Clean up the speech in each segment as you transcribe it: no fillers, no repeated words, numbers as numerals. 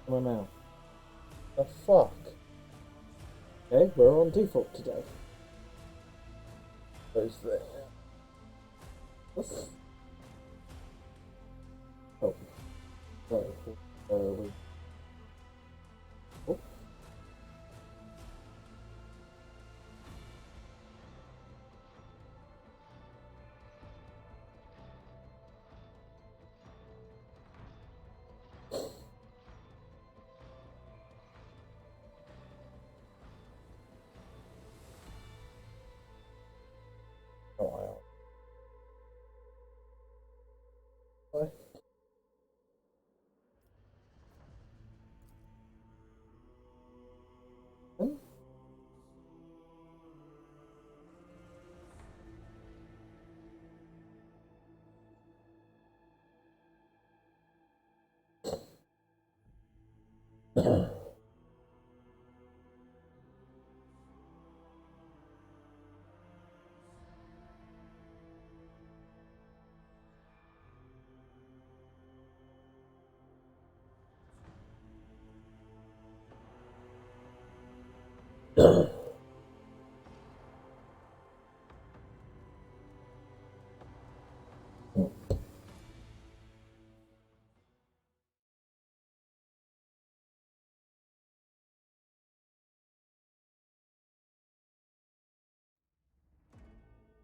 My mouth. The fuck? Okay, we're on default today. Where's the... What's... Oh. Sorry. We... Oh. Oh, I... Hmm?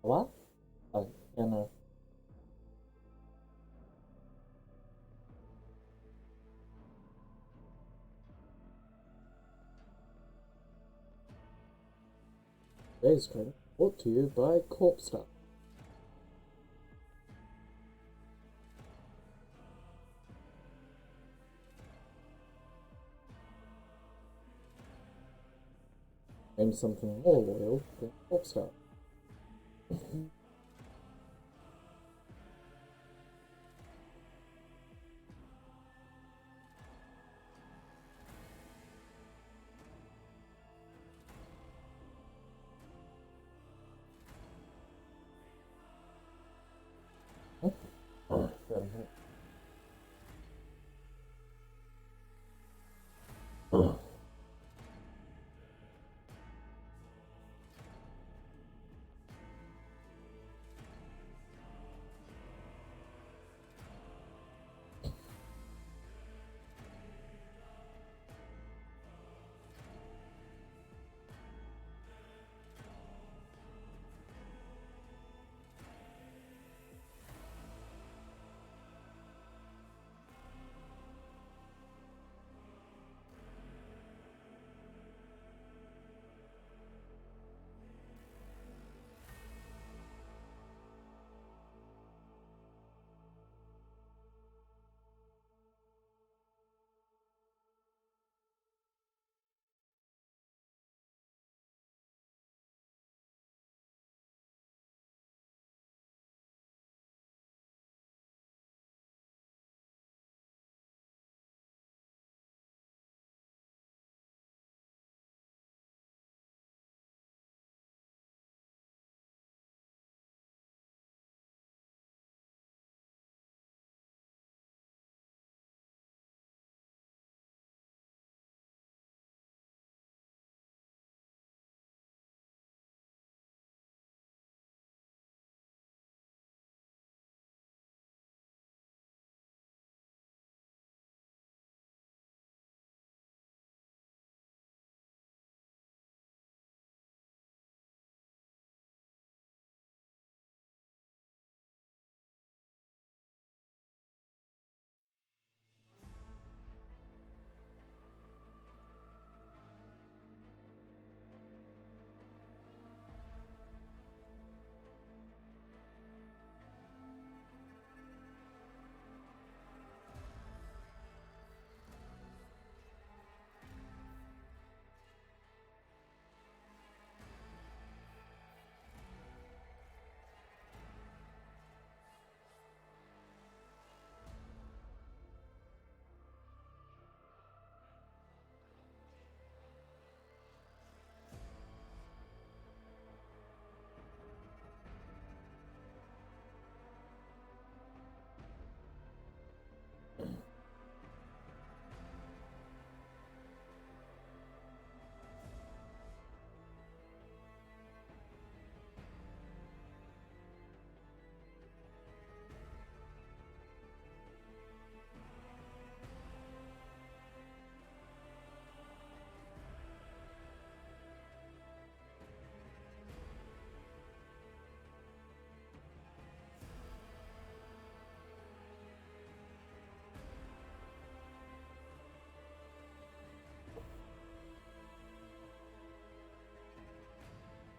What? Oh, yeah, no. Today's credit brought to you by Corp Stuff. And something more loyal than Corp Stuff.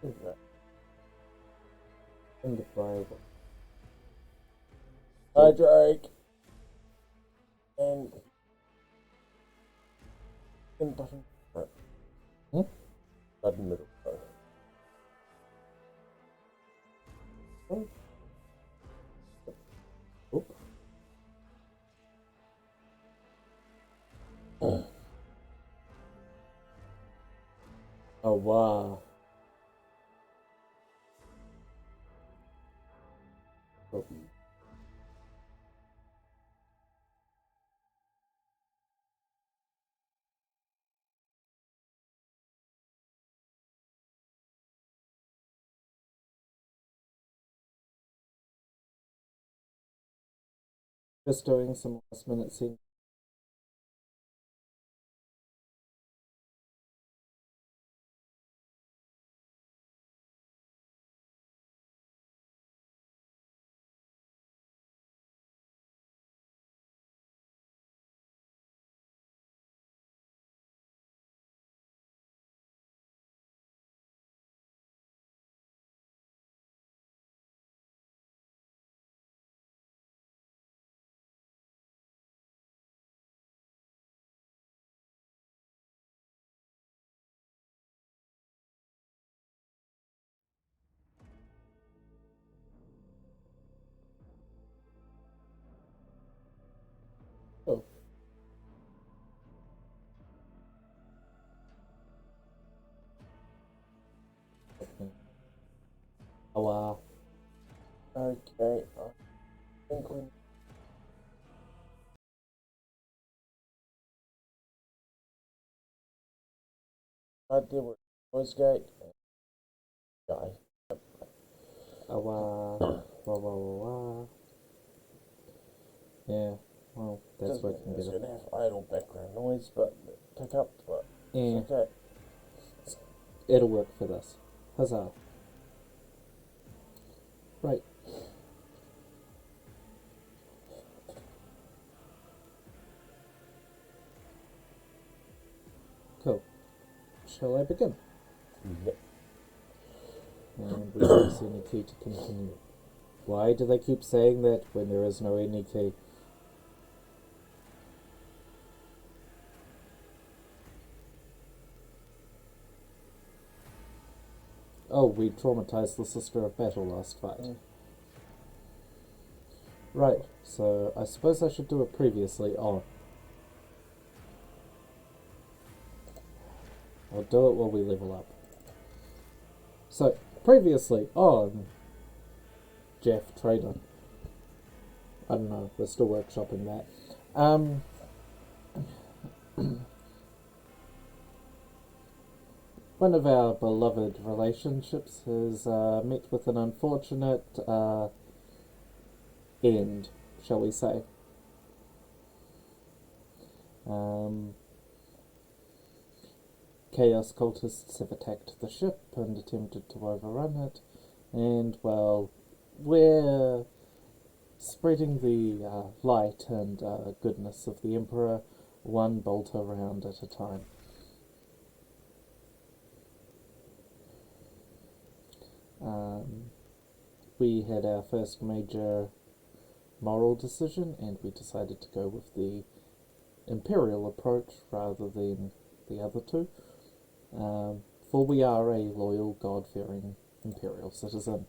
Who's that? In the Bible. Hi, Drake. And in button. Right. Button middle. Oh. Oop. Oh wow. Oh. Just doing some last minute scene. Oh. Oh wow. Okay, I think we might deal with noise gate. Guy. Oh wow. Wow, wow, wow. Yeah, well, that's Doesn't working mean it's better. gonna have idle background noise, but pick up. But Yeah, it's okay. it'll work for this. Huzzah. Right. Cool. Shall I begin? Yep. And we don't see any key to continue. Why do they keep saying that when there is no any key? Oh, we traumatized the Sister of Battle last fight. Right, so I suppose I should do it previously on. I'll do it while we level up. So, previously on Geff Trader. I don't know, we're still workshopping that. One of our beloved relationships has met with an unfortunate end, shall we say. Chaos cultists have attacked the ship and attempted to overrun it, and well, we're spreading the light and goodness of the Emperor one bolter round at a time. We had our first major moral decision, and we decided to go with the imperial approach rather than the other two. For we are a loyal, God-fearing imperial citizen.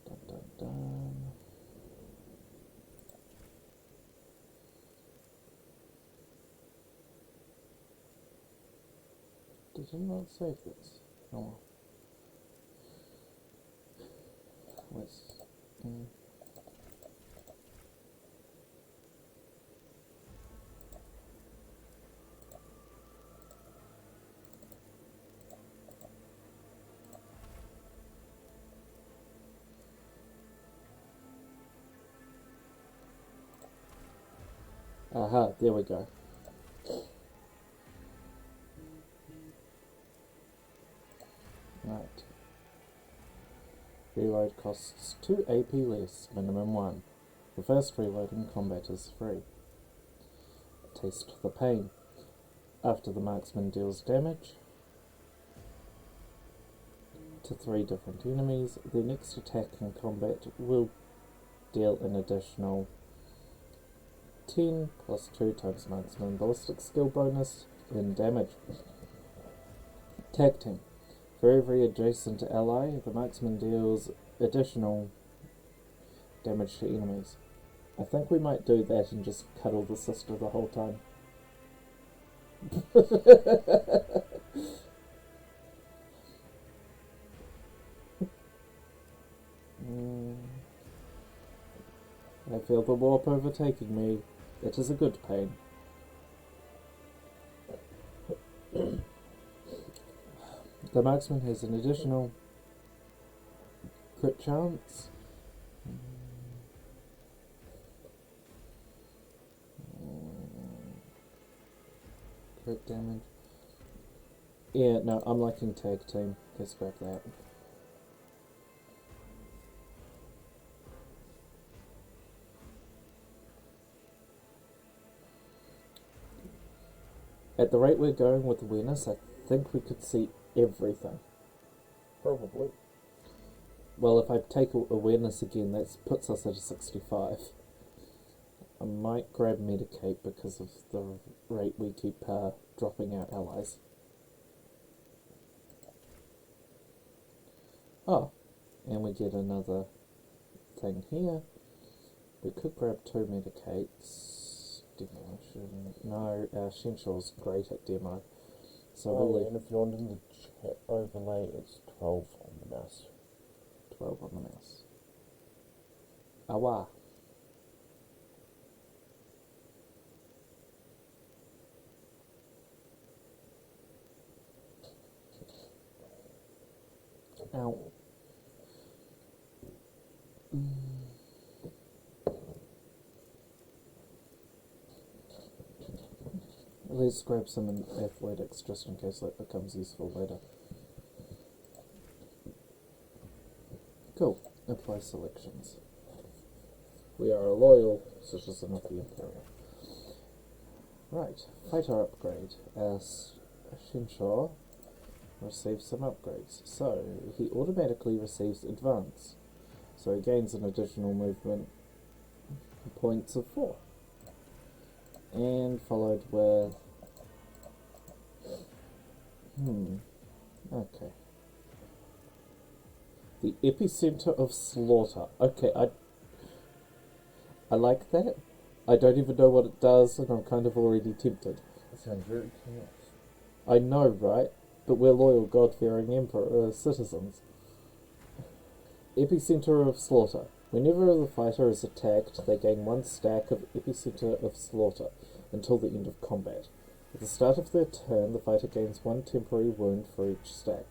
Dun, dun, dun. Did I not save this? Oh well. Let's... Aha, there we go. Right. Reload costs 2 AP less, minimum 1. The first reload in combat is free. Taste the pain. After the marksman deals damage to 3 different enemies, their next attack in combat will deal an additional 10 plus 2 times marksman ballistic skill bonus in damage. Tag team. For every adjacent ally, the marksman deals additional damage to enemies. I think we might do that and just cuddle the sister the whole time. I feel the warp overtaking me. It is a good pain. The marksman has an additional crit chance. Crit damage. Yeah, no, I'm liking tag team. Let's grab that. At the rate we're going with awareness, I think we could see everything. Probably. Well, if I take awareness again, that puts us at a 65. I might grab Medicate because of the rate we keep dropping our allies. Oh, and we get another thing here. We could grab 2 Medicates. Demolition. No, Shinshaw's great at demo. So we'll and if you want in the chat overlay, it's 12 on the mouse. 12 on the mouse. Awa. Ow. Let's grab some in athletics just in case that becomes useful later. Cool. Apply selections. We are a loyal citizen of the Imperium. Right. Fighter upgrade. Shinshaw receives some upgrades. So, he automatically receives advance. So he gains an additional movement points of 4. And followed with... Okay. The epicenter of slaughter. Okay, I like that. I don't even know what it does, and I'm kind of already tempted. That sounds very chaos. I know, right? But we're loyal, God-fearing Emperor citizens. Epicenter of slaughter. Whenever the fighter is attacked, they gain 1 stack of epicenter of slaughter until the end of combat. At the start of their turn, the fighter gains 1 temporary wound for each stack.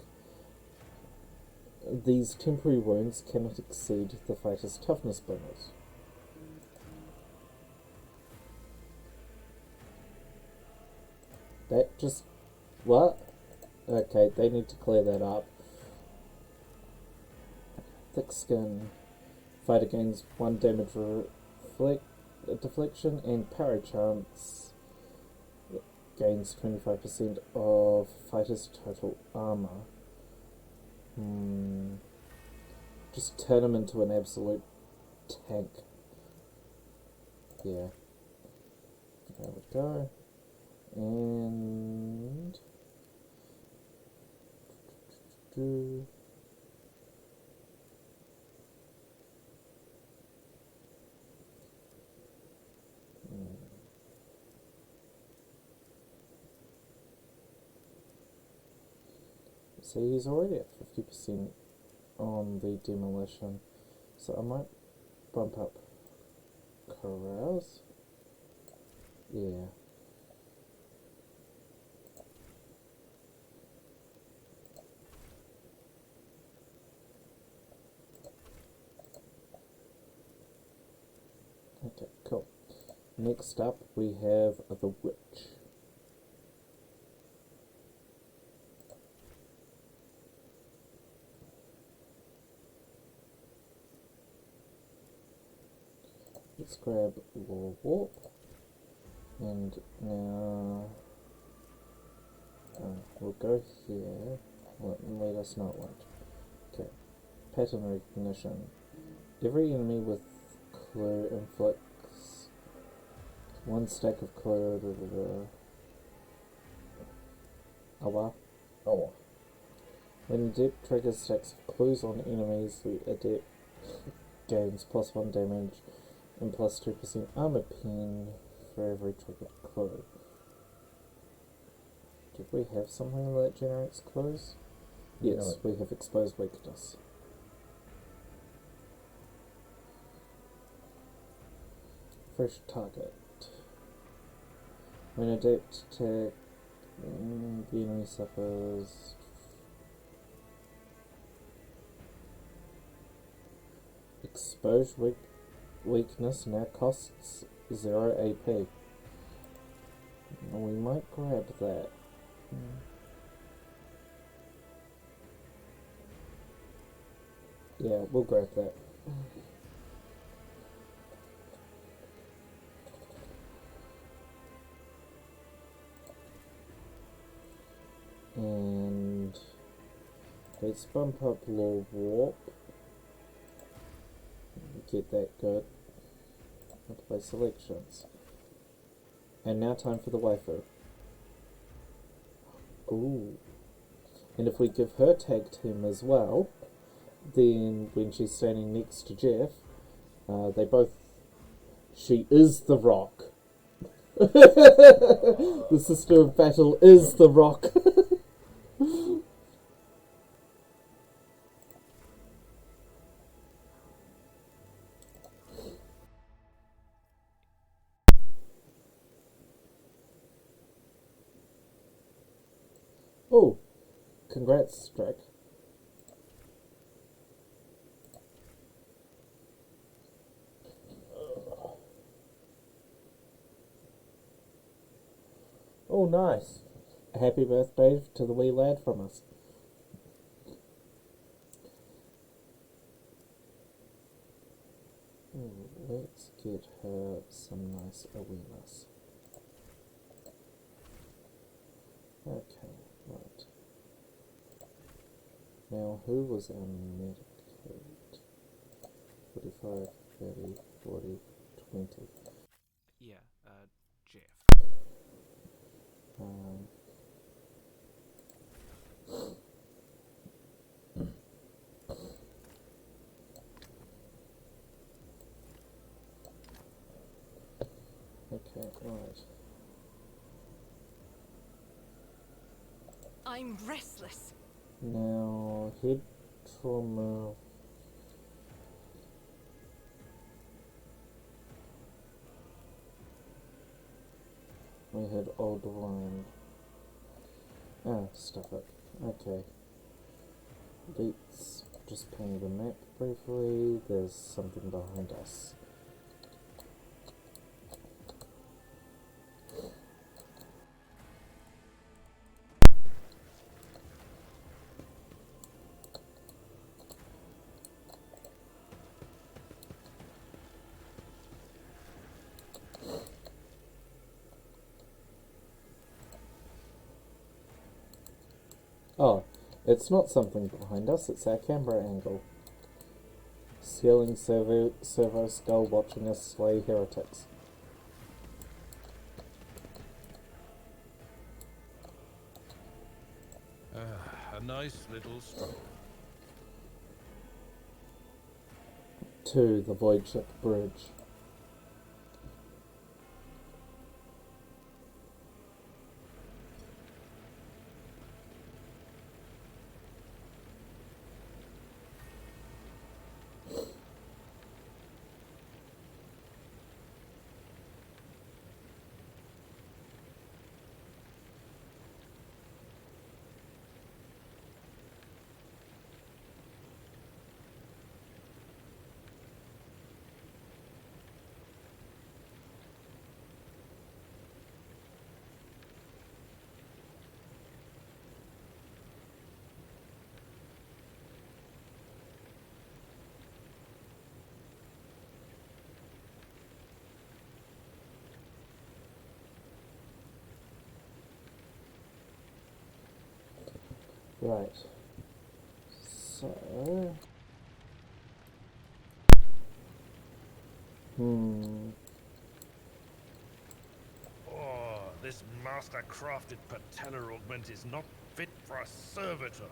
These temporary wounds cannot exceed the fighter's toughness bonus. That just... What? Okay, they need to clear that up. Thick skin. Fighter gains 1 damage deflection, and parry chance gains 25% of fighter's total armor. Just turn him into an absolute tank. Yeah. There we go. And... See, he's already at 50% on the demolition, so I might bump up carouse. Yeah. Okay, cool. Next up, we have the witch. Let's grab Law Warp, and now We'll go here. Let us know it won't. Okay. Pattern recognition. Every enemy with clue inflicts 1 stack of clue. Oh wow. Oh, what? When adept triggers stacks of clues on enemies, the adept gains +1 damage and +2% armor pen for every triggered clue. Did we have something that generates clues? Yes, No. we have exposed weakness. Fresh target. When adept attack, the enemy suffers exposed weakness now costs 0 AP. We might grab that. Yeah, we'll grab that. And let's bump up Law Warp. Get that good. Apply selections. And now time for the waifu. Ooh. And if we give her tag team as well, then when she's standing next to Geff, she is the Rock. The Sister of Battle is the Rock. Oh, congrats, Drake. Oh, nice. Happy birthday to the wee lad from us. Let's get her some nice awareness. Okay, right. Now, who was our medicate? 45, 30, 40, 20. Yeah, Geff. Okay, right. I'm restless. Now, head trauma. We had old wine. Stuff it. Okay. Let's just ping the map briefly. There's something behind us. Oh, it's not something behind us, it's our camera angle. Scaling servo skull watching us slay heretics. A nice little stroll. To the Void Ship Bridge. Right. So... Oh, this master-crafted patella augment is not fit for a servitor.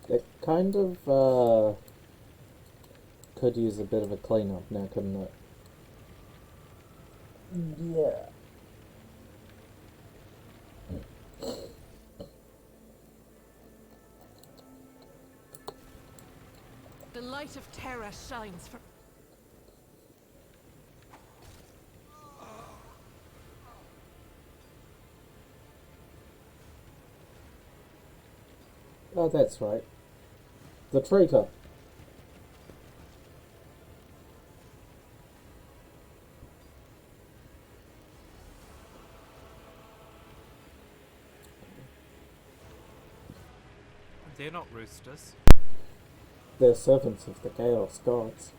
It kind of, could use a bit of a clean-up now, couldn't it? Yeah. The light of terror shines from... Oh, that's right. The traitor. They're not roosters. They're servants of the Chaos Gods.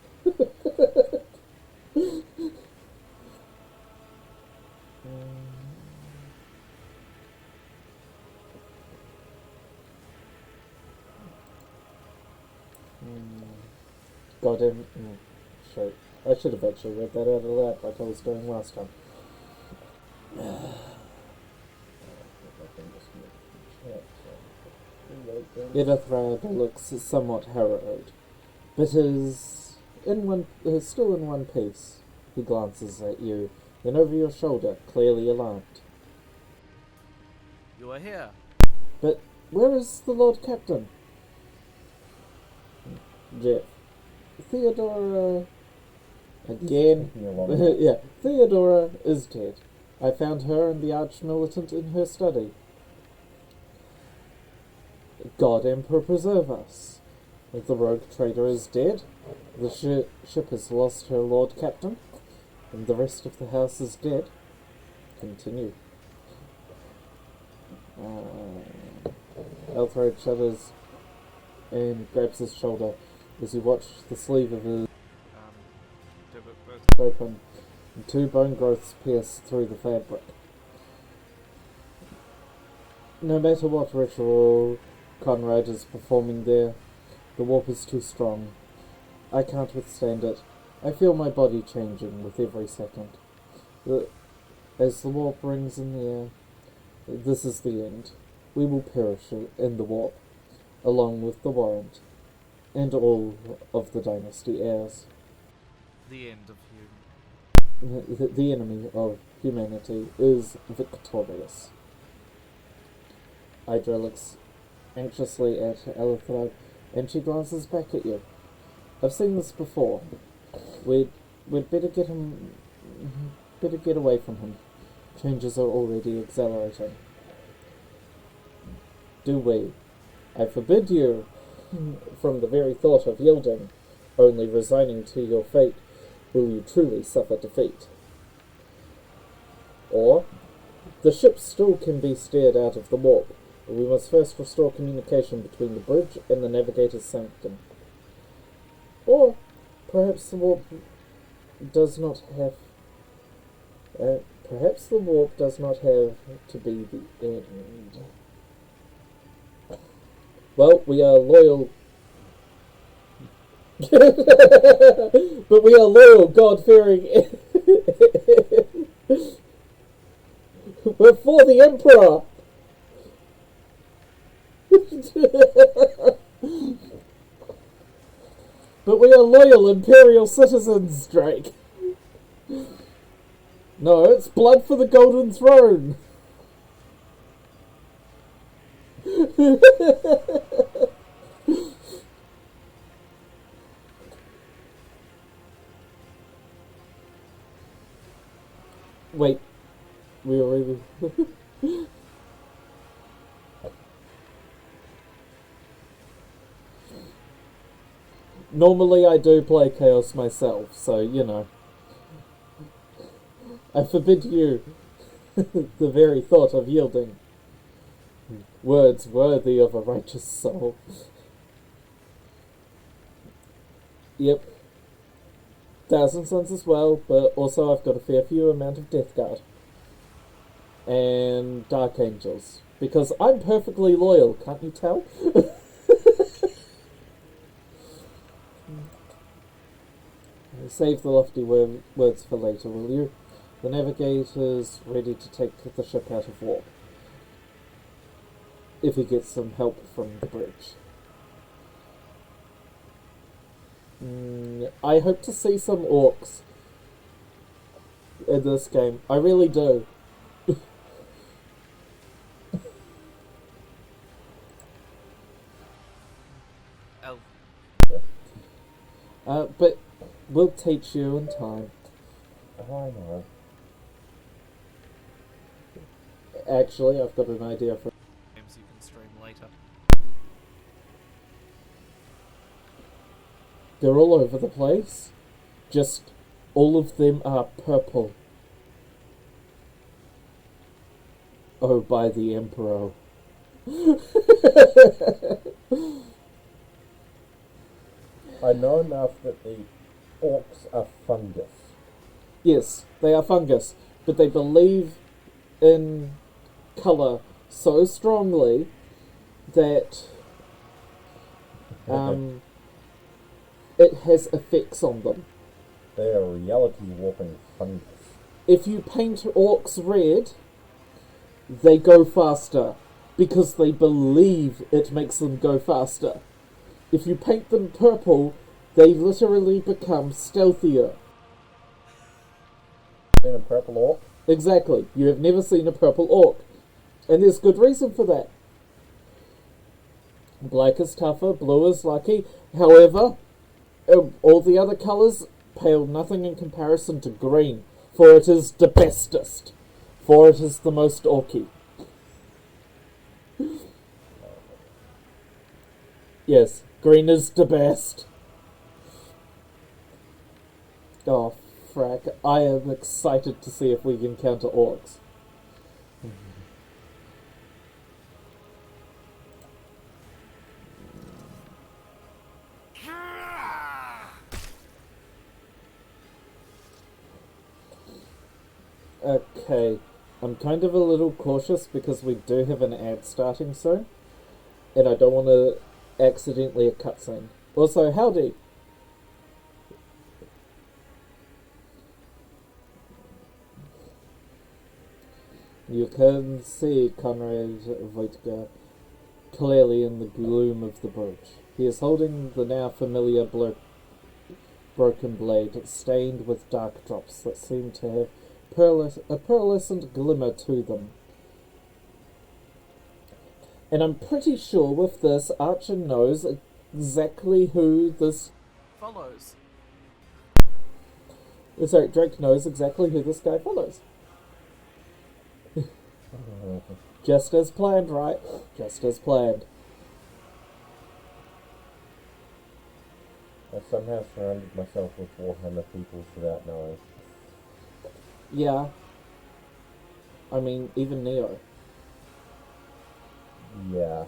Goddamn. Shit. I should have actually read that out aloud like I was doing last time. Edithrad looks somewhat harrowed, but is still in one piece. He glances at you, then over your shoulder, clearly alarmed. You are here. But where is the Lord Captain? Geff. Theodora... Again. Yeah, Theodora is dead. I found her and the arch-militant in her study. God Emperor preserve us. The rogue trader is dead. The ship has lost her Lord Captain. And the rest of the house is dead. Continue. Elthred shudders and grabs his shoulder as you watch the sleeve of his open and two bone growths pierce through the fabric. No matter what ritual Conrad is performing there, the warp is too strong. I can't withstand it. I feel my body changing with every second. As the warp rings in the air, this is the end. We will perish in the warp, along with the warrant, and all of the dynasty heirs. The end of The enemy of humanity is victorious. Idra looks anxiously at Elithra, and she glances back at you. I've seen this before. We'd better get away from him. Changes are already accelerating. Do we? I forbid you from the very thought of yielding, only resigning to your fate will you truly suffer defeat. Or, the ship still can be steered out of the warp, but we must first restore communication between the bridge and the navigator's sanctum. Or, perhaps the warp does not have... perhaps the warp does not have to be the end. Well, we are loyal... but we are loyal, God-fearing... We're for the Emperor! But we are loyal Imperial citizens, Drake. No, it's blood for the Golden Throne. Wait, we already... Normally I do play Chaos myself, so, you know. I forbid you the very thought of yielding. Words worthy of a righteous soul. Yep. Thousand Sons as well, but also I've got a fair few amount of Death Guard. and Dark Angels. Because I'm perfectly loyal, can't you tell? Save the lofty words for later, will you? The navigator's ready to take the ship out of warp. If he gets some help from the bridge. I hope to see some orcs in this game. I really do. Elf. But we'll teach you in time. Oh, I know. Actually, I've got an idea for... Games you can stream later. They're all over the place. Just all of them are purple. Oh, by the Emperor. I know enough that the orcs are fungus. Yes, they are fungus, but they believe in colour so strongly that it has effects on them. They are reality warping fungus. If you paint orcs red, they go faster because they believe it makes them go faster. If you paint them purple, they literally become stealthier. Seen a purple orc? Exactly. You have never seen a purple orc. And there's good reason for that. Black is tougher, blue is lucky. However, all the other colours pale nothing in comparison to green, for it is the bestest. For it is the most orky. Yes, green is the best. Oh, frack. I am excited to see if we can counter orcs. Okay, I'm kind of a little cautious because we do have an ad starting soon, and I don't want to accidentally a cutscene. Also, howdy! You can see Conrad Voitger clearly in the gloom of the bridge. He is holding the now familiar broken blade, stained with dark drops that seem to have a pearlescent glimmer to them. And I'm pretty sure with this, Archer knows exactly who this... Follows. Sorry, Drake knows exactly who this guy follows. Just as planned, right? Just as planned. I somehow surrounded myself with Warhammer peoples without knowing. Yeah. I mean, even Neo. Yeah.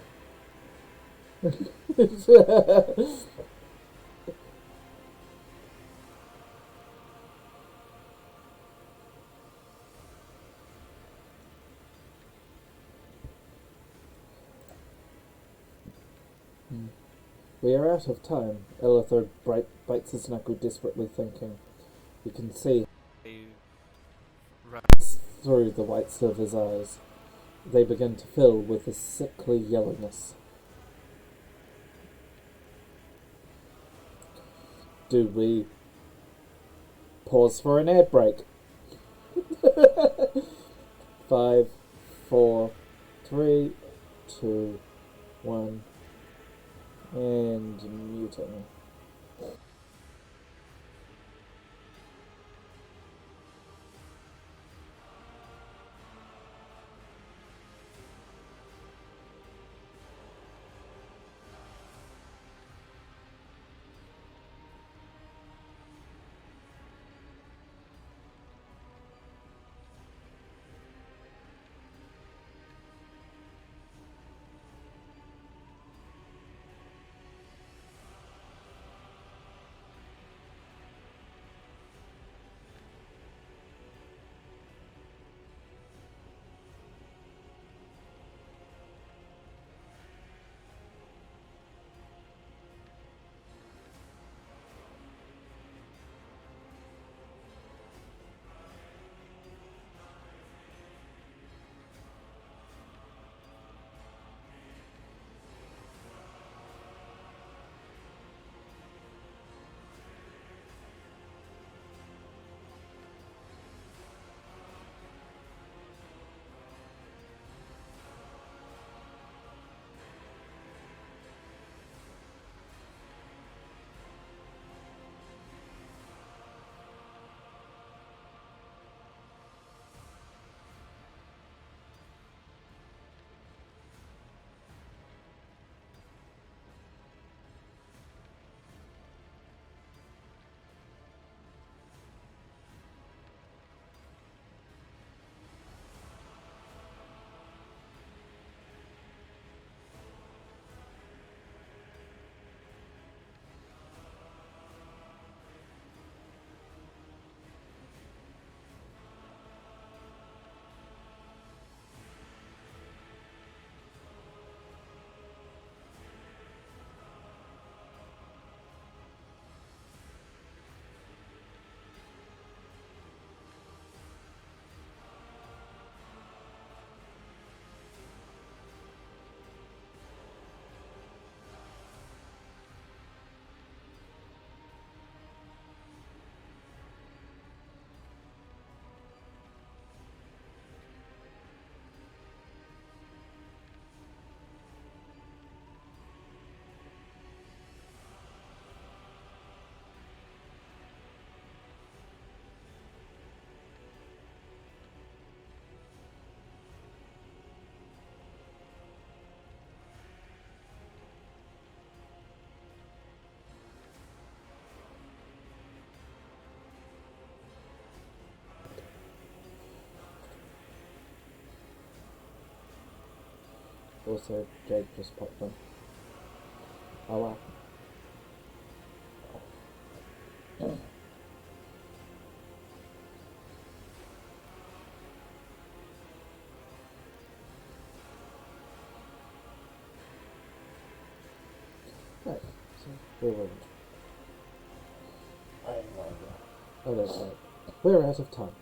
We are out of time. Elithor bites his knuckle, desperately thinking. You can see through the whites of his eyes. They begin to fill with a sickly yellowness. Do we pause for an air break? 5, 4, 3, 2, 1, and muting. Also, Jake just popped in. Oh wow. Right, so where were we? I have no idea. Oh, that's right. We're out of time.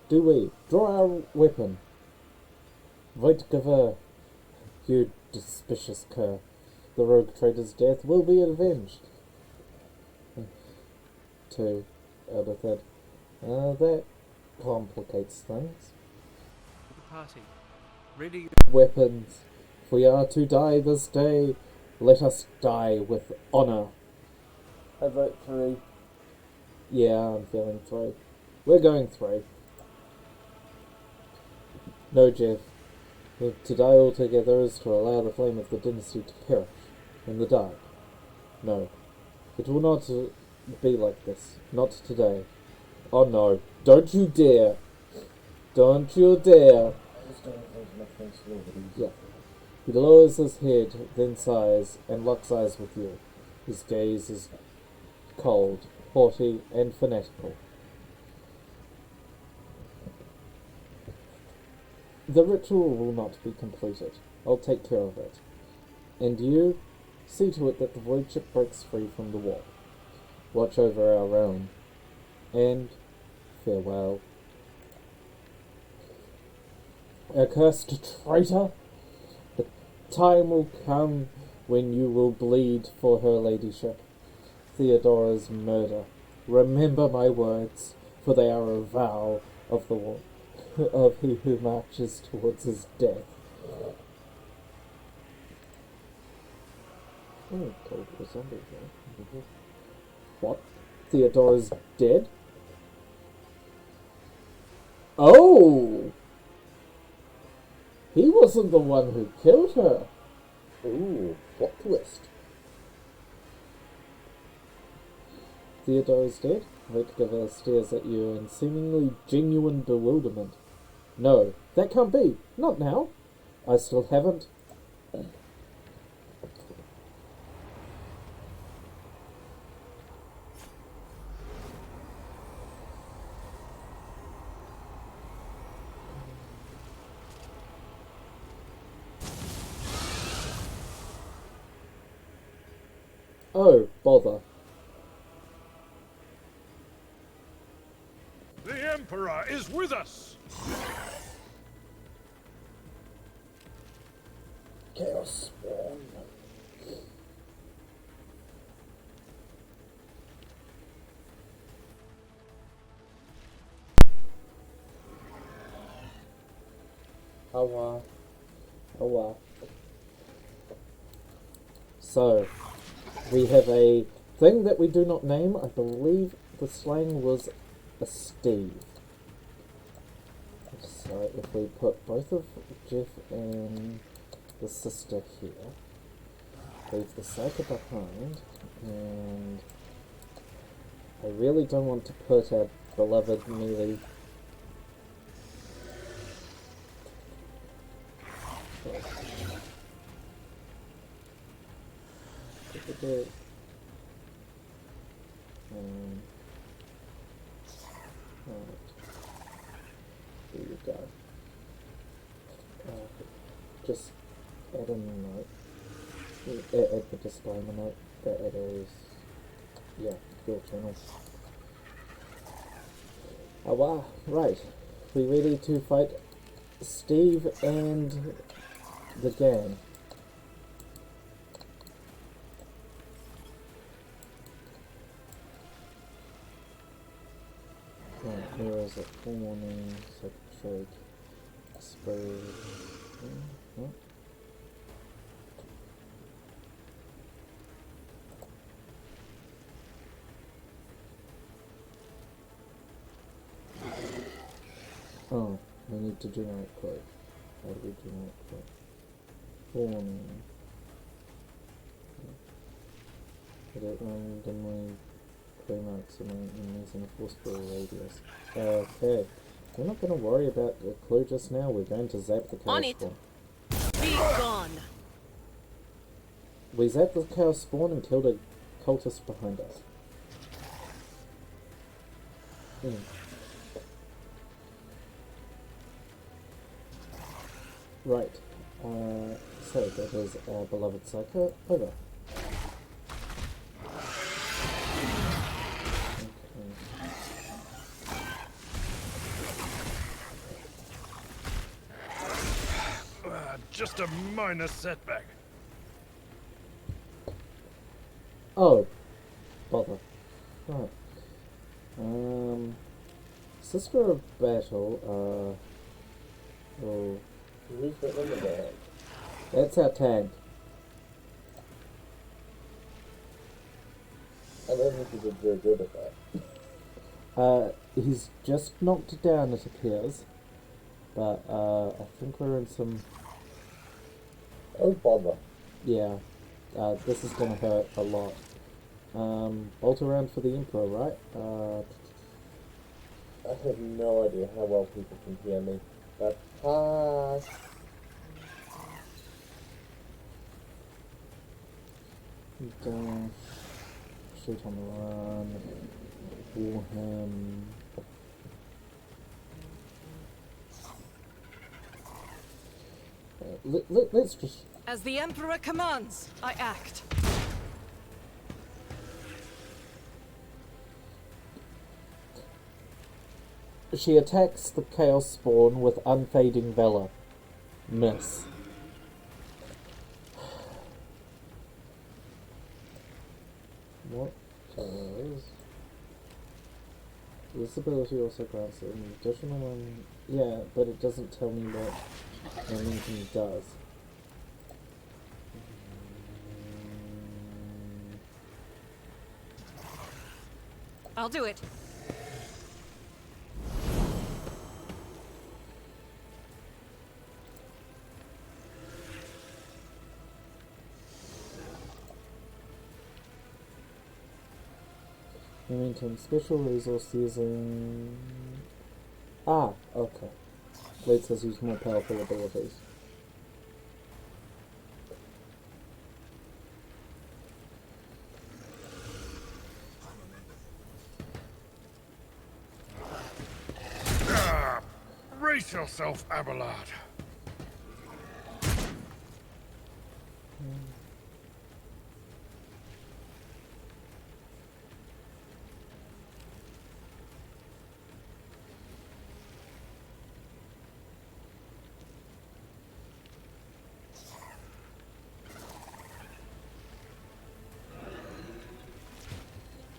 Do we draw our weapon? Voitgever, you suspicious cur. The rogue trader's death will be avenged. To Elderthid. That complicates things. The party. Ready? Weapons. If we are to die this day, let us die with honor. I vote 3. Yeah, I'm feeling 3. We're going 3. No, Jeff. To die altogether is to allow the flame of the dynasty to perish in the dark. No. It will not be like this. Not today. Oh no. Don't you dare. Don't you dare. I just don't think my face a little bit easy. Yeah. He lowers his head, then sighs, and locks eyes with you. His gaze is cold, haughty, and fanatical. The ritual will not be completed. I'll take care of it. And you, see to it that the void ship breaks free from the wall. Watch over our realm. And farewell. Accursed traitor! The time will come when you will bleed for her ladyship. Theodora's murder. Remember my words, for they are a vow of the war. Of he who marches towards his death. Oh, told you a zombie there. What? Theodora's dead? Oh! He wasn't the one who killed her. Ooh, plot twist. Theodora's dead? Voitgever stares at you in seemingly genuine bewilderment. No, that can't be. Not now. I still haven't. Oh, bother. The Emperor is with us! Chaos spawn. Oh, wow. So, we have a thing that we do not name. I believe the slang was a Steve. So if we put both of Jeff and the sister here, leave the Psyker behind, and I really don't want to put our beloved melee. Alright. There you go. Just add a note. Add the disclaimer note that it is, yeah, your channel. Oh wow, right. We ready to fight Steve and the gang? Right, where is it? Full warning, trade, exposed. What? Oh, we need to generate code. How do we generate code? Full warning. Did it randomly marks and enemies in a forceful radius. Okay. We're not going to worry about the clue just now. We're going to zap the On chaos it. spawn. Be Gone. We zapped the Chaos spawn and killed a cultist behind us. Right. So that is our beloved Psycho. Over. Just a minor setback. Oh, bother. Right. Sister of Battle, oh, Who's got them in their hand? that's our tank. I don't think he did very good at that. He's just knocked down, it appears. But, I think we're in some... Oh, bother. Yeah. This is gonna hurt a lot. Bolt around for the Emperor, right? I have no idea how well people can hear me. But, Dash. Shoot on the run. War him. Let's just... As the Emperor commands, I act. She attacks the Chaos Spawn with unfading valor. Miss. What does... This ability also grants an additional one... Yeah, but it doesn't tell me what momentum does. I'll do it. Momentum special resource using... Ah, okay. Lets us use more powerful abilities. Brace yourself, Abelard.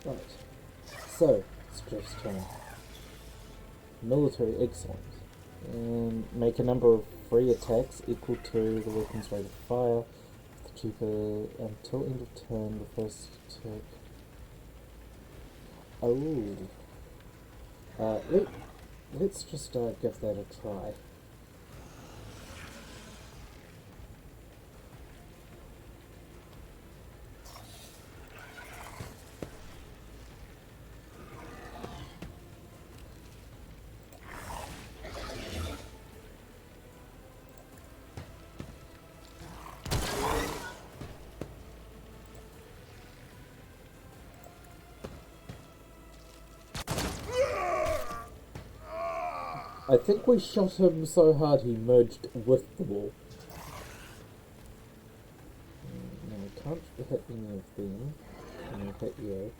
Right. So, stress turn. Military excellence. And make a number of free attacks equal to the weapon's rate of fire. The cheaper until end of turn, the first attack. Oh. Let's just give that a try. I think we shot him so hard he merged with the wall. No, we can't hit any of them. Can we hit you?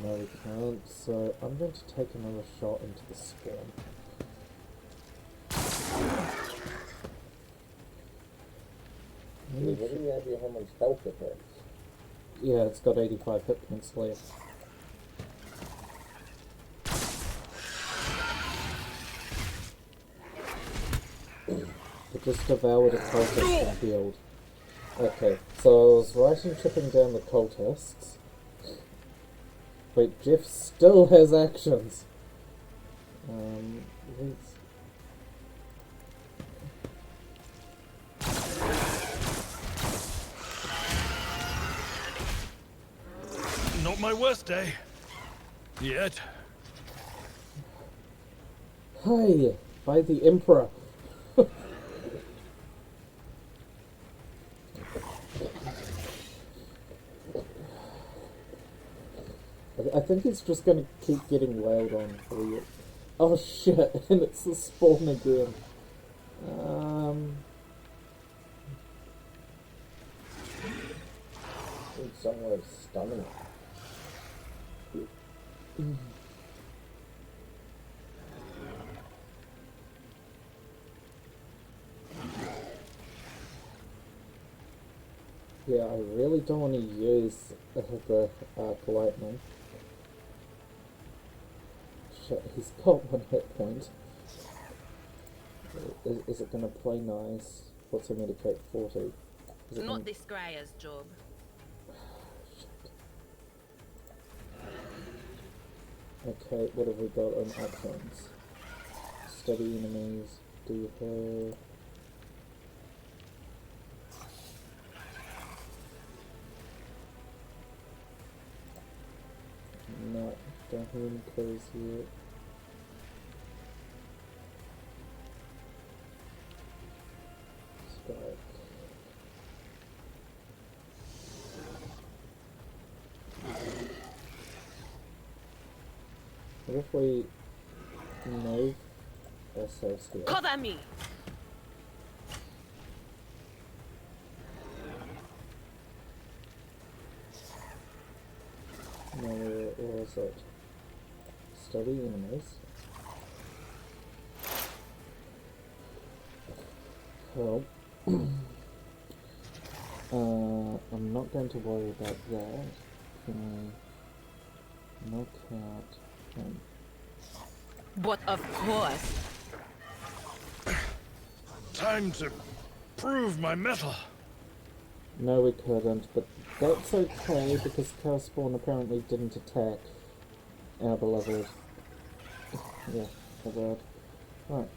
No, we can't. So I'm going to take another shot into the spawn. Does any idea how much health it has? Yeah, it's got 85 hit points left. It just devoured a cultist and healed. Okay, so I was right in chipping down the cultists. Wait, Geff still has actions. Let's... Not my worst day. Yet. Hi, by the Emperor. I think he's just gonna keep getting wailed on for you. Oh shit, and it's the spawn again. Need somewhere of stamina. Yeah, I really don't want to use the arc lightning. Shit, he's got 1 hit point. Is it gonna play nice? What's a medicate 40? Is it Not this Greyer's job. Shit. Okay, what have we got on actions? Study enemies, do her. No, don't have any clues yet. Strike. What if we move ourselves here? Cover me! No, where is it? Study enemies. Well, I'm not going to worry about that. Can I knock out him? But of course. Time to prove my mettle. No, we couldn't, but that's okay because Chaos Spawn apparently didn't attack our beloved. Yeah, our bad. Right,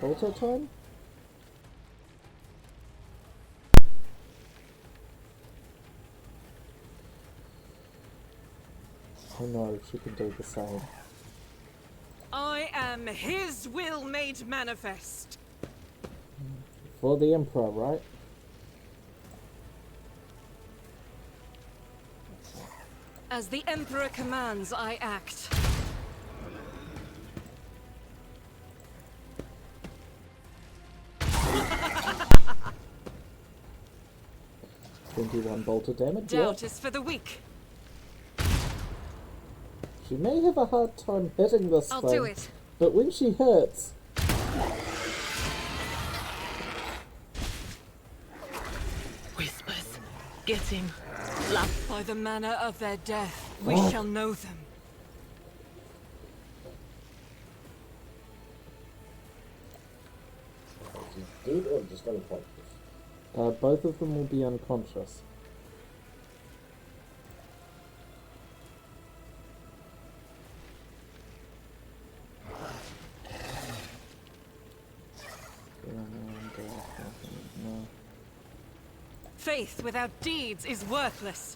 Alter time? Oh no, she can do the same. I am his will made manifest. For the Emperor, right? As the Emperor commands, I act. $21 bolter damage. Doubt Yeah. is for the weak. She may have a hard time hitting this I'll thing, do it. but when she hits, Whispers. Get him. Laugh. By the manner of their death, we Oh. shall know them. Is he dead or just unconscious? both of them will be unconscious. No. Faith without deeds is worthless.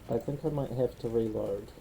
I think I might have to reload.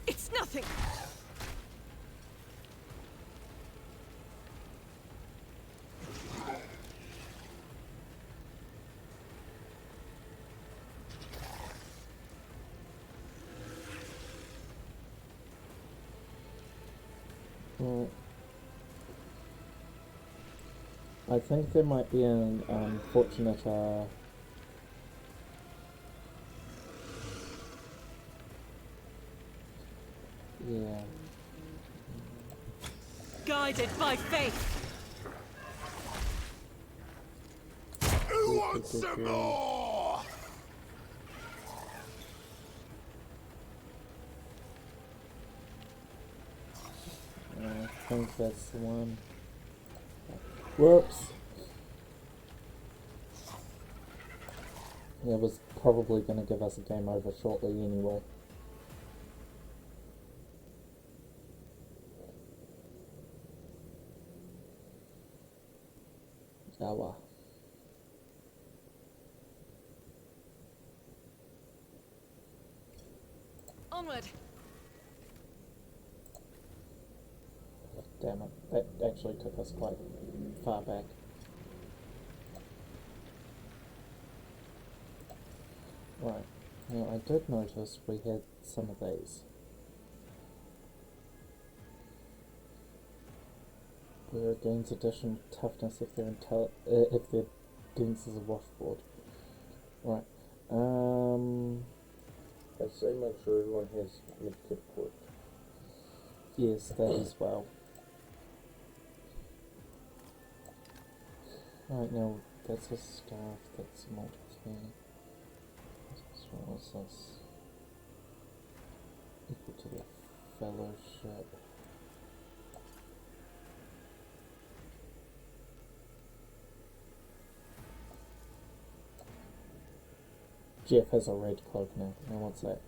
It's nothing. Right. I think there might be an unfortunate yeah. Guided by faith. Who wants some more? think that's the one. Whoops! It was probably going to give us a game over shortly anyway. Oh well. Onward. Damn it, that actually took us quite far back. Right, now I did notice we had some of these. Where it gains additional toughness if they're dense as a washboard. Right, I say make sure everyone has medkit equipped. yes, that as well. Right, now that's a staff, that's a multi-key. What was this? Equal to the fellowship. Geff has a red cloak now. Now what's that?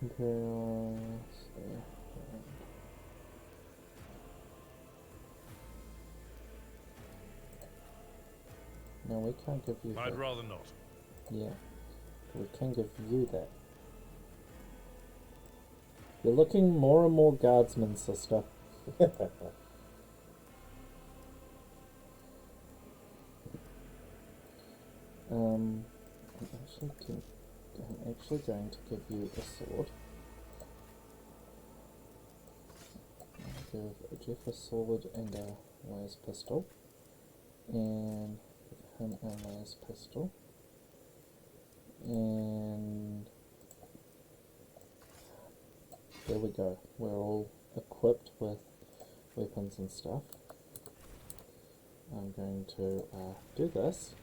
Imperial. No, we can't give you I'd that. rather not. Yeah. We can give you that. You're looking more and more guardsman, sister. I'm actually going to give you a sword. I'll give Geff a sword and a las pistol. And give him a las pistol. And there we go. We're all equipped with weapons and stuff. I'm going to do this.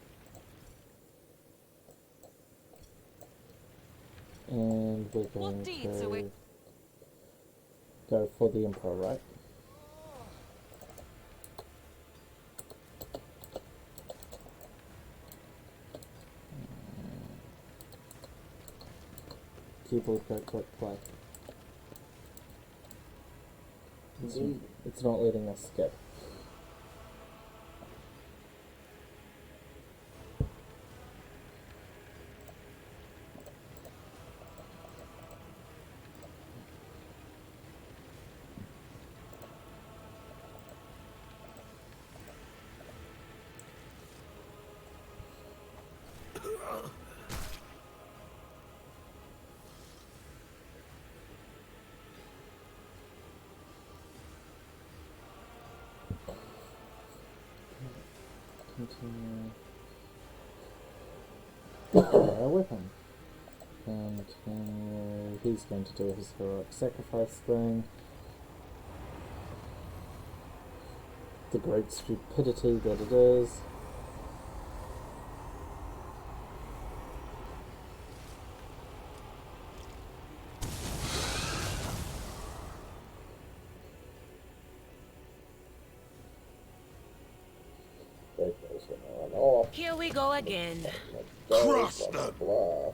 And we're going to go for the Emperor, right? Keyboard go click play. It's not letting us skip. Continue. Our weapon. Continue. He's going to do his heroic sacrifice thing. The great stupidity that it is. Here we go again. Cross them! Blah.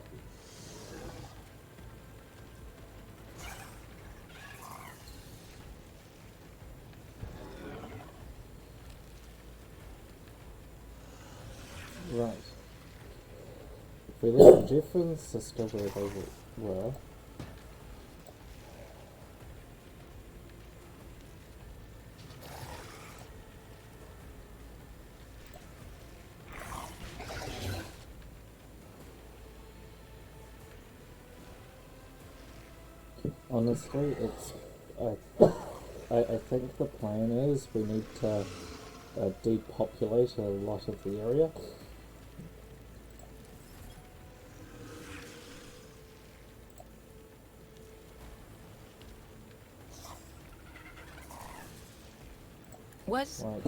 Right. If we left Geff and sister where they were. Honestly, it's I think the plan is we need to depopulate a lot of the area. What? Like,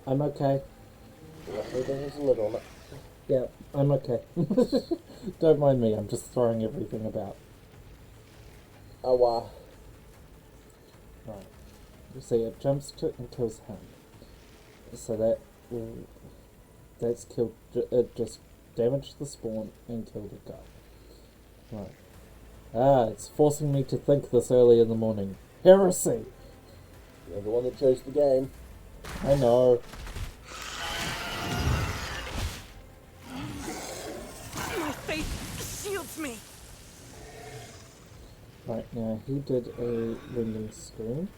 I'm okay. Everything is lit on it. Yeah, I'm okay. Don't mind me, I'm just throwing everything about. Oh, wow. Right. You see, it jumps to and kills him. So that's killed. It just damaged the spawn and killed a guy. Right. Ah, it's forcing me to think this early in the morning. Heresy! You're the one that chose the game. I know. My faith shields me. Right, now he did a rending screen.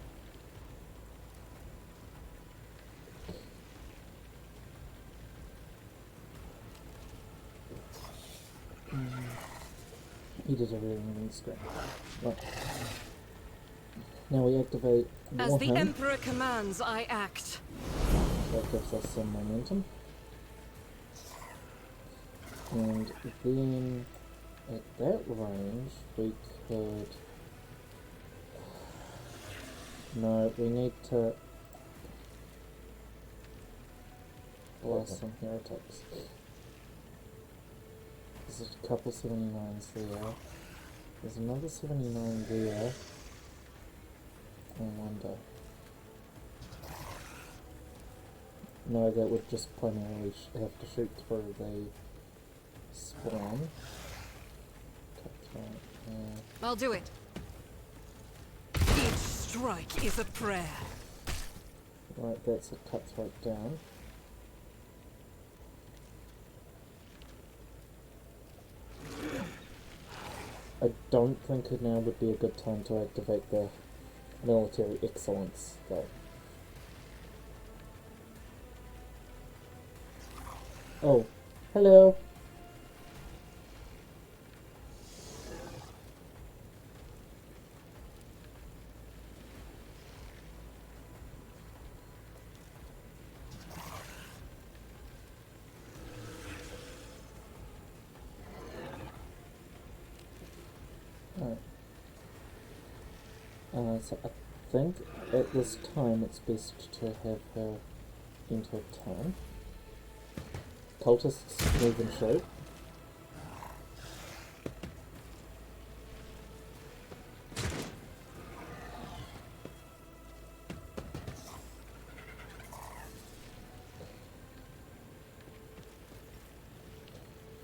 He did a rending screen. Right. Now we activate As the Warham. Emperor commands, I act. That gives us some momentum. And then at that range we could... No, we need to blast some heretics. There's a couple 79s there. There's another 79 there. I wonder. No, that would just primarily have to shoot through the spawn. Cutthroat. I'll do it. Each strike is a prayer. Right, that's a cutthroat down. I don't think it now would be a good time to activate the military excellence, though. Oh, hello. So I think at this time it's best to have her enter town. Cultists move and shoot.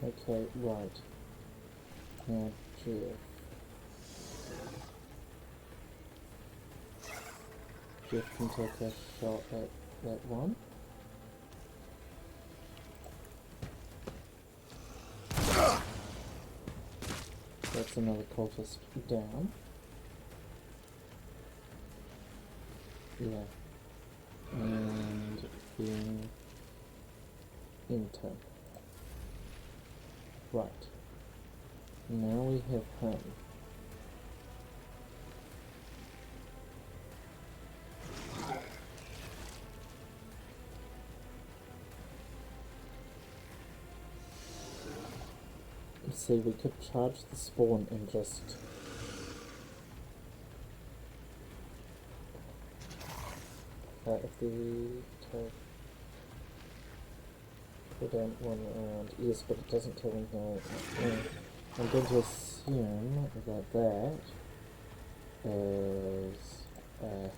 Okay, right. Now, Geff. Geff can take a shot at that one. That's another cultist down. Yeah. And then enter. Right. Now we have him. See, we could charge the spawn and just... if the... Pull down one around, yes, but it doesn't tell me how... I'm going to assume that that is... yeah,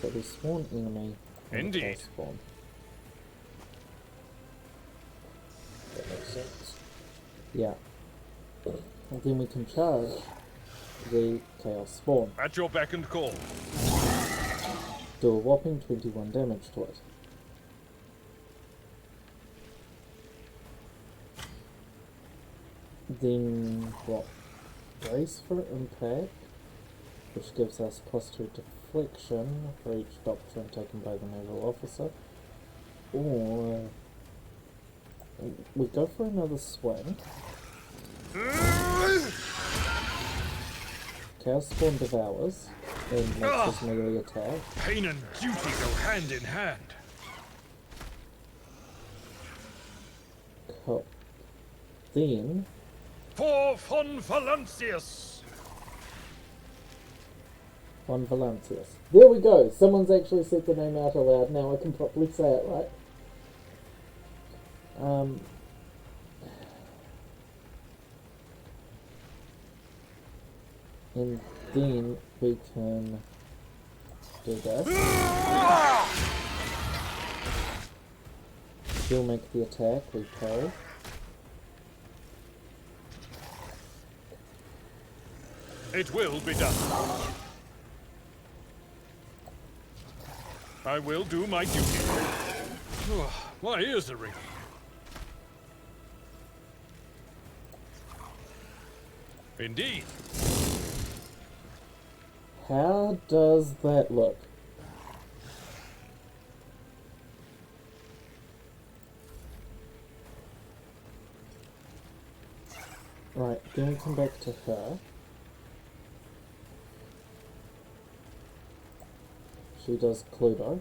so we spawn enemy and Indeed. spawn. That makes sense. Yeah. And then we can charge the Chaos spawn. At your beck and call. Do a whopping 21 damage to it. Then what? Brace for impact, which gives us +2 deflection for each doctrine taken by the naval officer. Or we go for another swing. Chaos Spawn devours and makes his melee attack. Pain and duty go hand in hand. Cool. Then For von Valancius. Von Valancius. There we go! Someone's actually said the name out aloud. Now I can properly say it, right? And then we can do this. She'll make the attack, we parry. It will be done. I will do my duty. My ears are ringing. Indeed. How does that look? Right, then we come back to her. She does Cluedo.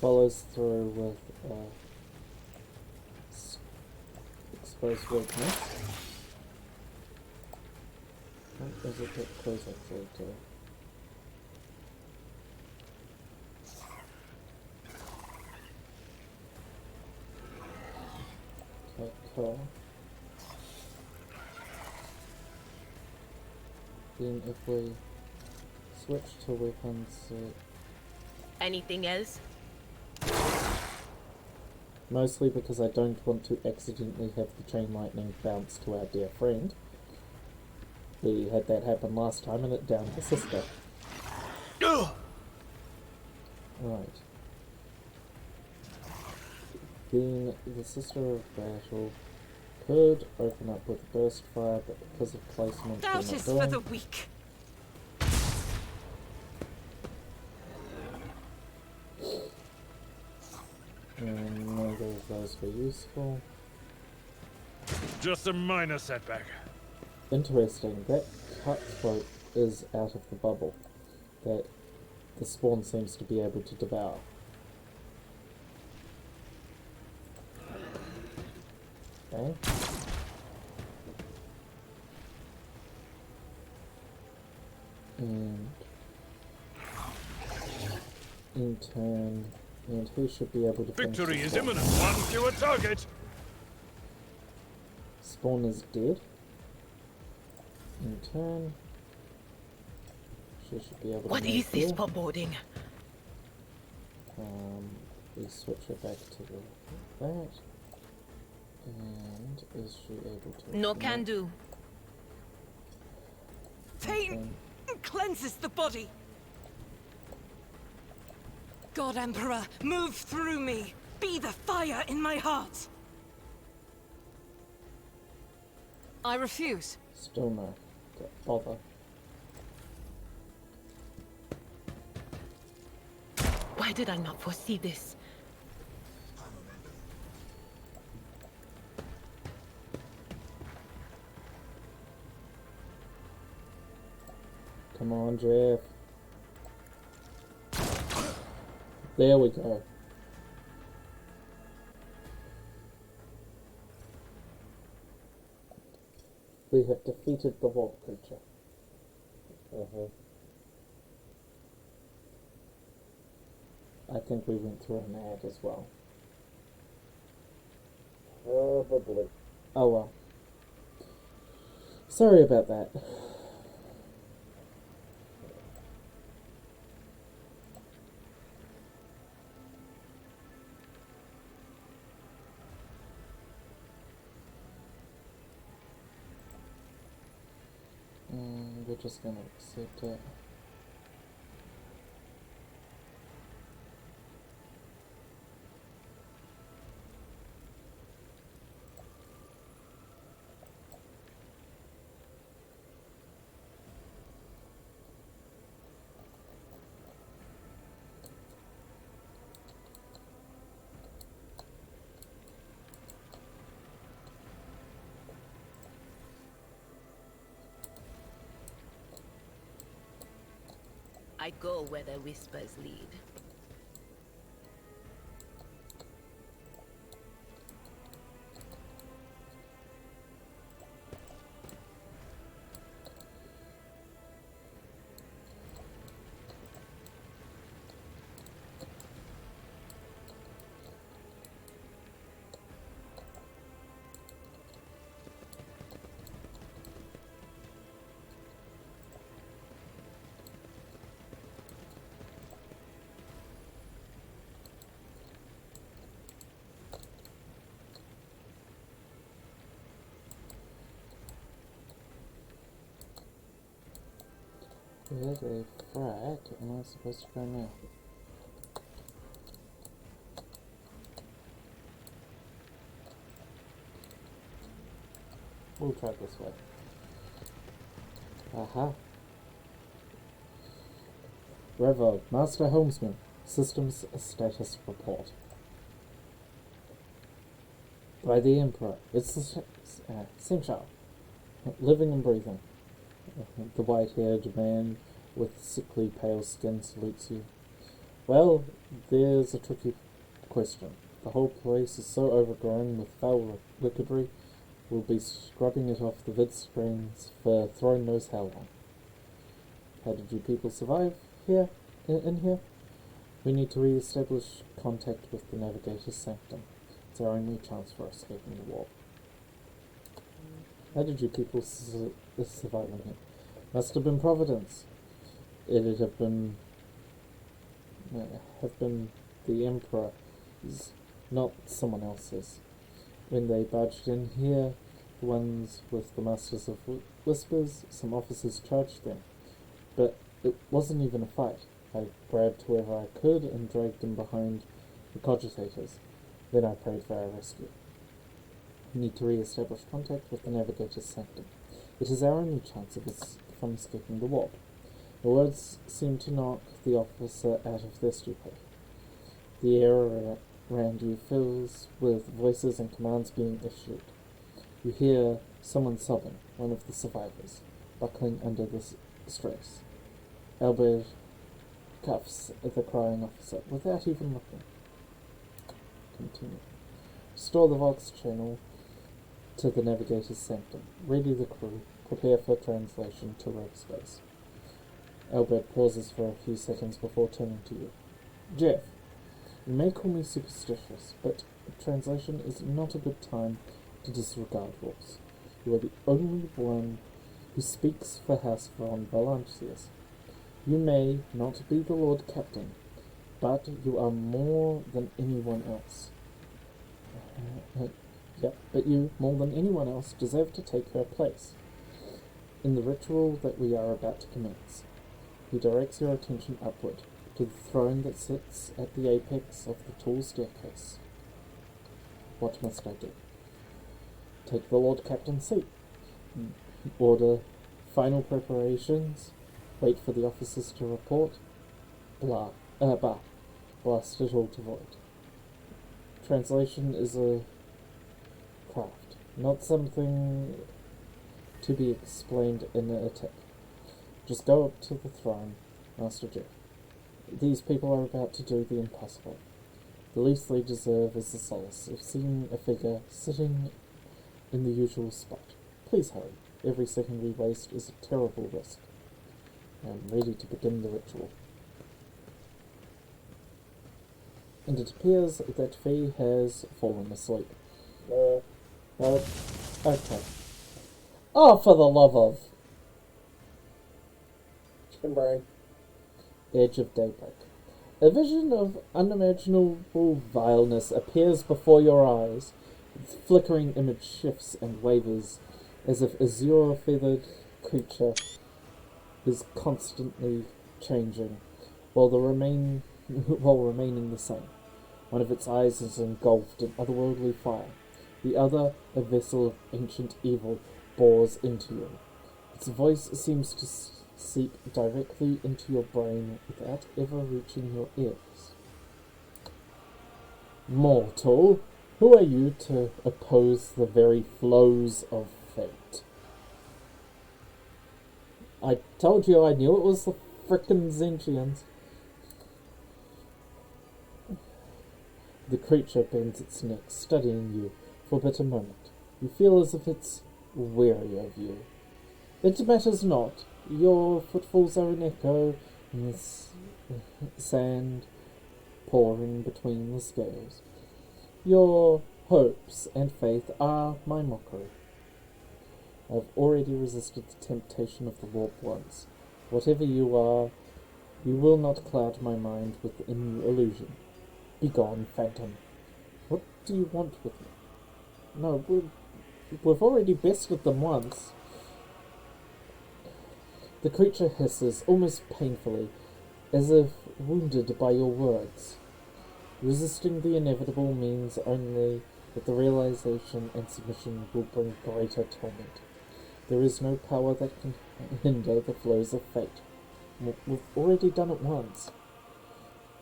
Follows through with exposed weakness. What does it get close actually to? Okay, cool. Then if we switch to weapons, Anything else? mostly because I don't want to accidentally have the chain lightning bounce to our dear friend. We had that happen last time and it downed the sister. Right. Then the Sister of Battle could open up with Burst Fire, but because of placement, we're Doubt not is for doing. the weak. And neither of those were useful. Just a minor setback. Interesting, that cutthroat is out of the bubble that the spawn seems to be able to devour. Okay. And in turn, and he should be able to finish Victory the is spawn. imminent. One fewer target. Spawn is dead. In turn, she should be able to What move is this here. foreboding? We switch her back to that. And is she able to? No can do. Pain cleanses the body. God Emperor, move through me. Be the fire in my heart. I refuse. Still no. Don't bother. Why did I not foresee this? Come on, Jeff. There we go. We have defeated the wolf creature. I think we went through an ad as well. Probably. Oh well. Sorry about that. We're just gonna accept it. I go where the whispers lead. There's a frack. Am I supposed to go now? We'll try this way. Aha. Revo, Master Helmsman, Systems Status Report. By the Emperor, it's the Singshao, living and breathing. The white-haired man with sickly pale skin salutes you. Well, there's a tricky question. The whole place is so overgrown with foul wickedry, we'll be scrubbing it off the vid screens for throwing knows how long. How did you people survive here, in here? We need to re-establish contact with the Navigator's Sanctum. It's our only chance for escaping the war. How did you people survive in here? Must have been Providence. It'd have been the Emperor's, not someone else's. When they barged in here, the ones with the Masters of Whispers, some officers charged them. But it wasn't even a fight. I grabbed whoever I could and dragged them behind the cogitators. Then I prayed for our rescue. We need to re-establish contact with the Navigator's Sanctum. It is our only chance from escaping the warp. The words seem to knock the officer out of their stupor. The air around you fills with voices and commands being issued. You hear someone sobbing, one of the survivors, buckling under the stress. Albert cuffs the crying officer without even looking. Continue. Restore the Vox channel to the Navigator's Sanctum. Ready the crew. Prepare for translation to rogue space. Albert pauses for a few seconds before turning to you. Geff, you may call me superstitious, but translation is not a good time to disregard rules. You are the only one who speaks for House von Valancius. You may not be the Lord Captain, but you are more than anyone else. But you, more than anyone else, deserve to take her place in the ritual that we are about to commence. He directs your attention upward, to the throne that sits at the apex of the tall staircase. What must I do? Take the Lord Captain's seat. Order final preparations. Wait for the officers to report. Blast it all to void. Translation is a craft, not something to be explained in a tip. Just go up to the throne, Master Geff. These people are about to do the impossible. The least they deserve is the solace of seeing a figure sitting in the usual spot. Please hurry. Every second we waste is a terrible risk. I am ready to begin the ritual. And it appears that Fee has fallen asleep. Okay. Oh, for the love of... Chicken brain. Edge of daybreak. A vision of unimaginable vileness appears before your eyes. Its flickering image shifts and wavers, as if azure-feathered creature is constantly changing, while remaining the same. One of its eyes is engulfed in otherworldly fire. The other, a vessel of ancient evil, bores into you. Its voice seems to seep directly into your brain without ever reaching your ears. Mortal, who are you to oppose the very flows of fate? I told you I knew it was the frickin' Zentians. The creature bends its neck, studying you for but a moment. You feel as if it's weary of you. It matters not. Your footfalls are an echo in the sand pouring between the scales. Your hopes and faith are my mockery. I've already resisted the temptation of the warp once. Whatever you are, you will not cloud my mind with any illusion. Begone, phantom. What do you want with me? No, we've already bested them once. The creature hisses, almost painfully, as if wounded by your words. Resisting the inevitable means only that the realization and submission will bring greater torment. There is no power that can hinder the flows of fate. We've already done it once.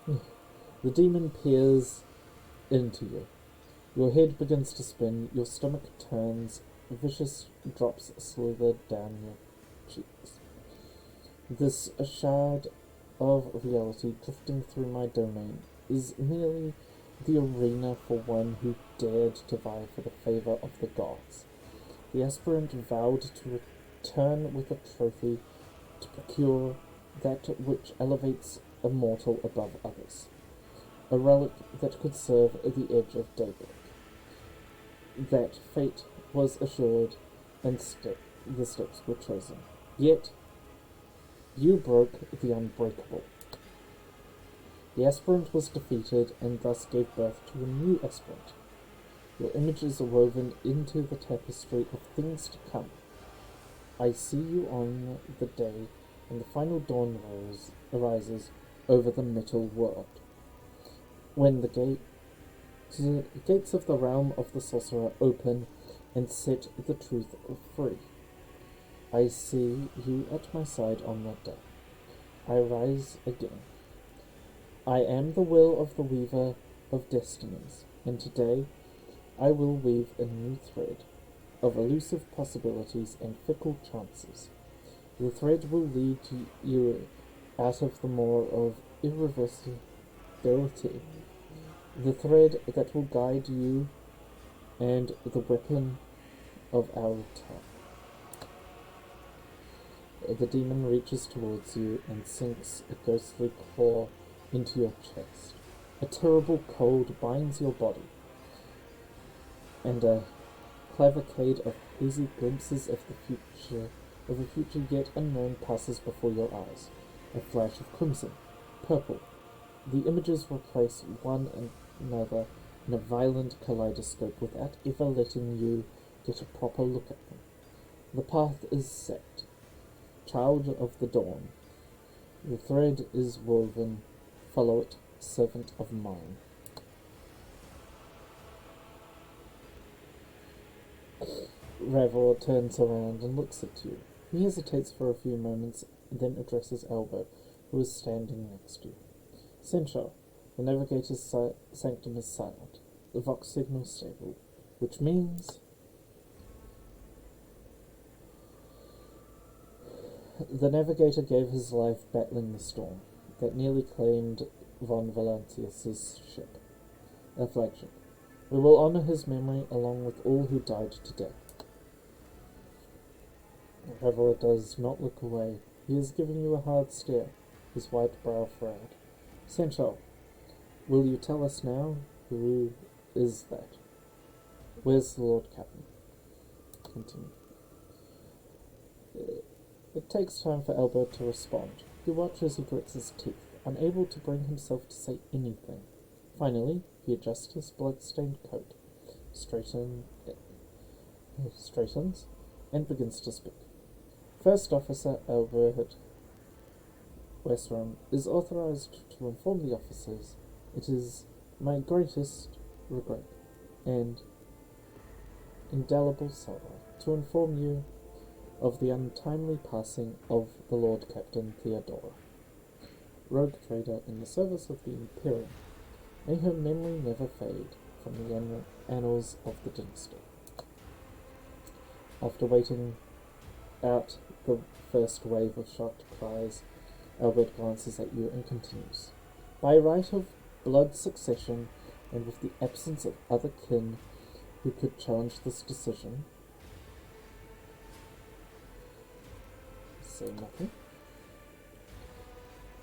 The demon peers into you. Your head begins to spin, your stomach turns, vicious drops slither down your cheeks. This shard of reality drifting through my domain is merely the arena for one who dared to vie for the favor of the gods. The aspirant vowed to return with a trophy to procure that which elevates a mortal above others, a relic that could serve the edge of daybreak. That fate was assured, and the steps were chosen. Yet, you broke the unbreakable. The aspirant was defeated, and thus gave birth to a new aspirant. Your images are woven into the tapestry of things to come. I see you on the day when the final dawn arises over the metal world. When the gates of the realm of the sorcerer open and set the truth free. I see you at my side on that day. I rise again. I am the will of the weaver of destinies, and today I will weave a new thread of elusive possibilities and fickle chances. The thread will lead you out of the maw of irreversibility. The thread that will guide you and the weapon of our return. The demon reaches towards you and sinks a ghostly claw into your chest. A terrible cold binds your body, and a cavalcade of hazy glimpses of a future yet unknown passes before your eyes. A flash of crimson, purple. The images replace one another in a violent kaleidoscope without ever letting you get a proper look at them. The path is set. Child of the dawn. The thread is woven. Follow it, servant of mine. Ravor turns around and looks at you. He hesitates for a few moments, then addresses Elbow, who is standing next to you. Censure. The navigator's sanctum is silent. The Vox signal stable, which means the navigator gave his life battling the storm that nearly claimed von Valancius's ship, a flagship. We will honor his memory along with all who died today. Ravor does not look away. He is giving you a hard stare, his white brow furrowed. Centaur, will you tell us now? Who is that? Where's the Lord Captain? Continue. It takes time for Albert to respond. You watch as he grits his teeth, unable to bring himself to say anything. Finally, he adjusts his blood-stained coat, straightens, and begins to speak. First Officer Albert Westrom is authorized to inform the officers it is my greatest regret and indelible sorrow to inform you of the untimely passing of the Lord Captain Theodora, rogue trader in the service of the Imperium. May her memory never fade from the annals of the dynasty. After waiting out the first wave of shocked cries, Albert glances at you and continues. By right of blood succession, and with the absence of other kin who could challenge this decision, say nothing.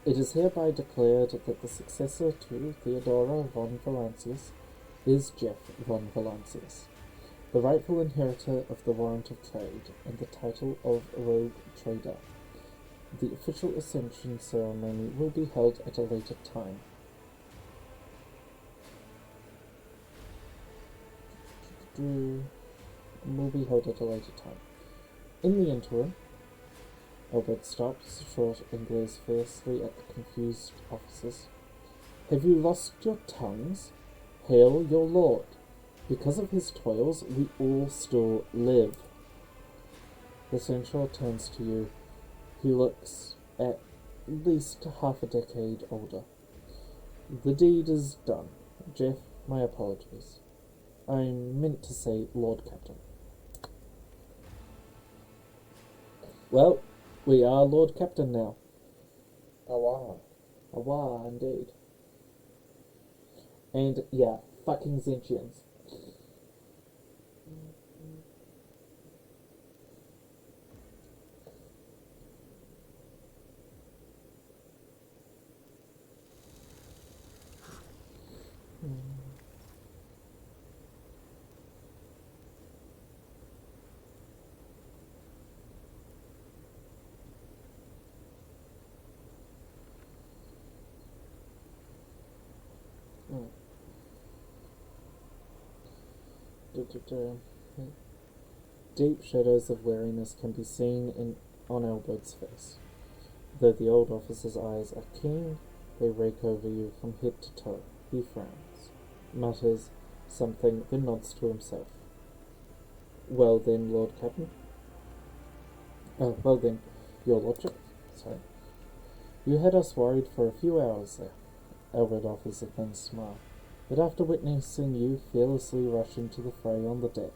It is hereby declared that the successor to Theodora von Valancius is Geff von Valancius, the rightful inheritor of the warrant of trade and the title of rogue trader. The official ascension ceremony will be held at a later time. In the interim, Albert stops short and glares fiercely at the confused officers. Have you lost your tongues? Hail your lord. Because of his toils, we all still live. The centaur turns to you. He looks at least half a decade older. The deed is done. Geff, my apologies. I meant to say Lord Captain. Well, we are Lord Captain now. Oh wow. Awa, indeed. And yeah, fucking Zentians. Deep shadows of weariness can be seen on Albert's face. Though the old officer's eyes are keen, they rake over you from head to toe. He frowns, mutters something, then nods to himself. Well then, Lord Captain. Well then, your lordship. Sorry. You had us worried for a few hours there. Albert offers a thin smile. But after witnessing you fearlessly rush into the fray on the deck,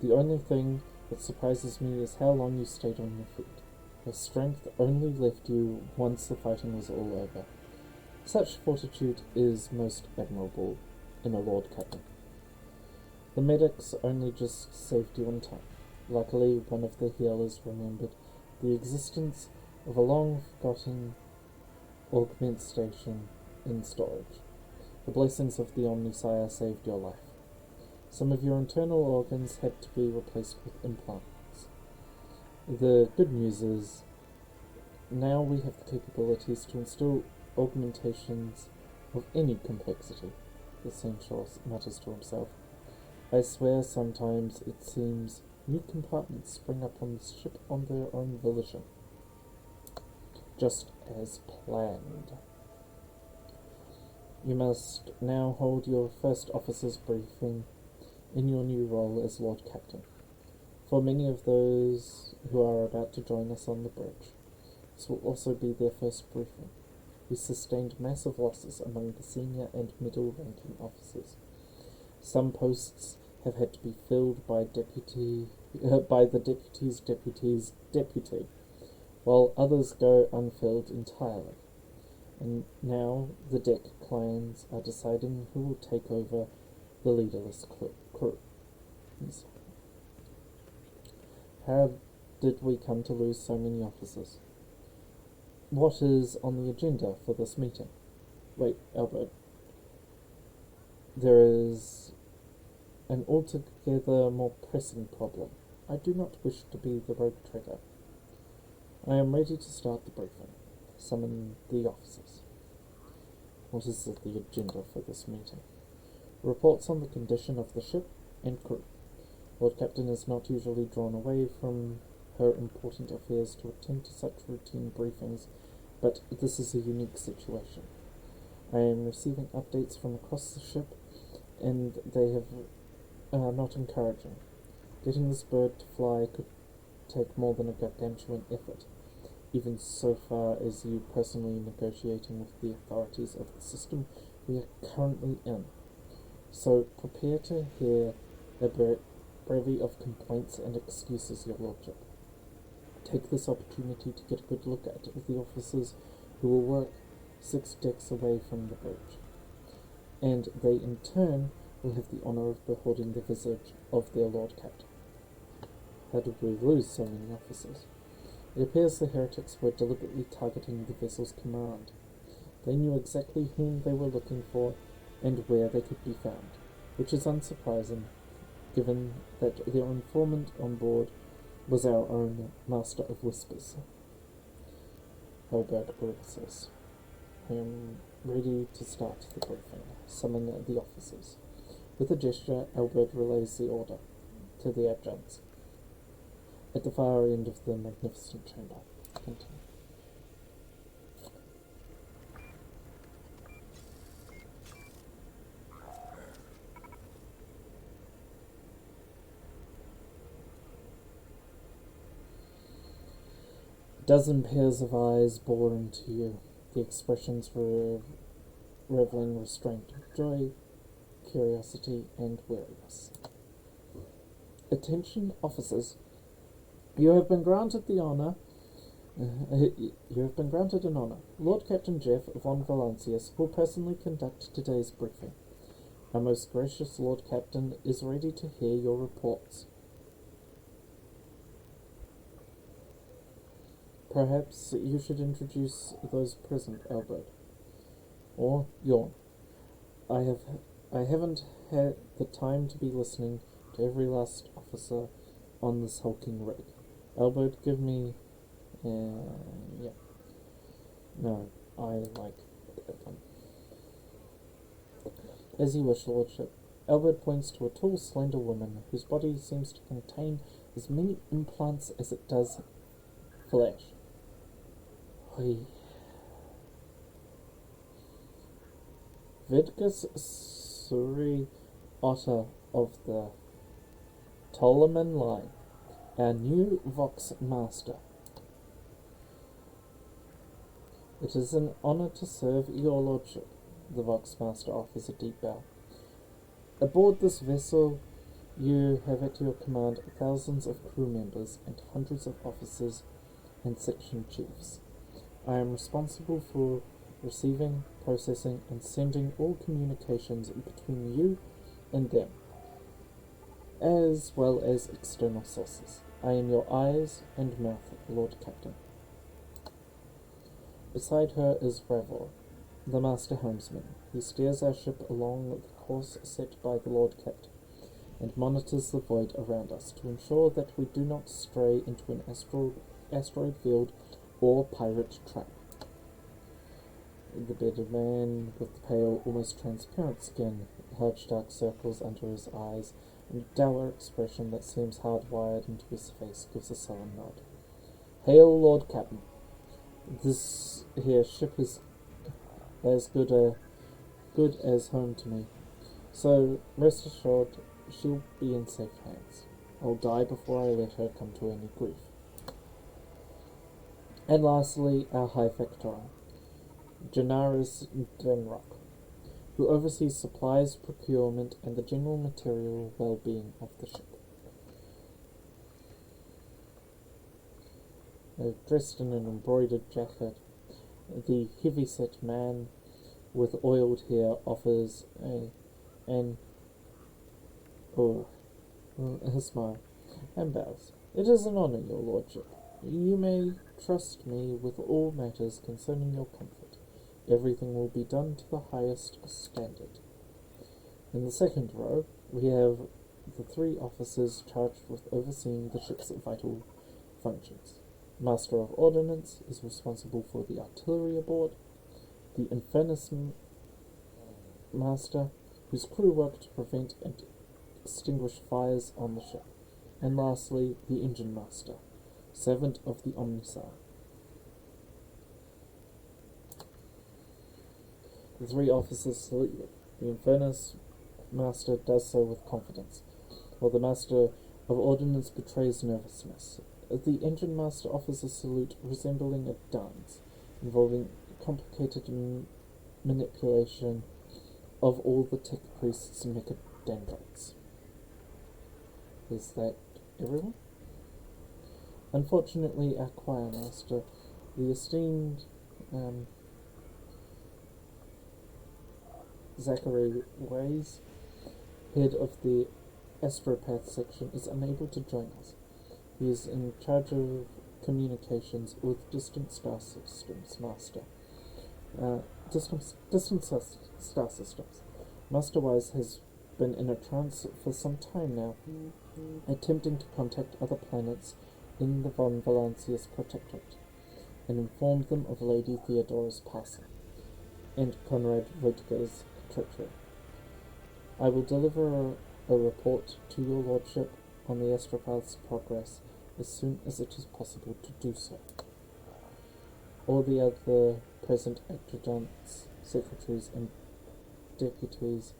the only thing that surprises me is how long you stayed on your feet. Your strength only left you once the fighting was all over. Such fortitude is most admirable in a Lord Captain. The medics only just saved you in time. Luckily, one of the healers remembered the existence of a long-forgotten augment station in storage. The blessings of the Omnisire saved your life. Some of your internal organs had to be replaced with implants. The good news is, now we have the capabilities to install augmentations of any complexity, the centaur mutters to himself. I swear sometimes it seems new compartments spring up on this ship on their own volition. Just as planned. You must now hold your first officer's briefing in your new role as Lord Captain. For many of those who are about to join us on the bridge, this will also be their first briefing. We sustained massive losses among the senior and middle-ranking officers. Some posts have had to be filled by the deputy's deputy's deputy, while others go unfilled entirely. And now the deck clans are deciding who will take over the leaderless crew. How did we come to lose so many officers? What is on the agenda for this meeting? Wait, Albert. There is an altogether more pressing problem. I do not wish to be the rogue trigger. I am ready to start the briefing. Summon the officers. What is the agenda for this meeting? Reports on the condition of the ship and crew. Lord Captain is not usually drawn away from her important affairs to attend to such routine briefings, but this is a unique situation. I am receiving updates from across the ship, and they are not encouraging. Getting this bird to fly could take more than a gargantuan effort, even so far as you personally negotiating with the authorities of the system we are currently in. So prepare to hear a bevy of complaints and excuses, Your Lordship. Take this opportunity to get a good look at the officers who will work 6 decks away from the bridge, and they in turn will have the honour of beholding the visage of their Lord Captain. How did we lose so many officers? It appears the heretics were deliberately targeting the vessel's command. They knew exactly whom they were looking for and where they could be found, which is unsurprising, given that their informant on board was our own Master of Whispers. Albert grimaces. I am ready to start the briefing. Summon the officers. With a gesture, Albert relays the order to the adjuncts at the far end of the magnificent chamber. continue. A dozen pairs of eyes bore into you, the expressions reveling restraint, joy, curiosity, and weariness. Attention, officers. You have been granted the honor. You have been granted an honor. Lord Captain Geff von Valancius will personally conduct today's briefing. Our most gracious Lord Captain is ready to hear your reports. Perhaps you should introduce those present, Albert. Or yawn. I haven't had the time to be listening to every last officer on this hulking rig. Albert, give me... yeah. No, I like that one. As you wish, Lordship. Albert points to a tall, slender woman whose body seems to contain as many implants as it does flesh. Vidgus Suri Otter of the Ptoleman line, our new Vox Master. It is an honor to serve your lordship, the Vox Master offers a deep bow. Aboard this vessel, you have at your command thousands of crew members and hundreds of officers and section chiefs. I am responsible for receiving, processing, and sending all communications between you and them, as well as external sources. I am your eyes and mouth, Lord Captain. Beside her is Ravor, the Master Helmsman. He steers our ship along the course set by the Lord Captain, and monitors the void around us to ensure that we do not stray into an asteroid field or pirate trap. The bearded man with the pale, almost transparent skin, large dark circles under his eyes, and a dour expression that seems hardwired into his face gives a sullen nod. Hail, Lord Captain. This here ship is as good as home to me, so rest assured she'll be in safe hands. I'll die before I let her come to any grief. And lastly, our High Factorum, Janaris Denrock, who oversees supplies, procurement, and the general material well-being of the ship. Dressed in an embroidered jacket, the heavy-set man with oiled hair offers a smile and bows. It is an honor, your lordship. You may trust me with all matters concerning your comfort. Everything will be done to the highest standard. In the second row, we have the three officers charged with overseeing the ship's vital functions. Master of Ordnance is responsible for the artillery aboard, the Infernus Master, whose crew work to prevent and extinguish fires on the ship, and lastly, the Engine Master, servant of the Omnisar. The three officers salute you. The Infernus Master does so with confidence, while the Master of Ordnance betrays nervousness. The Engine Master offers a salute resembling a dance, involving complicated manipulation of all the tech priest's mechadendrites. Is that everyone? Unfortunately, our choir master, the esteemed Zachary Ways, head of the Astropath section, is unable to join us. He is in charge of communications with Distant Star Systems Master. Distant Star Systems. Master Wise has been in a trance for some time now, attempting to contact other planets in the von Valancius Protectorate, and inform them of Lady Theodora's passing, and Conrad Rutger's treachery. I will deliver a report to your lordship on the Astropath's progress as soon as it is possible to do so. all the other present adjutants, secretaries, and deputies.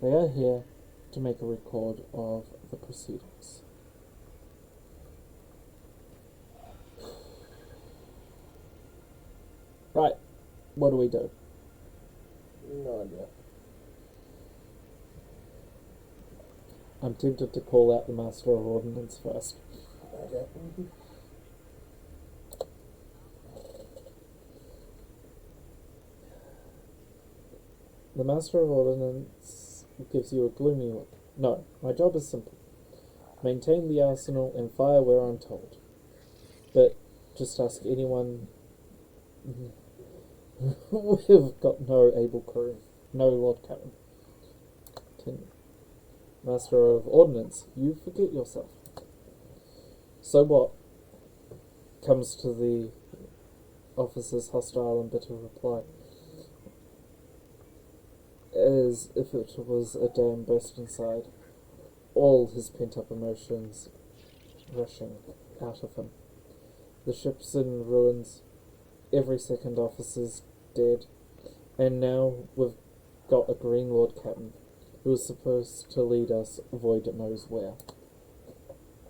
They are here to make a record of the proceedings. Right, what do we do? No idea. I'm tempted to call out the Master of Ordnance first. Okay. The Master of Ordnance gives you a gloomy look. No, my job is simple. Maintain the arsenal and fire where I'm told. But just ask anyone. We've got no able crew. No Lord Captain. Continue. Master of Ordnance, you forget yourself. So what? Comes to the officer's hostile and bitter reply. As if it was a dam burst inside, all his pent-up emotions rushing out of him. The ship's in ruins, every second officer's dead, and now we've got a Green Lord Captain who was supposed to lead us void knows where.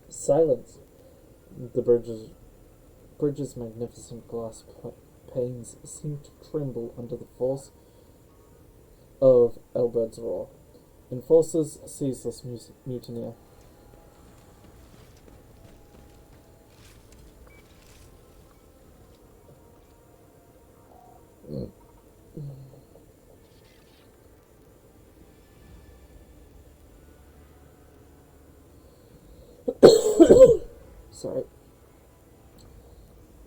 Silence. The bridge's magnificent glass panes seemed to tremble under the force of Albert's roar. Enforcers, seize this mutineer. Sorry.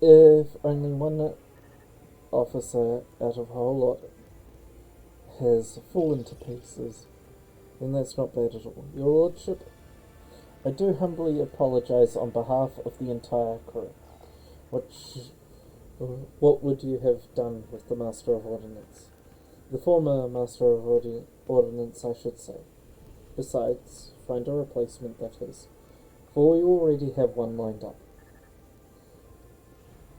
If only one officer out of a whole lot has fallen to pieces, then that's not bad at all. Your Lordship, I do humbly apologise on behalf of the entire crew. What would you have done with the Master of Ordnance? The former Master of Ordnance, I should say. Besides, find a replacement, that is. For we already have one lined up.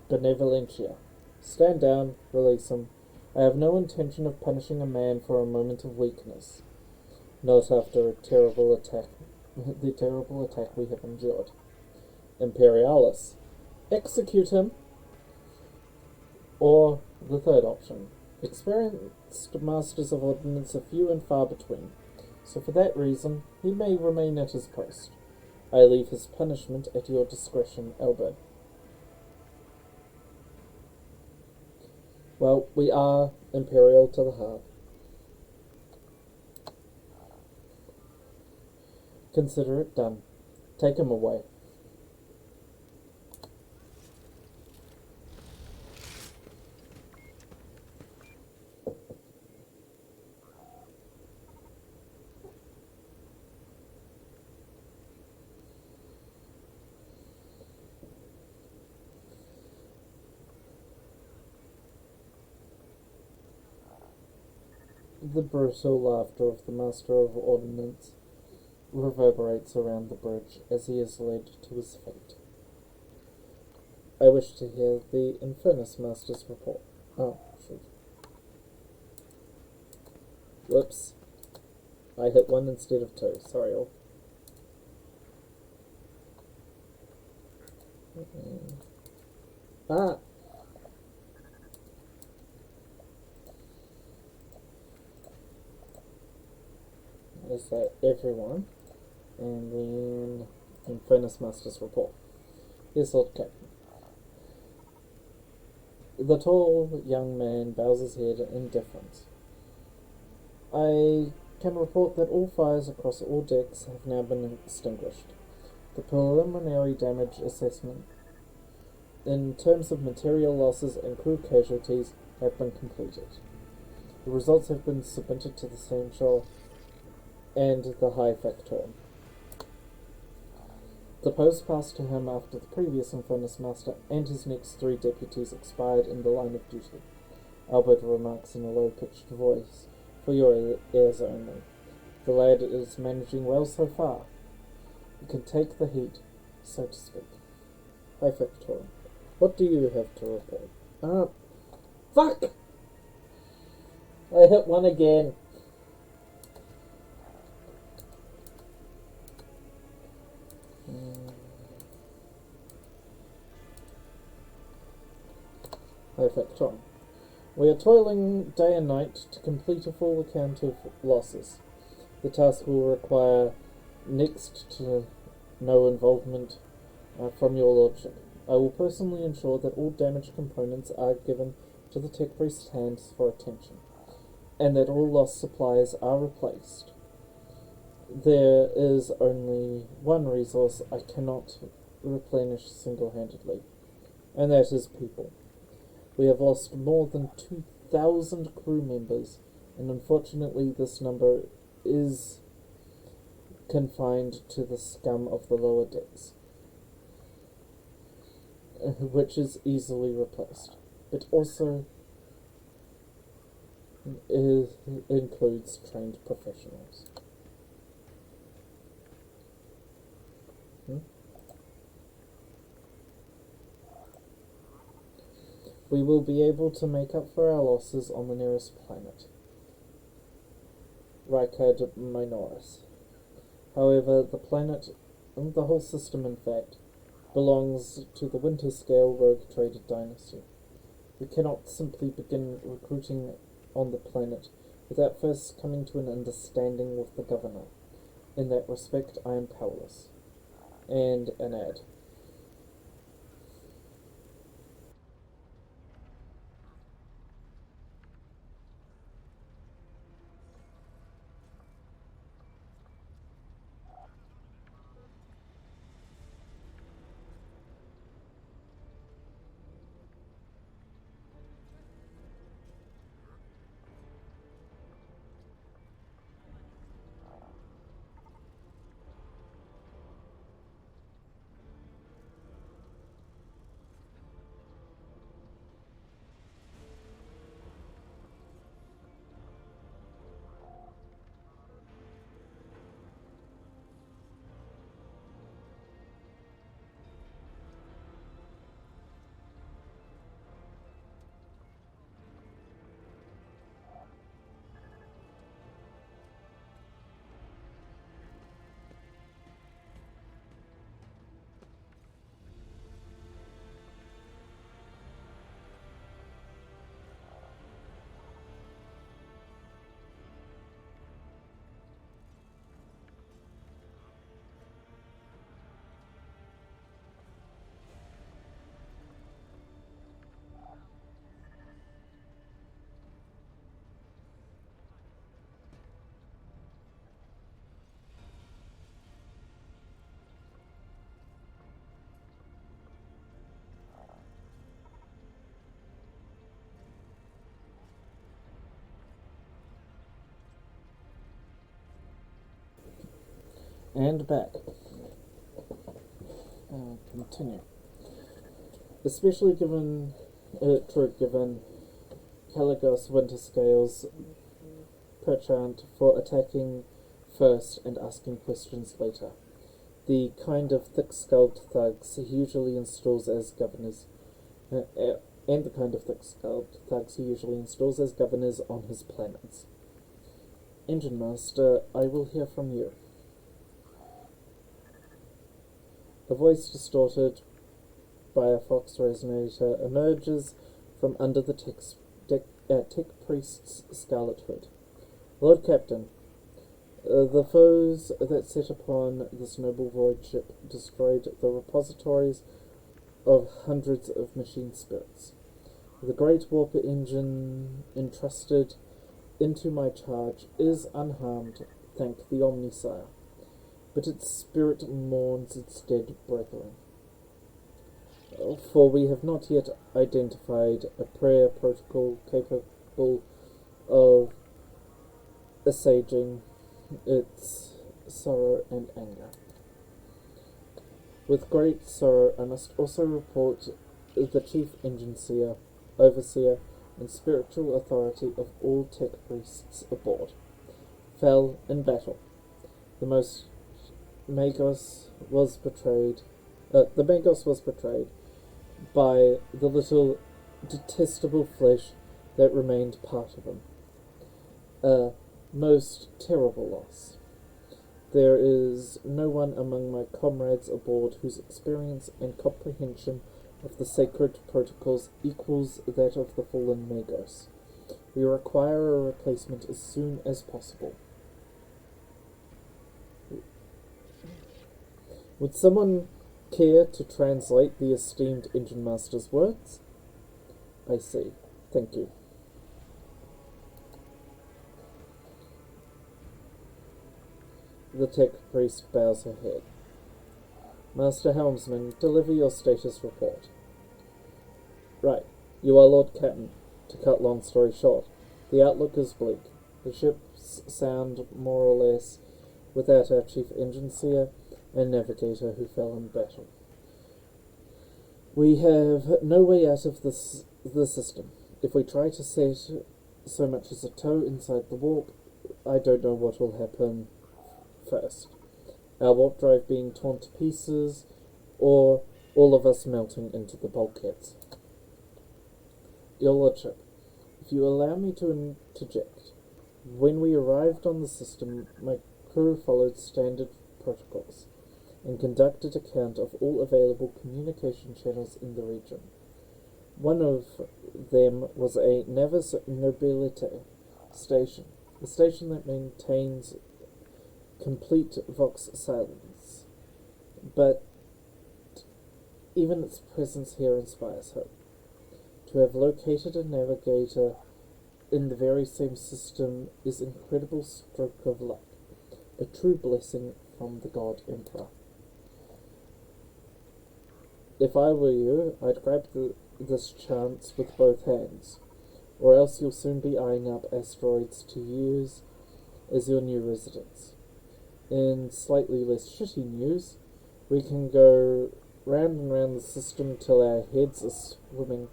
Benevolentia. Stand down, release him. I have no intention of punishing a man for a moment of weakness. Not after a terrible attack, the terrible attack we have endured. Imperialis. Execute him. Or the third option. Experienced Masters of Ordnance are few and far between, so for that reason he may remain at his post. I leave his punishment at your discretion, Albert. Well, we are Imperial to the heart. Consider it done. Take him away. The brutal laughter of the Master of Ordnance reverberates around the bridge as he is led to his fate. I wish to hear the Infernus Master's report. Oh, shoot. Whoops. I hit 1 instead of 2. Sorry, all. Ah! Is that everyone? And then Infernus Master's report. Yes, Lord Captain. The tall young man bows his head in deference. I can report that all fires across all decks have now been extinguished. The preliminary damage assessment in terms of material losses and crew casualties have been completed. The results have been submitted to the Seneschal and the High Factotum. The post passed to him after the previous Infernus Master and his next 3 deputies expired in the line of duty. Albert remarks in a low-pitched voice, for your ears only. The lad is managing well so far. He can take the heat, so to speak. High Factotum, what do you have to report? Fuck! I hit one again. Perfect time. We are toiling day and night to complete a full account of losses. The task will require next to no involvement from your lordship. I will personally ensure that all damaged components are given to the tech priest's hands for attention, and that all lost supplies are replaced. There is only one resource I cannot replenish single-handedly, and that is people. We have lost more than 2,000 crew members, and unfortunately this number is confined to the scum of the lower decks, which is easily replaced. It also includes trained professionals. We will be able to make up for our losses on the nearest planet, Rykad Minoris. However, the planet, and the whole system in fact, belongs to the Winter Scale Rogue Trader dynasty. We cannot simply begin recruiting on the planet without first coming to an understanding with the governor. In that respect, I am powerless. And an ad. And back. Continue. Especially given Caligos Winterscale's penchant for attacking first and asking questions later. The kind of thick-skulled thugs he usually installs as governors, and the kind of thick-skulled thugs he usually installs as governors on his planets. Engine Master, I will hear from you. A voice distorted by a Fox resonator emerges from under the tech priest's scarlet hood. Lord Captain, the foes that set upon this noble void ship destroyed the repositories of hundreds of machine spirits. The great warper engine entrusted into my charge is unharmed, thank the Omnisire, but its spirit mourns its dead brethren. For we have not yet identified a prayer protocol capable of assuaging its sorrow and anger. With great sorrow, I must also report the chief engineer, overseer, and spiritual authority of all tech priests aboard fell in battle. The Magos was betrayed by the little detestable flesh that remained part of him. A most terrible loss. There is no one among my comrades aboard whose experience and comprehension of the sacred protocols equals that of the fallen Magos. We require a replacement as soon as possible. Would someone care to translate the esteemed Engine Master's words? I see. Thank you. The tech priest bows her head. Master Helmsman, deliver your status report. Right. You are Lord Captain. To cut long story short, the outlook is bleak. The ships sound more or less without our chief engineer and navigator who fell in battle. We have no way out of the system. If we try to set so much as a toe inside the warp, I don't know what will happen first. Our warp drive being torn to pieces, or all of us melting into the bulkheads. Your Lordship, if you allow me to interject, when we arrived on the system, my crew followed standard protocols and conducted a count of all available communication channels in the region. One of them was a Navis Nobilite station, a station that maintains complete Vox silence, but even its presence here inspires hope. To have located a navigator in the very same system is an incredible stroke of luck, a true blessing from the God Emperor. If I were you, I'd grab this chance with both hands, or else you'll soon be eyeing up asteroids to use as your new residence. In slightly less shitty news, we can go round and round the system till our heads are swimming,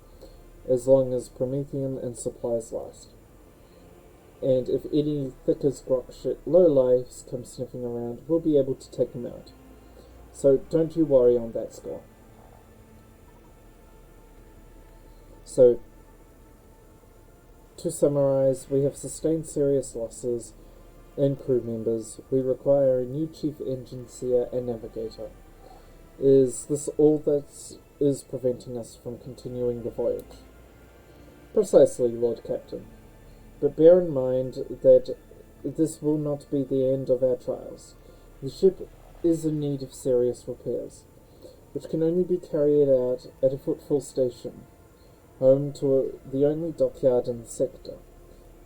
as long as Promethean and supplies last. And if any thick as grok shit lowlifes come sniffing around, we'll be able to take them out. So don't you worry on that score. So, to summarize, we have sustained serious losses and crew members. We require a new chief engineer and navigator. Is this all that is preventing us from continuing the voyage? Precisely, Lord Captain. But bear in mind that this will not be the end of our trials. The ship is in need of serious repairs, which can only be carried out at a footfall station, home to the only dockyard in the sector.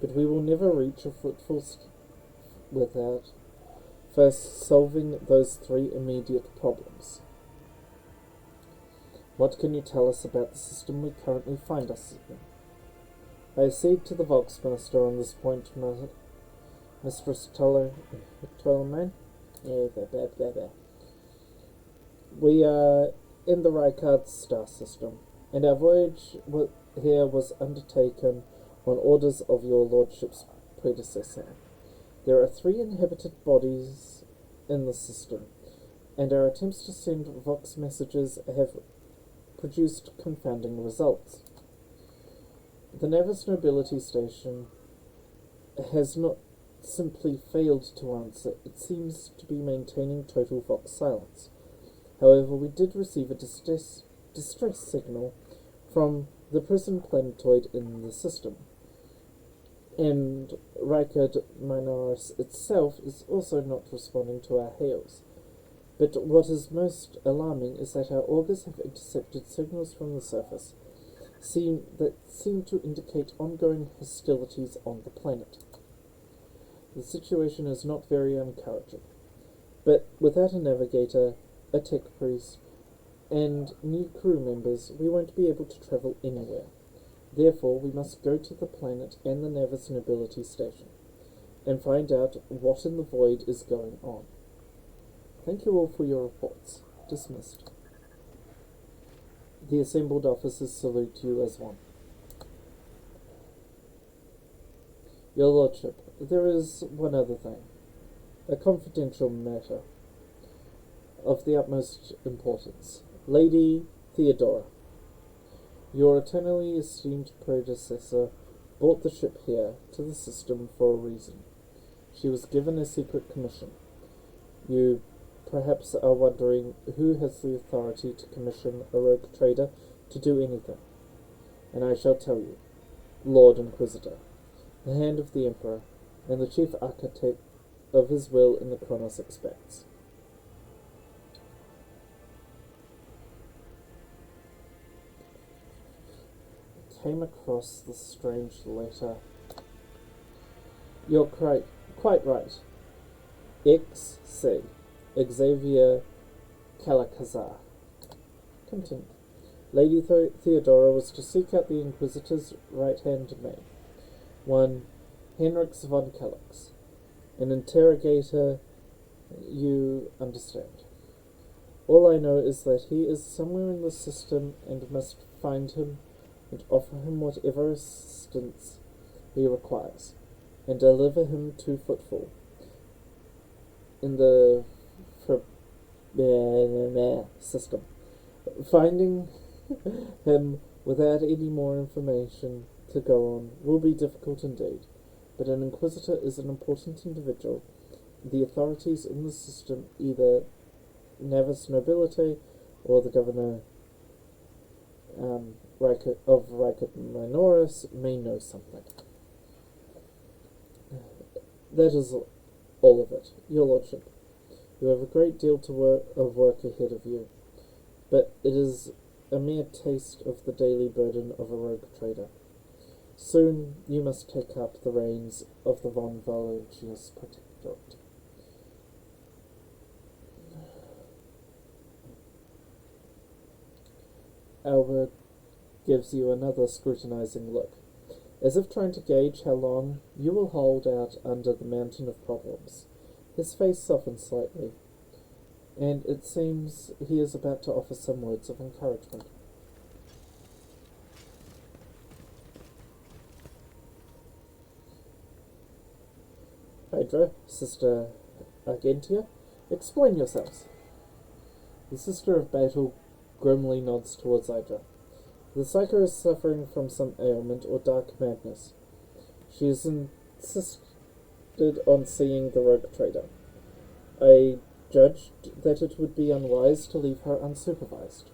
But we will never reach a footfall without first solving those three immediate problems. What can you tell us about the system we currently find us in? I accede to the Vox Master on this point, Mistress Twellerman. We are in the Rykard star system, and our voyage here was undertaken on orders of your lordship's predecessor. There are 3 inhabited bodies in the system, and our attempts to send Vox messages have produced confounding results. The Navis Nobility Station has not simply failed to answer, it seems to be maintaining total Vox silence. However, we did receive a distress signal from the prison planetoid in the system, and Rykard Minoris itself is also not responding to our hails. But what is most alarming is that our augurs have intercepted signals from the surface seem to indicate ongoing hostilities on the planet. The situation is not very encouraging, but without a navigator, a tech priest, and new crew members, we won't be able to travel anywhere. Therefore, we must go to the planet and the Navis Nobility Station, and find out what in the void is going on. Thank you all for your reports. Dismissed. The assembled officers salute you as one. Your Lordship, there is one other thing. A confidential matter of the utmost importance. Lady Theodora. Your eternally esteemed predecessor brought the ship here to the system for a reason. She was given a secret commission. You perhaps are wondering who has the authority to commission a rogue trader to do anything. And I shall tell you. Lord Inquisitor, the hand of the Emperor, and the chief architect of his will in the Kronos expects. Came across this strange letter. You're quite right. XC. Xavier Calacazar. Continue. Lady Theodora was to seek out the Inquisitor's right-hand man, one Henrix von Calyx, an interrogator, you understand. All I know is that he is somewhere in the system and must find him and offer him whatever assistance he requires, and deliver him to Footfall in the system. Finding him without any more information to go on will be difficult indeed, but an Inquisitor is an important individual. The authorities in the system, either Navis nobility or the governor of Rykert Minoris, may know something. That is all of it, Your Lordship. You have a great deal of work ahead of you, but it is a mere taste of the daily burden of a rogue trader. Soon you must take up the reins of the Von Valentius Protectorate. Albert gives you another scrutinizing look, as if trying to gauge how long you will hold out under the mountain of problems. His face softens slightly, and it seems he is about to offer some words of encouragement. Hydra, Sister Argentia, explain yourselves. The Sister of Battle grimly nods towards Hydra. The Psycho is suffering from some ailment or dark madness. She has insisted on seeing the rogue trader. I judged that it would be unwise to leave her unsupervised.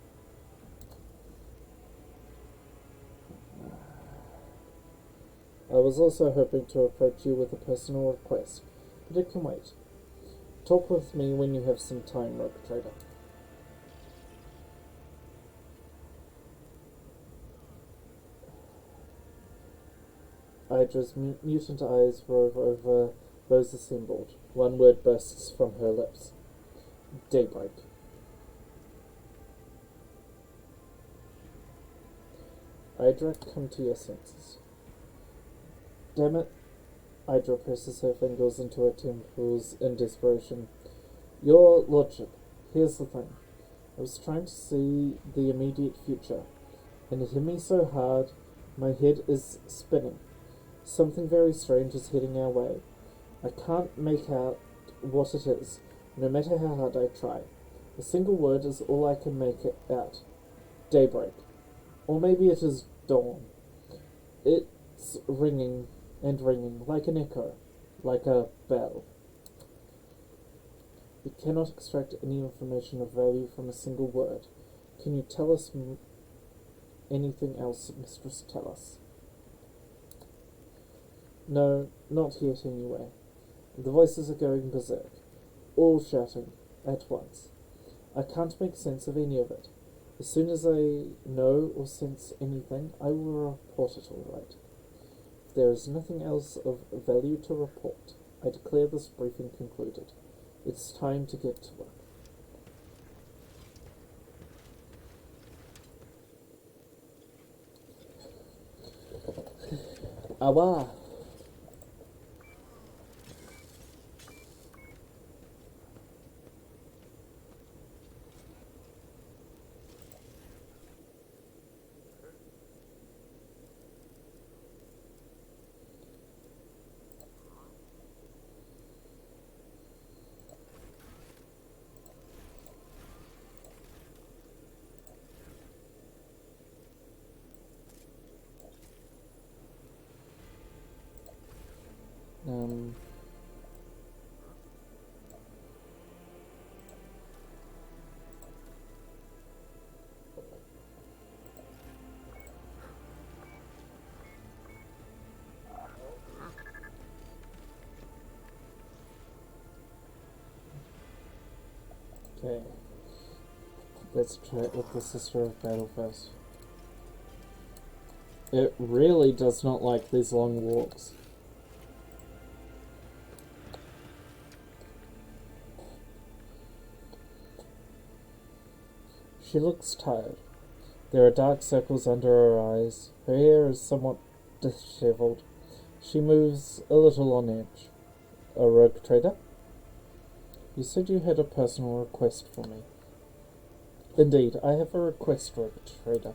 I was also hoping to approach you with a personal request, but it can wait. Talk with me when you have some time, rogue trader. Hydra's mutant eyes rove over those assembled. One word bursts from her lips. Daybreak. Hydra, come to your senses. Damn it. Hydra presses her fingers into her temples in desperation. Your Lordship, here's the thing. I was trying to see the immediate future, and it hit me so hard, my head is spinning. Something very strange is heading our way. I can't make out what it is, no matter how hard I try. A single word is all I can make it out. Daybreak. Or maybe it is dawn. It's ringing and ringing, like an echo, like a bell. We cannot extract any information of value from a single word. Can you tell us anything else, Mistress? Tell us. No, not yet anyway. The voices are going berserk, all shouting at once. I can't make sense of any of it. As soon as I know or sense anything, I will report it all right. If there is nothing else of value to report, I declare this briefing concluded. It's time to get to work. Awa! Um, okay. Let's try it with the Sister of Battle first. It really does not like these long walks. She looks tired. There are dark circles under her eyes. Her hair is somewhat disheveled. She moves a little on edge. A rogue trader? You said you had a personal request for me. Indeed, I have a request, rogue trader.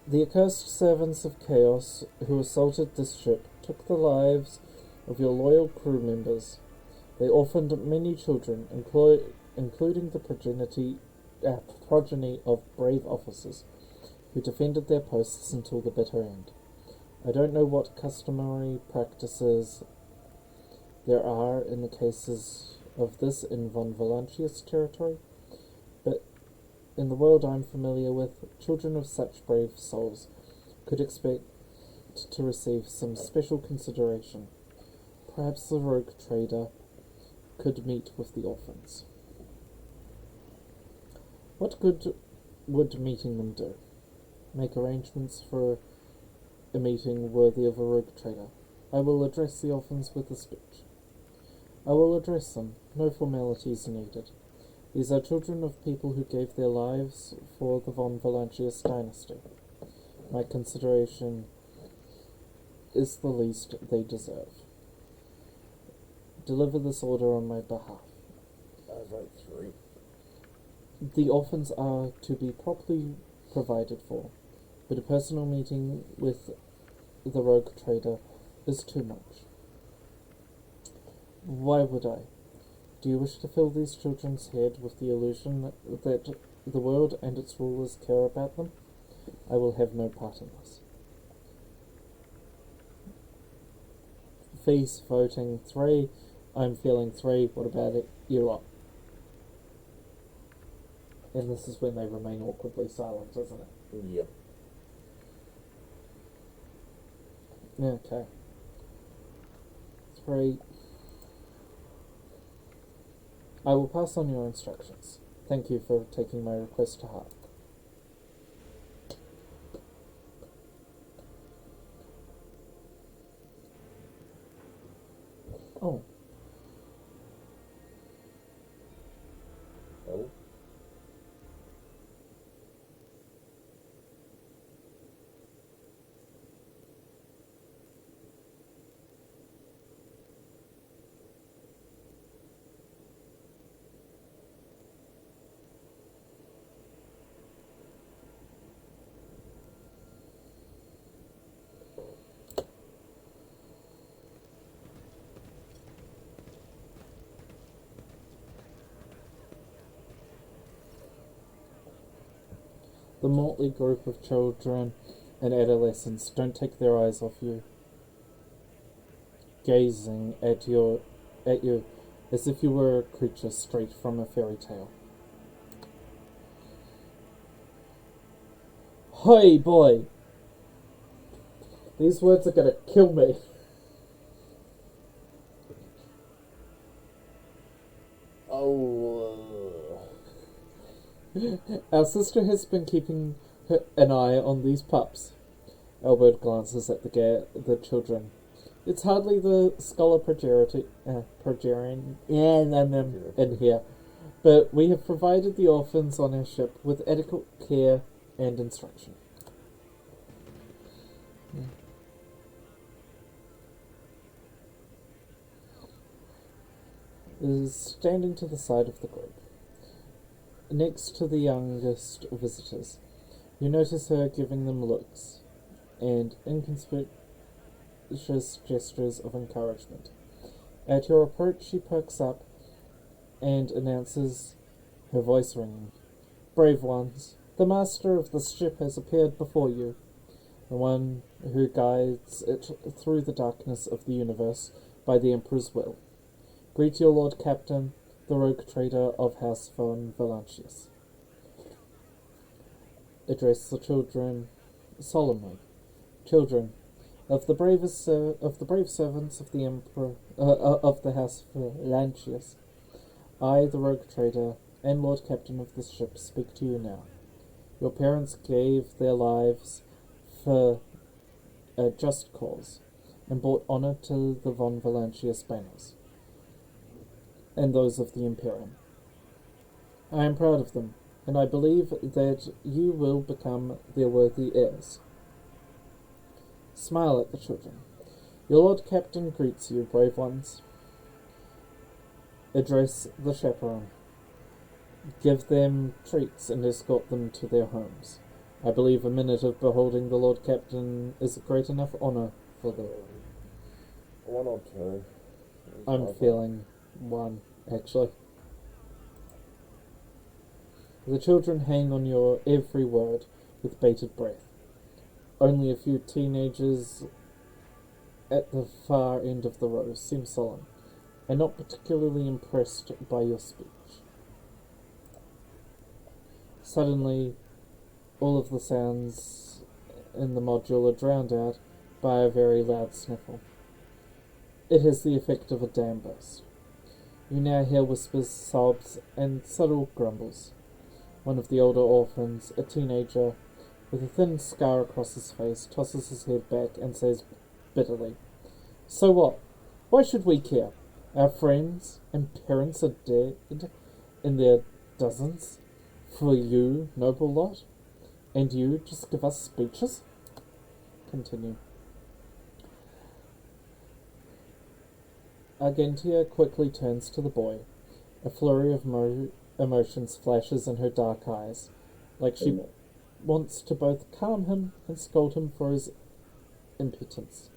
The accursed servants of Chaos who assaulted this ship took the lives of your loyal crew members. They orphaned many children, including the progeny of brave officers who defended their posts until the bitter end. I don't know what customary practices there are in the cases of this in Von Valancius territory, but in the world I'm familiar with, children of such brave souls could expect to receive some special consideration. Perhaps the rogue trader could meet with the orphans. What good would meeting them do? Make arrangements for a meeting worthy of a rogue trader. I will address the orphans with a speech. I will address them. No formalities needed. These are children of people who gave their lives for the Von Valancius dynasty. My consideration is the least they deserve. Deliver this order on my behalf. I vote 3. The orphans are to be properly provided for, but a personal meeting with the rogue trader is too much. Why would I? Do you wish to fill these children's head with the illusion that the world and its rulers care about them? I will have no part in this. Feast voting 3. I'm feeling 3. What about it? You lot. And this is when they remain awkwardly silent, isn't it? Yep. Okay. 3. I will pass on your instructions. Thank you for taking my request to heart. Oh. Oh. The motley group of children and adolescents don't take their eyes off you, gazing at you as if you were a creature straight from a fairy tale. Hey boy! These words are gonna kill me. Our sister has been keeping an eye on these pups. Albert glances at the children. It's hardly the scholar progerian in here, but we have provided the orphans on our ship with adequate care and instruction. Is standing to the side of the group. Next to the youngest visitors, you notice her giving them looks and inconspicuous gestures of encouragement. At your approach, she perks up and announces, her voice ringing, "Brave ones, the master of this ship has appeared before you. the one who guides it through the darkness of the universe by the Emperor's will. Greet your Lord Captain, the rogue trader of House von Valancius. Address the children solemnly. Children, of the brave servants of the Emperor of the House of Valancius, I, the rogue trader and Lord Captain of this ship, speak to you now. Your parents gave their lives for a just cause, and brought honor to the von Valancius banners, and those of the Imperium. I am proud of them, and I believe that you will become their worthy heirs. Smile at the children. Your Lord Captain greets you, brave ones. Address the chaperone. Give them treats and escort them to their homes. I believe a minute of beholding the Lord Captain is a great enough honor for them. One or two. I'm feeling one, actually. The children hang on your every word with bated breath. Only a few teenagers at the far end of the row seem sullen, and not particularly impressed by your speech. Suddenly, all of the sounds in the module are drowned out by a very loud sniffle. It has the effect of a dam burst. You now hear whispers, sobs, and subtle grumbles. One of the older orphans, a teenager, with a thin scar across his face, tosses his head back and says bitterly, "So what? Why should we care? Our friends and parents are dead in their dozens. For you, noble lot? And you just give us speeches?" Continue. Argentia quickly turns to the boy. A flurry of emotions flashes in her dark eyes, like she wants to both calm him and scold him for his impotence.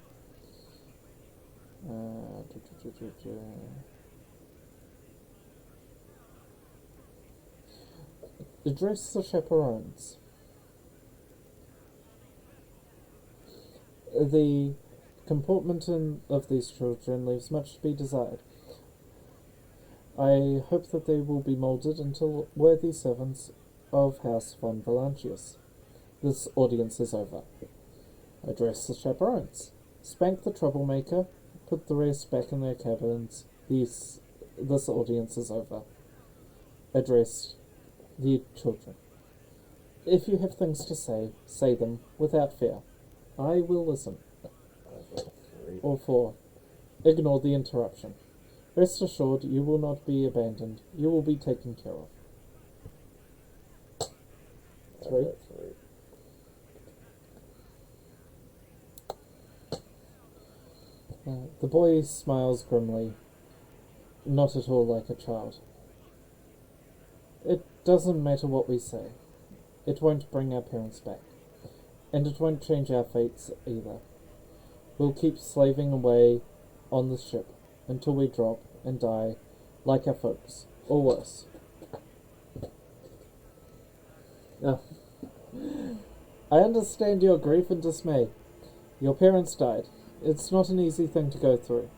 Address the chaperones. The comportment of these children leaves much to be desired. I hope that they will be moulded into worthy servants of House von Valancius. This audience is over. Address the chaperones. Spank the troublemaker. Put the rest back in their cabins. This audience is over. Address the children. If you have things to say, say them without fear. I will listen. Or 4. Ignore the interruption. Rest assured, you will not be abandoned. You will be taken care of. 3. The boy smiles grimly, not at all like a child. It doesn't matter what we say. It won't bring our parents back. And it won't change our fates either. We'll keep slaving away on the ship until we drop and die like our folks, or worse. Oh. I understand your grief and dismay. Your parents died. It's not an easy thing to go through,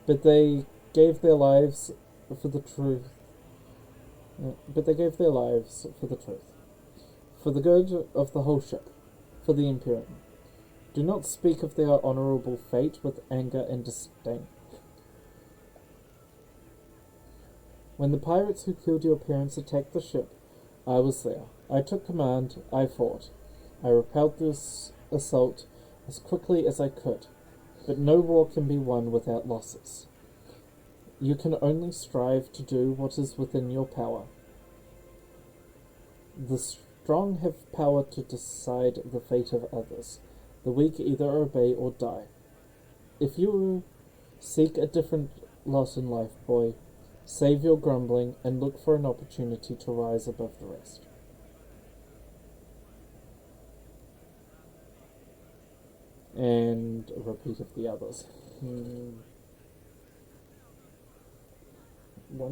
but they gave their lives for the truth. For the good of the whole ship, for the Imperium. Do not speak of their honourable fate with anger and disdain. When the pirates who killed your parents attacked the ship, I was there. I took command. I fought. I repelled this assault as quickly as I could. But no war can be won without losses. You can only strive to do what is within your power. The strong have power to decide the fate of others. The weak either obey or die. If you seek a different lot in life, boy, save your grumbling and look for an opportunity to rise above the rest. And a repeat of the others. 1,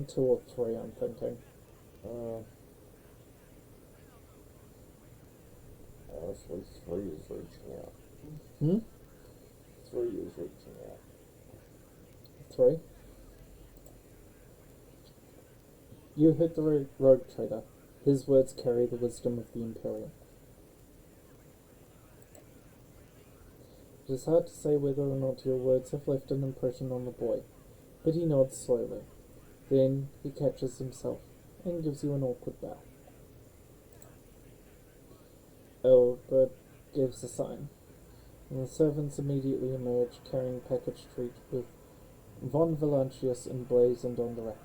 2, or 3, I'm thinking. Honestly, 3 is reaching out. Hmm? 3 is reaching out. 3. You heard the rogue trader. His words carry the wisdom of the Imperium. It is hard to say whether or not your words have left an impression on the boy, but he nods slowly. Then he catches himself and gives you an awkward bow. Albert gives a sign, and the servants immediately emerge carrying package treat with Von Valancius emblazoned on the wrapper.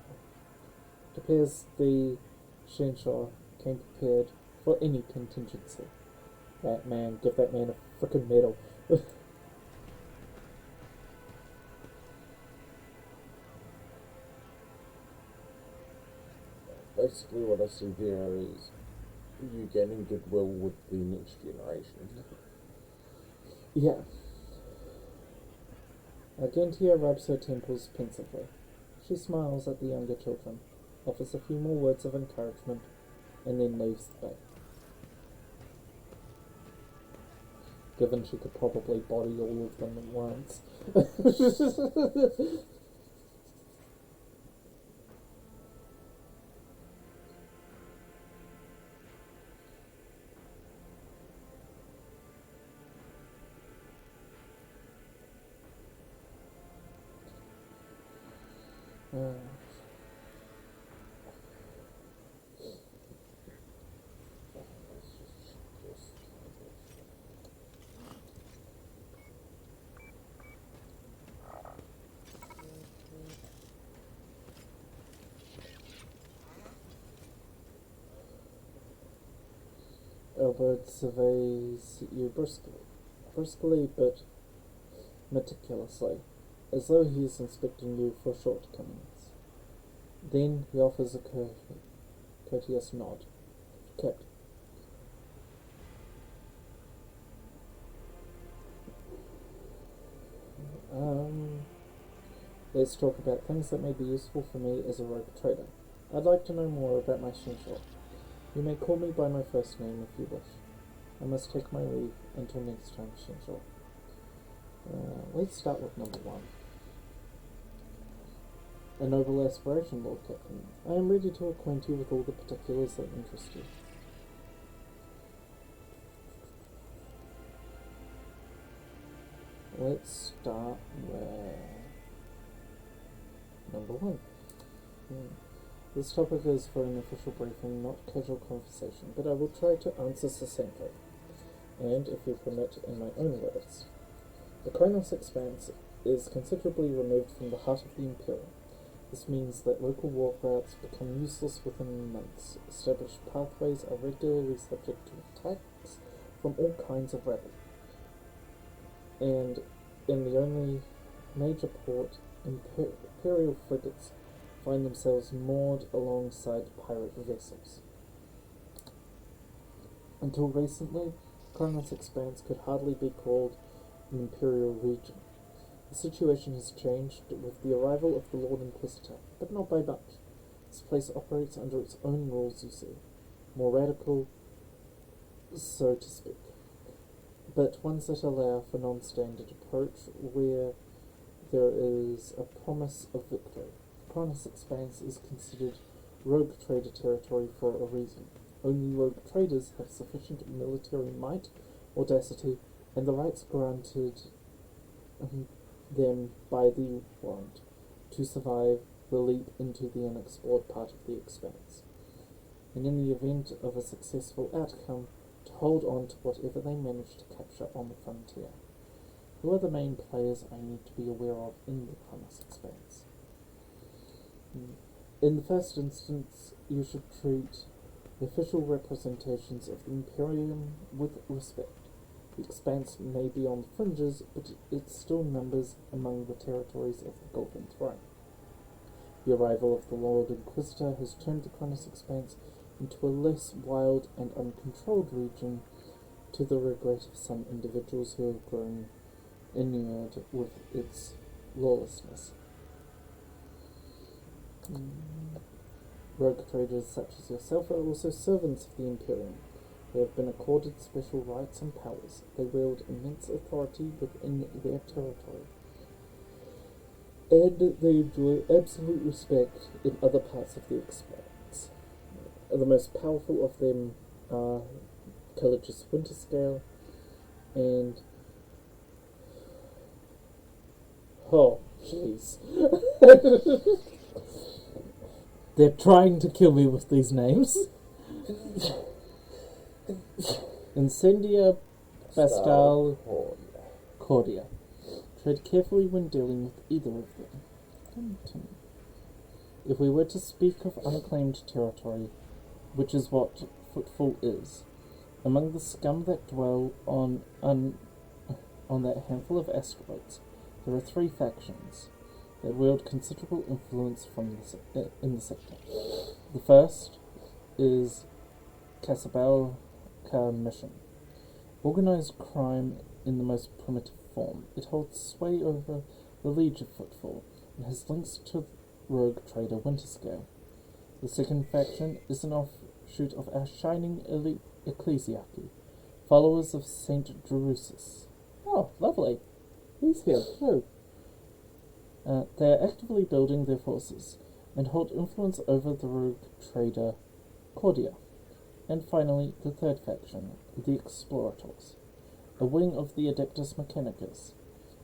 It appears the Shenshaw came prepared for any contingency. That man, give that man a frickin' medal. Basically, what I see here is you gaining goodwill with the next generation. Yeah. Argentia rubs her temples pensively. She smiles at the younger children, offers a few more words of encouragement, and then leaves the bay. Given she could probably body all of them at once. Albert surveys you briskly but meticulously, as though he is inspecting you for shortcomings. Then he offers a courteous nod. Captain. Let's talk about things that may be useful for me as a rogue trader. I'd like to know more about my Shinshou. You may call me by my first name if you wish. I must take my leave until next time, Shinshou. Let's start with number 1. A noble aspiration, Lord Captain. I am ready to acquaint you with all the particulars that interest you. Let's start with number 1. This topic is for an official briefing, not casual conversation, but I will try to answer succinctly, and, if you permit, in my own words. The Kronos Expanse is considerably removed from the heart of the Imperium. This means that local war routes become useless within months. Established pathways are regularly subject to attacks from all kinds of rabble. And in the only major port, Imperial frigates find themselves moored alongside pirate vessels. Until recently, Kronos Expanse could hardly be called an Imperial region. The situation has changed with the arrival of the Lord Inquisitor, but not by much. This place operates under its own rules, you see. More radical, so to speak, but ones that allow for non-standard approach where there is a promise of victory. Kronos Expanse is considered rogue trader territory for a reason. Only rogue traders have sufficient military might, audacity, and the rights granted them by the warrant to survive the leap into the unexplored part of the expanse, and in the event of a successful outcome, to hold on to whatever they manage to capture on the frontier. Who are the main players I need to be aware of in the Kronos Expanse? In the first instance, you should treat the official representations of the Imperium with respect. The Expanse may be on the fringes, but it still numbers among the territories of the Golden Throne. The arrival of the Lord Inquisitor has turned the Kronos Expanse into a less wild and uncontrolled region, to the regret of some individuals who have grown inured with its lawlessness. Rogue traders such as yourself are also servants of the Imperium. They have been accorded special rights and powers. They wield immense authority within their territory. And they enjoy absolute respect in other parts of the Expanse. The most powerful of them are Caligis Winterscale and... Oh, jeez. They're trying to kill me with these names. Incendia, Bastal, Cordia. Tread carefully when dealing with either of them. If we were to speak of unclaimed territory, which is what Footfall is, among the scum that dwell on that handful of asteroids, there are 3 factions that wield considerable influence in the sector. The first is Casabal Mission. Organized crime in the most primitive form. It holds sway over the Liege of Footfall and has links to rogue trader Winterscale. The second faction is an offshoot of our shining elite ecclesiarchy, followers of Saint Drusus. Oh, lovely. He's here too. They are actively building their forces and hold influence over the rogue trader Cordia. And finally, the third faction, the Explorators, a wing of the Adeptus Mechanicus.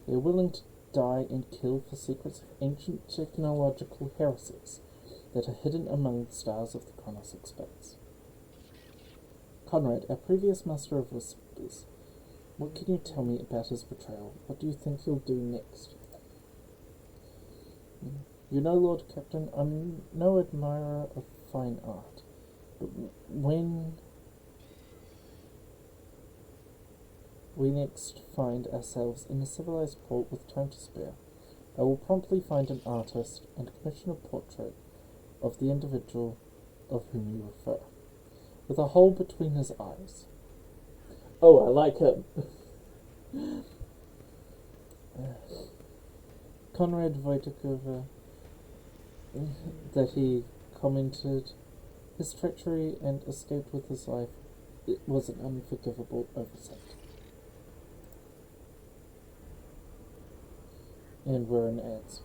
They are willing to die and kill for secrets of ancient technological heresies that are hidden among the stars of the Kronos Expanse. Conrad, our previous Master of Whispers, what can you tell me about his betrayal? What do you think he'll do next? You know, Lord Captain, I'm no admirer of fine art, but when we next find ourselves in a civilized port with time to spare, I will promptly find an artist and commission a portrait of the individual of whom you refer, with a hole between his eyes. Oh, I like him. Conrad Wojtykowa, that he commented, his treachery and escaped with his life, it was an unforgivable oversight. And we're in ads.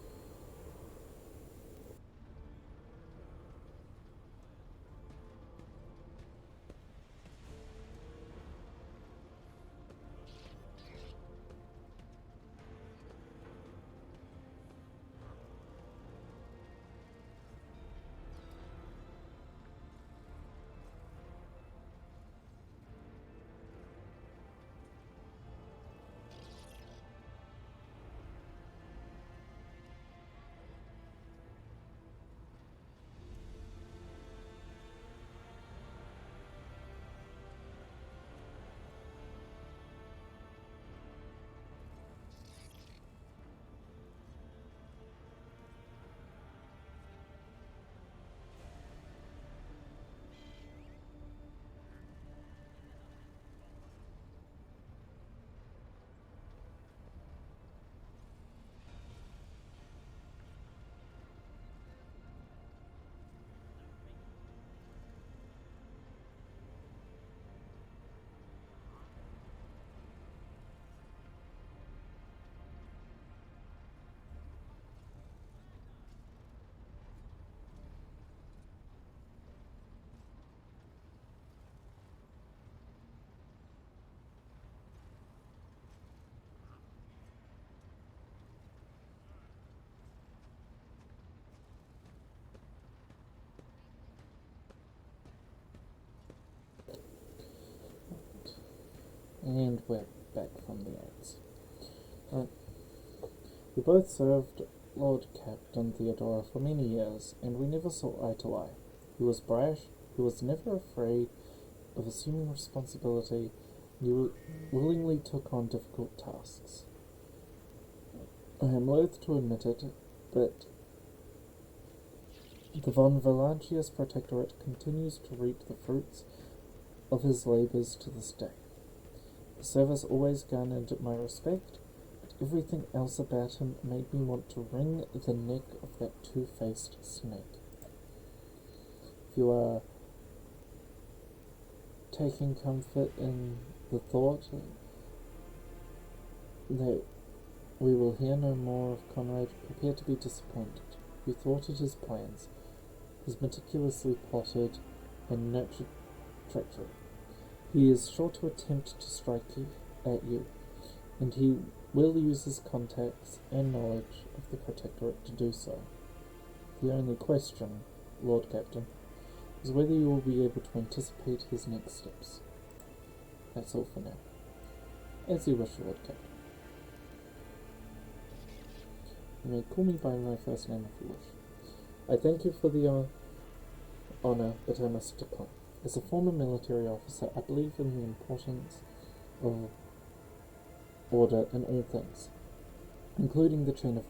And we're back from the ads. We both served Lord Captain Theodora for many years, and we never saw eye to eye. He was brash, he was never afraid of assuming responsibility, and he willingly took on difficult tasks. I am loath to admit it, but the von Valancius Protectorate continues to reap the fruits of his labours to this day. The service always garnered my respect, but everything else about him made me want to wring the neck of that two-faced snake. If you are taking comfort in the thought that we will hear no more of Conrad, prepare to be disappointed. You thwarted his plans, his meticulously plotted and nurtured treachery. He is sure to attempt to strike at you, and he will use his contacts and knowledge of the Protectorate to do so. The only question, Lord Captain, is whether you will be able to anticipate his next steps. That's all for now. As you wish, Lord Captain. You may call me by my first name if you wish. I thank you for the honour, but I must decline. As a former military officer, I believe in the importance of order in all things, including the chain of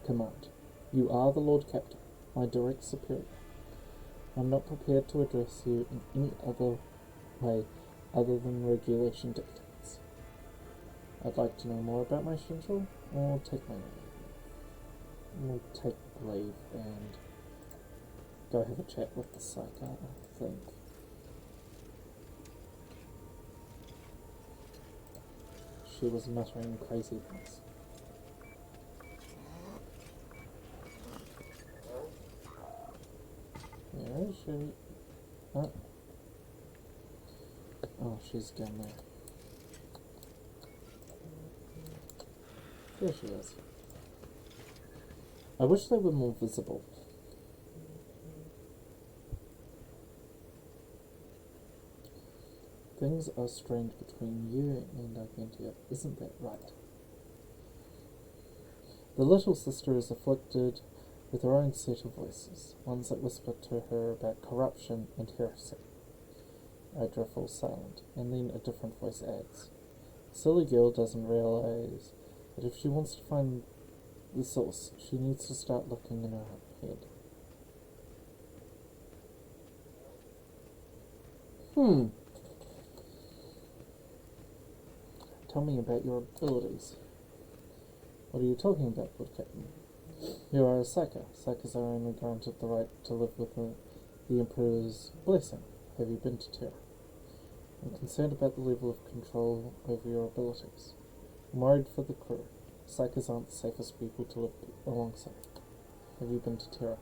command. You are the Lord Captain, my direct superior. I'm not prepared to address you in any other way other than regulation dictates. I'd like to know more about my schedule, or take my leave. We'll take leave and go have a chat with the psycho, I think. She was muttering crazy things. Where is she? Oh, she's down there. There she is. I wish they were more visible. Things are strange between you and Argentia, isn't that right? The little sister is afflicted with her own set of voices, ones that whisper to her about corruption and heresy. Idra falls silent, and then a different voice adds, silly girl doesn't realize that if she wants to find the source, she needs to start looking in her head. Tell me about your abilities. What are you talking about, Lord Captain? You are a Psyker. Psykers are only granted the right to live with the Emperor's blessing. Have you been to Terra? I'm concerned about the level of control over your abilities. I'm worried for the crew. Psykers aren't the safest people to live alongside. Have you been to Terra?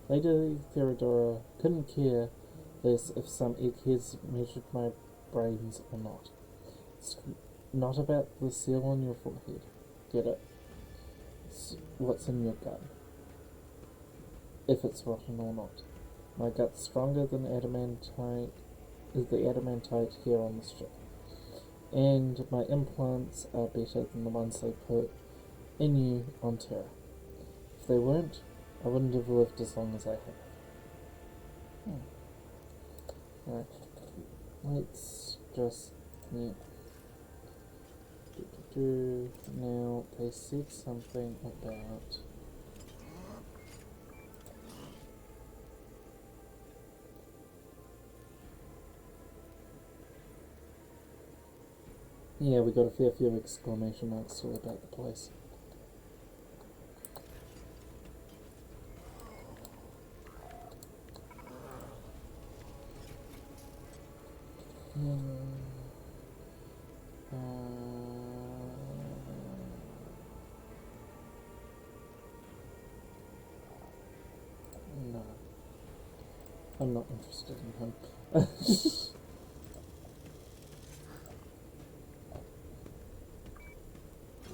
Lady Theodora couldn't care less if some eggheads measured my brains or not. It's not about the seal on your forehead. Get it? It's what's in your gun. If it's rotten or not. My gut's stronger than the adamantite here on the ship. And my implants are better than the ones they put in you on Terra. If they weren't, I wouldn't have lived as long as I have. Right. Let's just... yeah. Now, they said something about... yeah, we got a fair few exclamation marks all about the place. No. I'm not interested in him.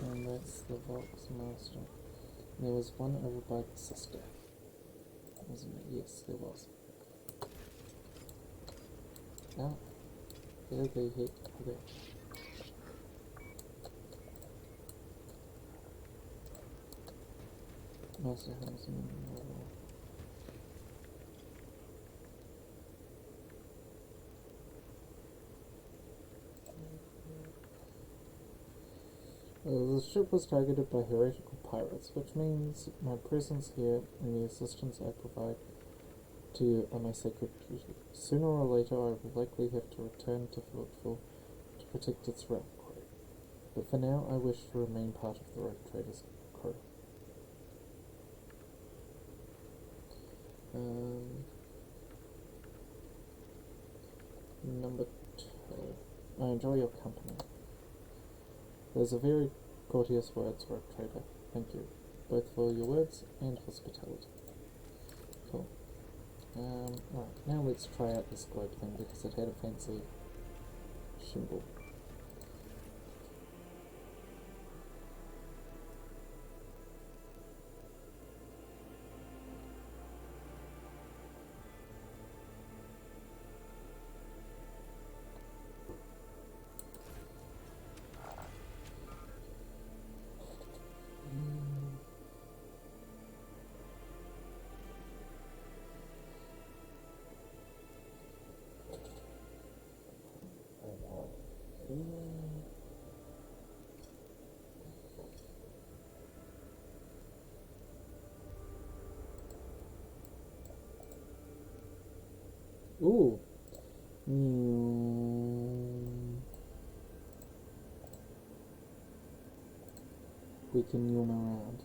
And that's the Vox Master. There was one over by the sister. Wasn't it? Yes, there was. Ah, there they hit there. Master Housing. The ship was targeted by heretical pirates, which means my presence here and the assistance I provide to you are my sacred duty. Sooner or later I will likely have to return to Fortville to protect its realm crew. But for now I wish to remain part of the Rogue Traders crew. Number 2. I enjoy your company. Those are very courteous words for a trader. Thank you, both for your words and hospitality. Cool. Right, now let's try out this globe thing because it had a fancy symbol. Ooh. We can yum around.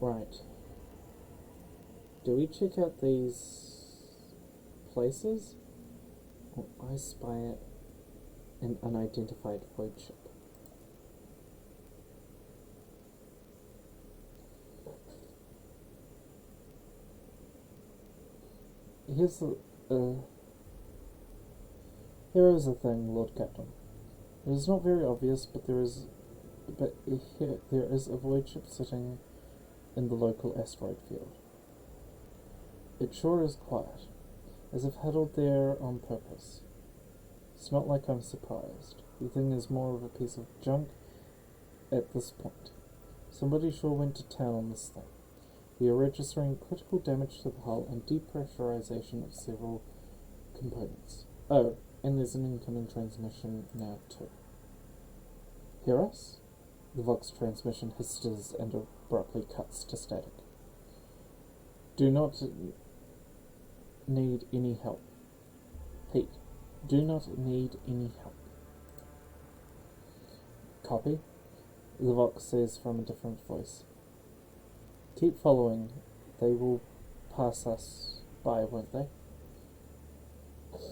Right. Do we check out these places? Or I spy an unidentified void ship. Here is the thing, Lord Captain. It is not very obvious, but there is a void ship sitting in the local asteroid field. It sure is quiet, as if huddled there on purpose. It's not like I'm surprised. The thing is more of a piece of junk at this point. Somebody sure went to town on this thing. We are registering critical damage to the hull and depressurization of several components. Oh, and there's an incoming transmission now too. Hear us? The Vox transmission hisses and abruptly cuts to static. Do not need any help. Pete, do not need any help. Copy? The Vox says from a different voice. Keep following. They will pass us by, won't they?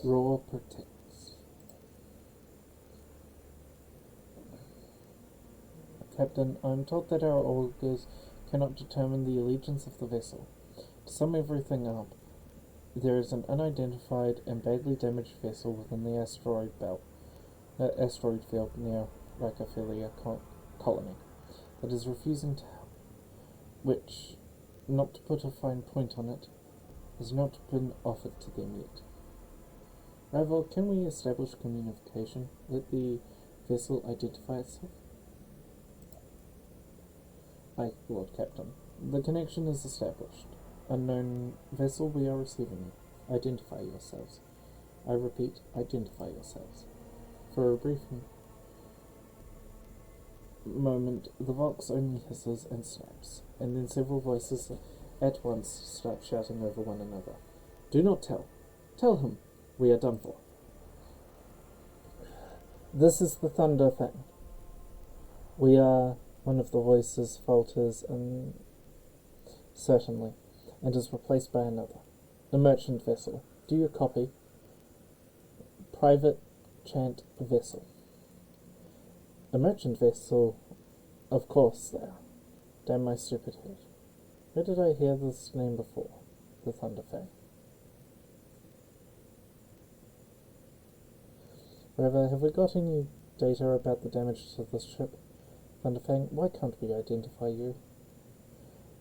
Roar protects. Captain, I'm told that our augurs cannot determine the allegiance of the vessel. To sum everything up, there is an unidentified and badly damaged vessel within the asteroid field near Racophilia colony that is refusing to help, which, not to put a fine point on it, has not been offered to them yet. Rival, can we establish communication? Let the vessel identify itself? Aye, Lord Captain. The connection is established. Unknown vessel, we are receiving you. Identify yourselves. I repeat, identify yourselves. For a brief moment, the Vox only hisses and snaps, and then several voices at once start shouting over one another. Do not tell. Tell him. We are done for. This is the Thunder thing. We are, one of the voices falters certainly, and is replaced by another. A merchant vessel. Do you copy? Private chant vessel. A merchant vessel, of course there. Damn my stupid head. Where did I hear this name before? The Thunder Fang. River, have we got any data about the damage to this ship? Thunderfang, why can't we identify you?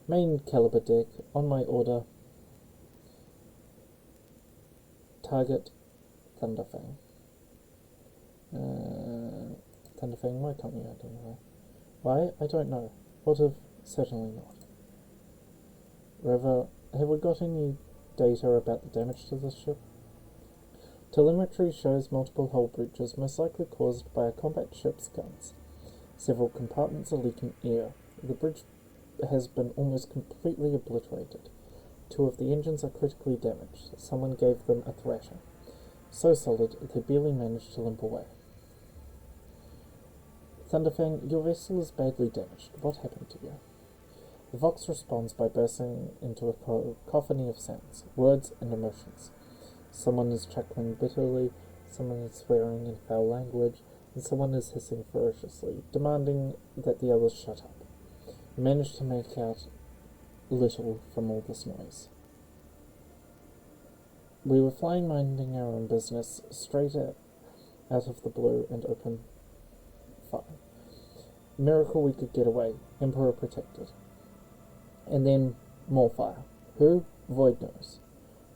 Main caliber deck, on my order. Target, Thunderfang. Thunderfang, why can't you identify? Why? I don't know. What if? Certainly not. River, have we got any data about the damage to this ship? Telemetry shows multiple hull breaches, most likely caused by a combat ship's guns. Several compartments are leaking air. The bridge has been almost completely obliterated. 2 of the engines are critically damaged. Someone gave them a thrashing. So solid, they barely managed to limp away. Thunderfang, your vessel is badly damaged. What happened to you? The Vox responds by bursting into a cacophony of sounds, words, and emotions. Someone is chuckling bitterly, someone is swearing in foul language, and someone is hissing ferociously, demanding that the others shut up. I managed to make out little from all this noise. We were flying, minding our own business, straight out of the blue and open fire. Miracle we could get away. Emperor protected. And then more fire. Who? Void knows.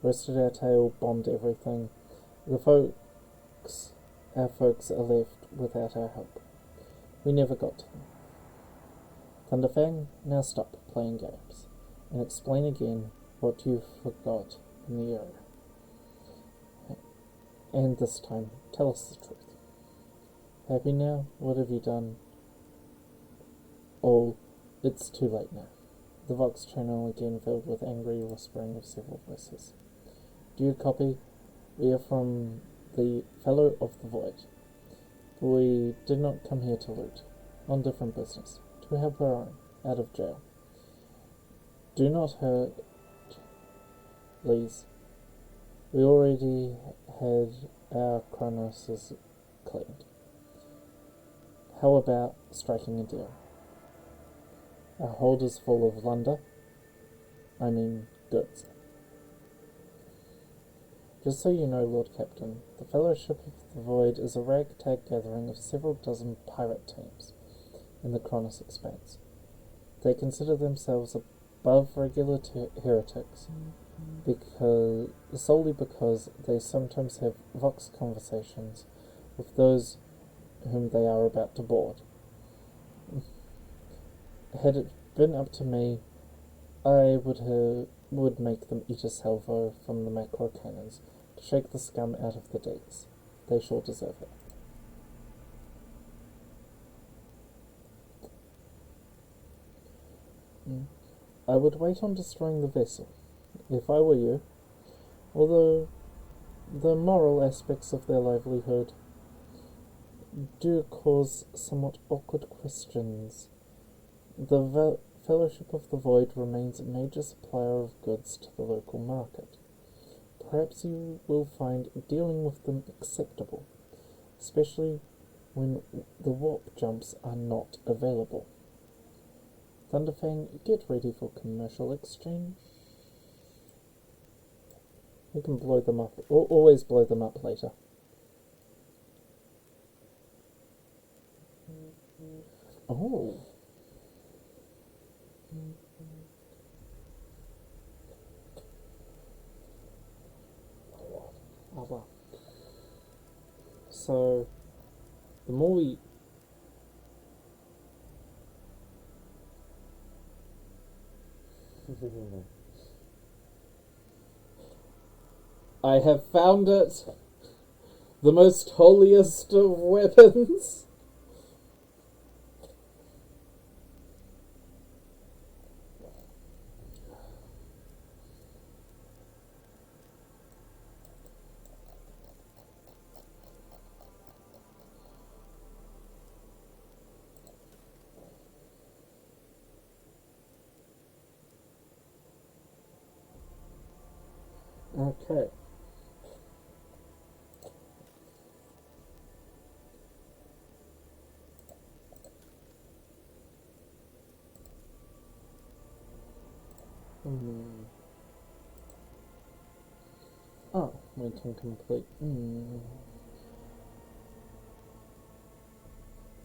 Rested our tail, bombed everything. Our folks are left without our help. We never got to them. Thunderfang, now stop playing games, and explain again what you forgot in the area. And this time, tell us the truth. Happy now? What have you done? Oh, it's too late now. The Vox channel again filled with angry whispering of several voices. Do you copy? We are from the Fellow of the Void. We did not come here to loot. On different business. To help our own. Out of jail. Do not hurt, please. We already had our chronosis claimed. How about striking a deal? Our hold is full of plunder. I mean, goods. Just so you know, Lord Captain, the Fellowship of the Void is a ragtag gathering of several dozen pirate teams in the Chronos Expanse. They consider themselves above regular heretics solely because they sometimes have vox conversations with those whom they are about to board. Had it been up to me, I would make them eat a salvo from the macro cannons to shake the scum out of the decks. They sure deserve it. I would wait on destroying the vessel, if I were you, although the moral aspects of their livelihood do cause somewhat awkward questions. The Fellowship of the Void remains a major supplier of goods to the local market. Perhaps you will find dealing with them acceptable, especially when the warp jumps are not available. Thunderfang, get ready for commercial exchange. We can blow them up, or always blow them up later. Oh. Oh well. So, the more we... I have found it! The most holiest of weapons! Okay. Oh, went incomplete.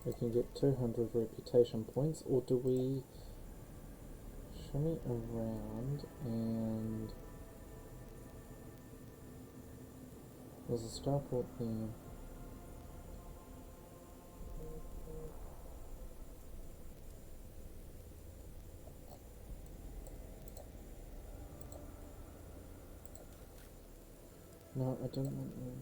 We can get 200 reputation points, or do we shimmy around and... There's a starport there. No, I don't want them.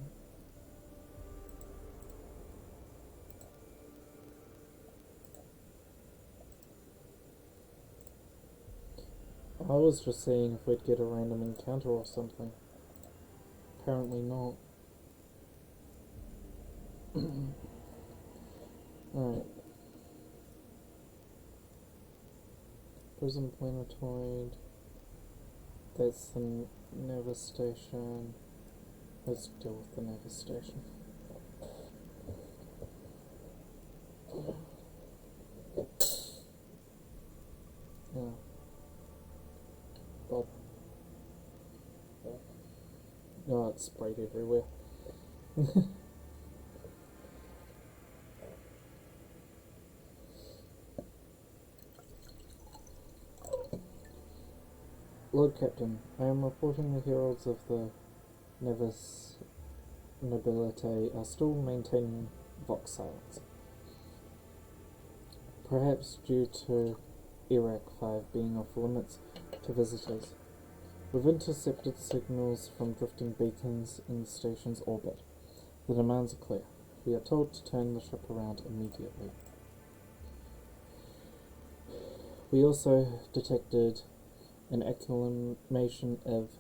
I was just seeing if we'd get a random encounter or something. Apparently not. Alright. Prison Planetoid. That's the Nova Station. Let's deal with the Nevis station. Yeah. Bob. No, it's sprayed everywhere. Lord Captain, I am reporting the heralds of the Nevis nobility are still maintaining vox silence. Perhaps due to Iraq 5 being off limits to visitors. We've intercepted signals from drifting beacons in the station's orbit. The demands are clear. We are told to turn the ship around immediately. We also detected an accumulation of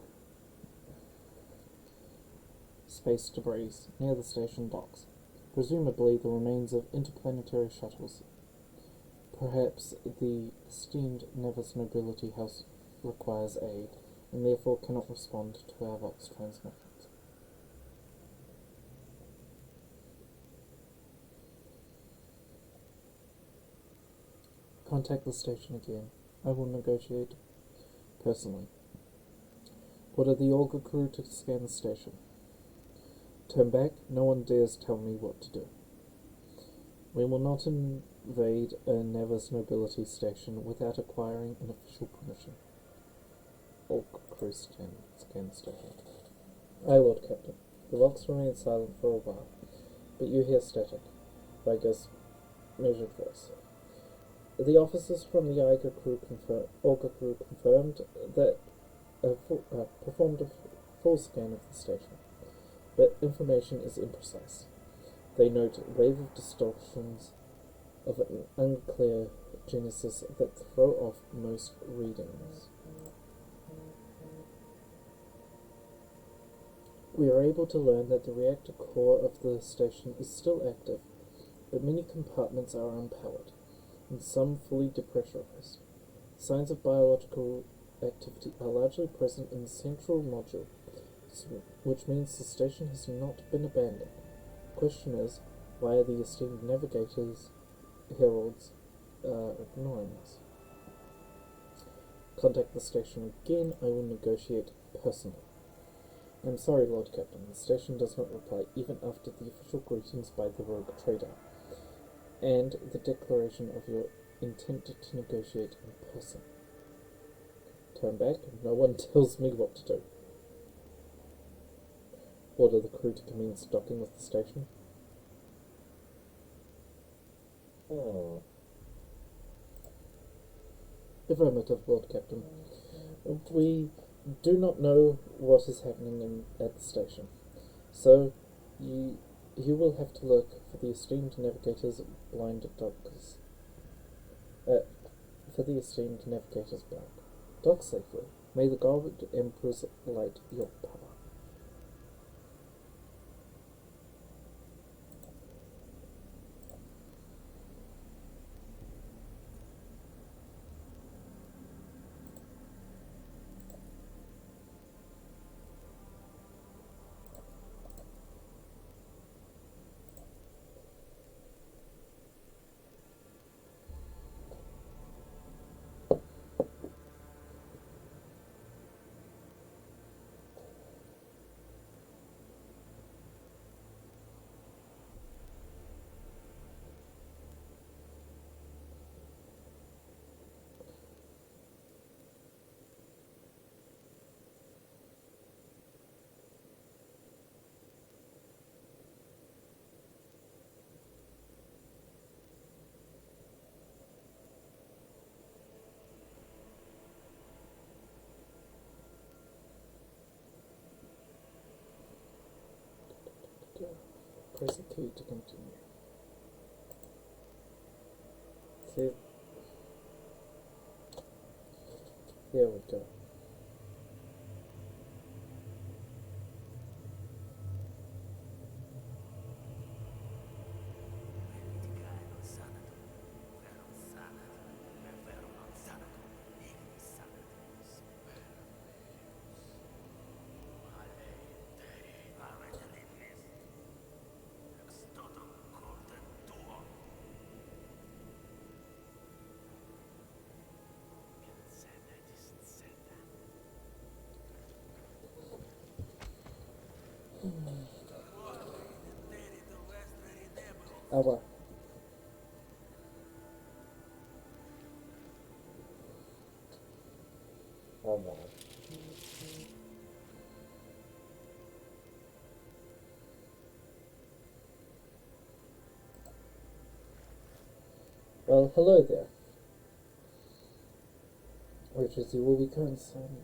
space debris near the station docks, presumably the remains of interplanetary shuttles. Perhaps the esteemed Nevis Nobility House requires aid, and therefore cannot respond to our Vox transmissions. Contact the station again. I will negotiate personally. Order the Olga crew to scan the station. Turn back, no one dares tell me what to do. We will not invade a Nevis Nobility station without acquiring an official permission. Olga crew scan the station. Aye, Lord Captain. The Vox remained silent for a while, but you hear static. Viger's measured voice. The officers from the Olga crew confirmed that performed a full scan of the station, but information is imprecise. They note a wave of distortions of an unclear genesis that throw off most readings. We are able to learn that the reactor core of the station is still active, but many compartments are unpowered, and some fully depressurized. Signs of biological activity are largely present in the central module, which means the station has not been abandoned. The question is, why are the esteemed navigators, heralds, ignoring us? Contact the station again, I will negotiate personally. I'm sorry, Lord Captain, the station does not reply even after the official greetings by the rogue trader, and the declaration of your intent to negotiate in person. Turn back, no one tells me what to do. Order the crew to commence docking with the station. Affirmative, Lord Captain. We do not know what is happening at the station, so you will have to look for the esteemed navigator's blind dockers. For the esteemed navigator's blind. Dock safely. May the God Emperor's light your power. Press the key to continue. See? There we go. Our Alright. Well, hello there. Richard, you will be going soon.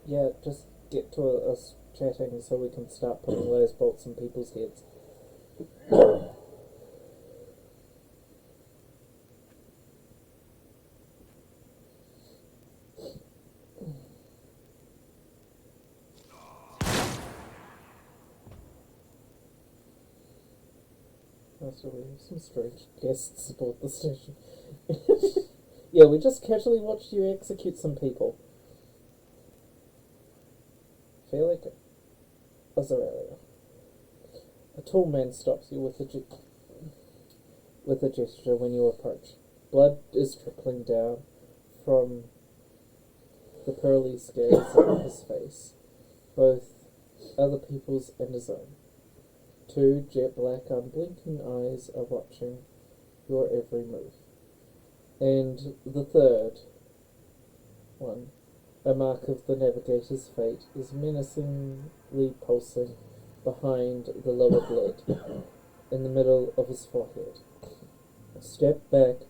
Yeah, just get to us chatting so we can start putting those bolts in people's heads. So we have some strange guests aboard the station. Yeah, we just casually watched you execute some people. Feel like Azrael. A tall man stops you with a gesture when you approach. Blood is trickling down from the pearly scales of his face, both other people's and his own. Two jet black, unblinking eyes are watching your every move. And the third one, a mark of the navigator's fate, is menacingly pulsing behind the lowered lid, in the middle of his forehead. Step back,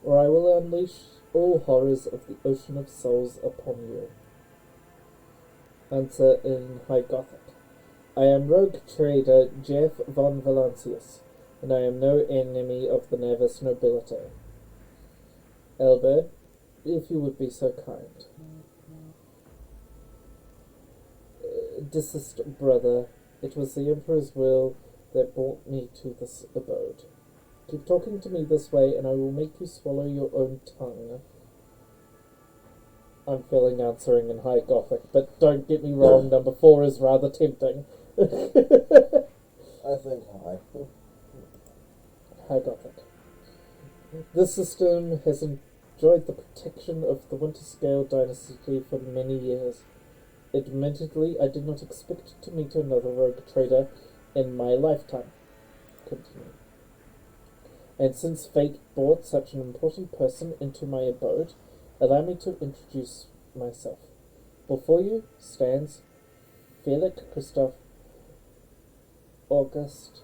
or I will unleash all horrors of the ocean of souls upon you. Answer in High Gothic. I am rogue trader Geff von Valancius, and I am no enemy of the Navis nobility. Albert, if you would be so kind. Desist, brother. It was the Emperor's will that brought me to this abode. Keep talking to me this way, and I will make you swallow your own tongue. I'm feeling answering in High Gothic, but don't get me wrong, number 4 is rather tempting. I think high. High Gothic. This system has enjoyed the protection of the Winterscale dynasty for many years. Admittedly, I did not expect to meet another rogue trader in my lifetime. Continue. And since fate brought such an important person into my abode, allow me to introduce myself. Before you stands Felix Christoph August,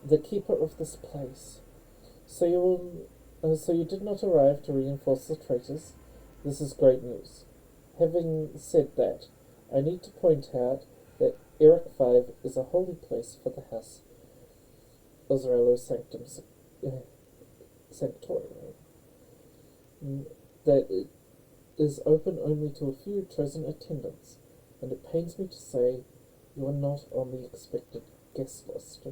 the keeper of this place. So you did not arrive to reinforce the traitors? This is great news. Having said that, I need to point out that Eric 5 is a holy place for the house Ozrello Sanctorium. That it is open only to a few chosen attendants, and it pains me to say you are not on the expected guest list.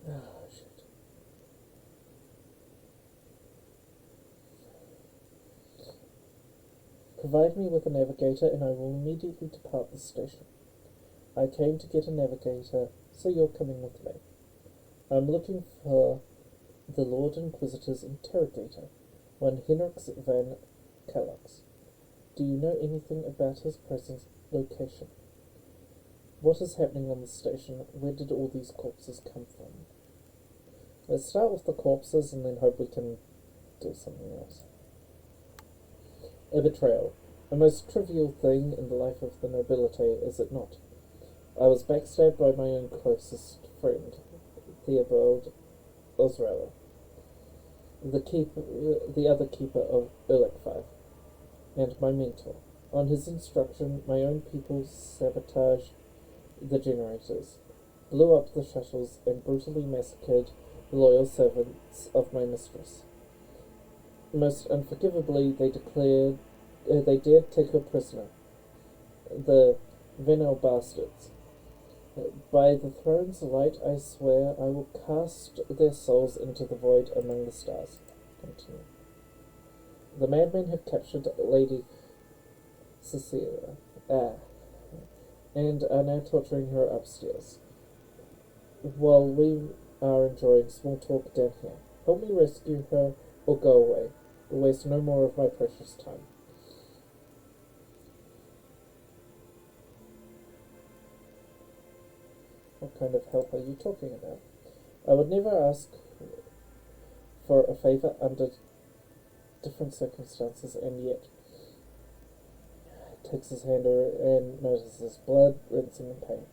Oh, shit. Provide me with a navigator and I will immediately depart the station. I came to get a navigator, so you're coming with me. I'm looking for the Lord Inquisitor's interrogator, one Henrix van Kallax. Do you know anything about his present location? What is happening on the station? Where did all these corpses come from? Let's start with the corpses and then hope we can do something else. A betrayal. A most trivial thing in the life of the nobility, is it not? I was backstabbed by my own closest friend, Theobald Ozrella, the other keeper of Erlich 5, and my mentor. On his instruction, my own people sabotaged the generators, blew up the shuttles, and brutally massacred the loyal servants of my mistress. Most unforgivably, they dared take her prisoner, the venal bastards. By the throne's light, I swear, I will cast their souls into the void among the stars. Continue. The madmen have captured Lady Cecilia, and are now torturing her upstairs, while we are enjoying small talk down here. Help me rescue her, or go away. Waste no more of my precious time. What kind of help are you talking about? I would never ask for a favor under different circumstances, and yet takes his hand and notices blood, rinsing, and pain.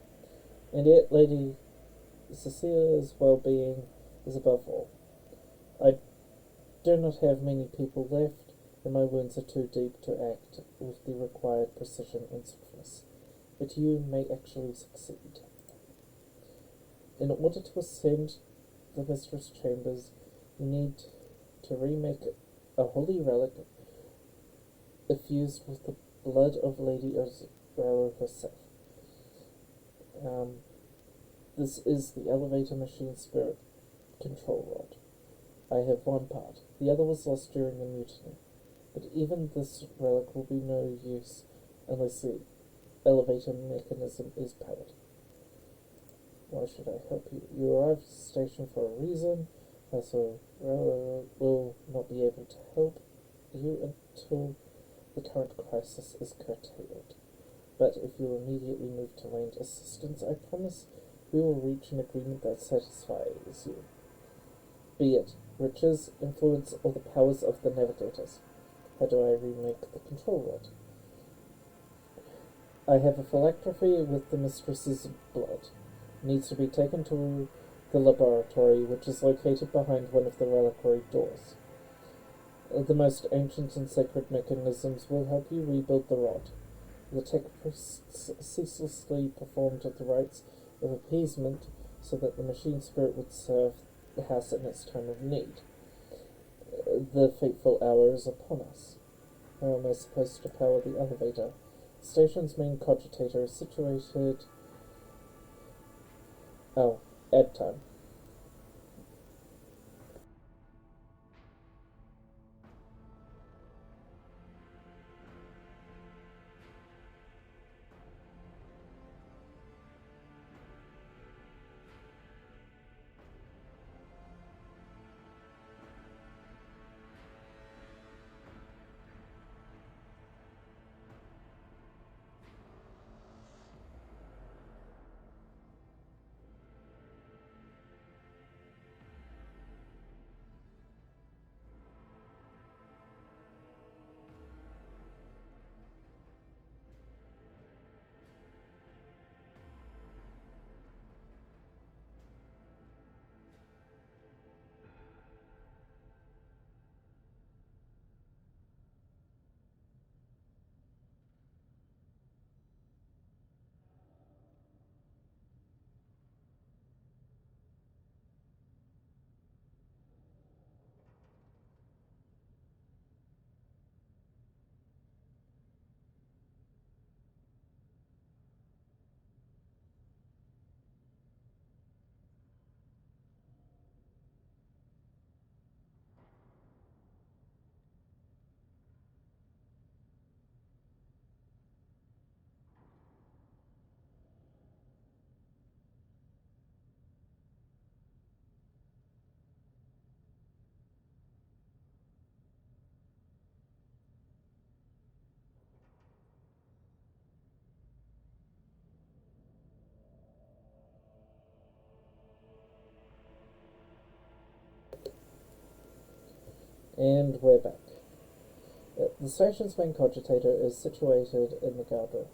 And yet Lady Cecilia's well-being is above all. I do not have many people left, and my wounds are too deep to act with the required precision and swiftness. But you may actually succeed. In order to ascend the Mistress Chambers, you need to remake a holy relic effused with the blood of Lady Rao herself. This is the elevator machine spirit control rod. I have one part. The other was lost during the mutiny. But even this relic will be no use unless the elevator mechanism is powered. Why should I help you? You arrived at the station for a reason, so Rao will not be able to help you until the current crisis is curtailed. But if you immediately move to lend assistance, I promise we will reach an agreement that satisfies you. Be it riches, influence, or the powers of the navigators. How do I remake the control rod? I have a phylactery with the mistress's blood. It needs to be taken to the laboratory, which is located behind one of the reliquary doors. The most ancient and sacred mechanisms will help you rebuild the rod. The tech priests ceaselessly performed the rites of appeasement so that the machine spirit would serve the house in its time of need. The fateful hour is upon us. How am I supposed to power the elevator? The station's main cogitator is situated... Oh, ad time. And we're back. The station's main cogitator is situated in the garden.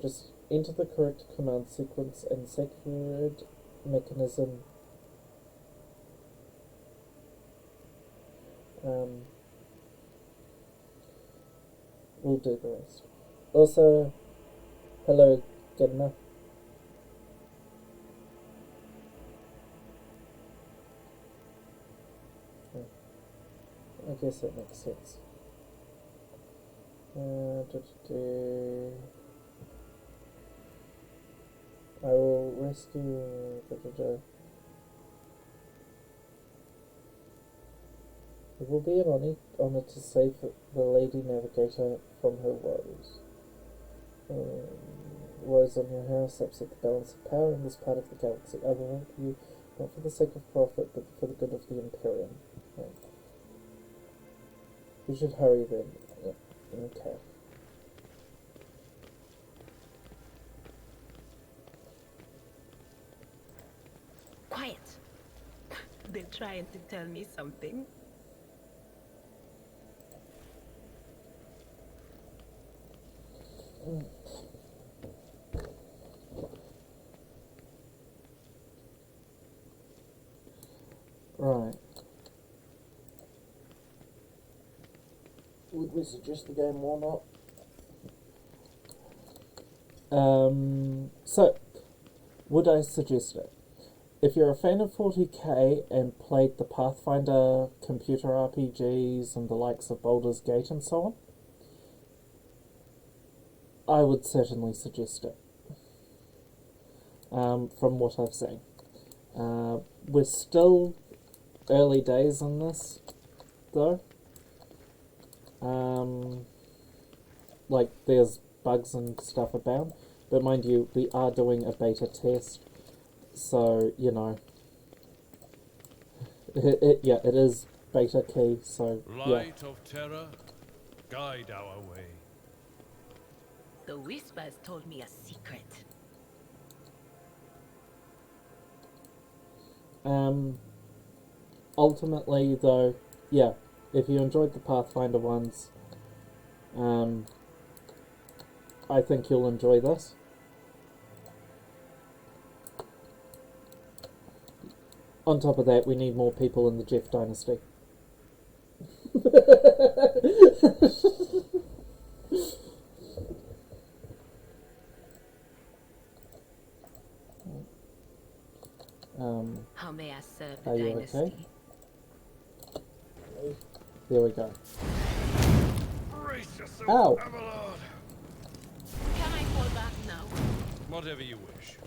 Just enter the correct command sequence and sacred mechanism will do the rest. Also, hello, Gedna. I guess that makes sense. I will rescue... It will be an honor to save the Lady Navigator from her woes. Woes on your house upset the balance of power in this part of the galaxy. I will help you, not for the sake of profit, but for the good of the Imperium. Right. We should hurry then. Yeah. Okay. quiet. They're trying to tell me something. Right. Would we suggest the game or not? So, would I suggest it? If you're a fan of 40k and played the Pathfinder computer RPGs and the likes of Baldur's Gate and so on, I would certainly suggest it. From what I've seen. We're still early days in this, though. Like, there's bugs and stuff abound, but mind you, we are doing a beta test, so, you know, it is beta key, so, yeah. Light of terror, guide our way. The whispers told me a secret. Ultimately, though, yeah, if you enjoyed the Pathfinder ones, I think you'll enjoy this. On top of that, we need more people in the Geff dynasty. How may I serve the Are you dynasty? okay? There we go. Brace yourself, Ow. Avalon. Can I fall back now? Whatever you wish.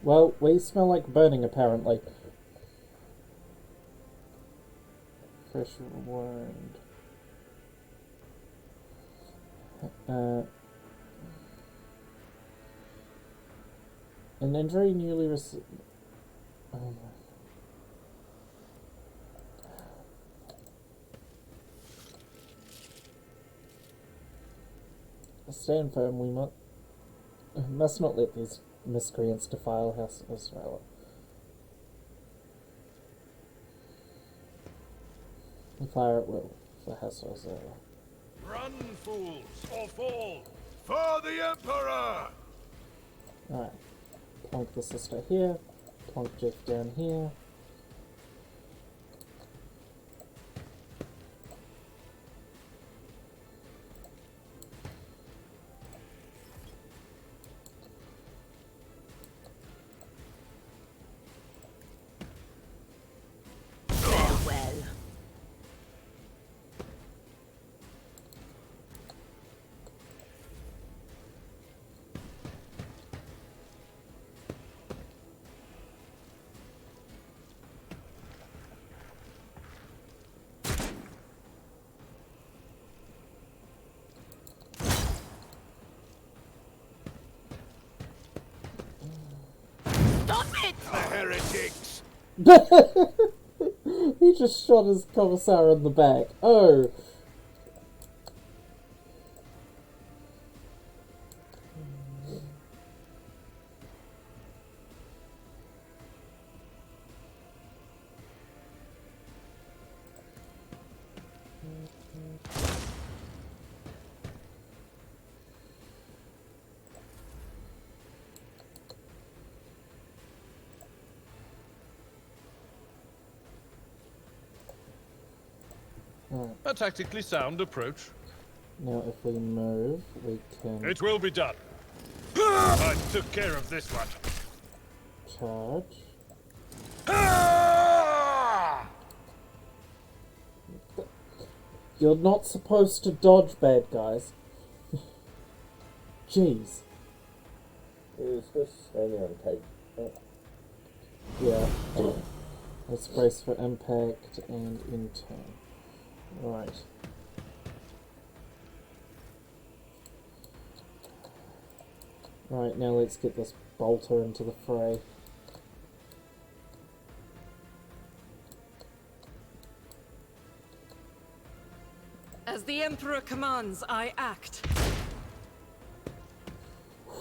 Well, we smell like burning, apparently. Fresh wound. An injury newly received. Oh my. Stand firm, we must not let these miscreants defile House of Israel. Fire at will for House of Israel. Run, fools, or fall for the Emperor! Alright. Plonk the sister here. Plonk Geff down here. Farewell. Stop it! The heretics! He just shot his commissar in the back. Oh! Alright, A tactically sound approach. now if we move, we can It will be done. I took care of this one. charge. You're not supposed to dodge bad guys. Jeez. It's just standing on tape. Yeah. Let's brace for impact and in turn. Right. Right, now let's get this bolter into the fray. As the Emperor commands, I act.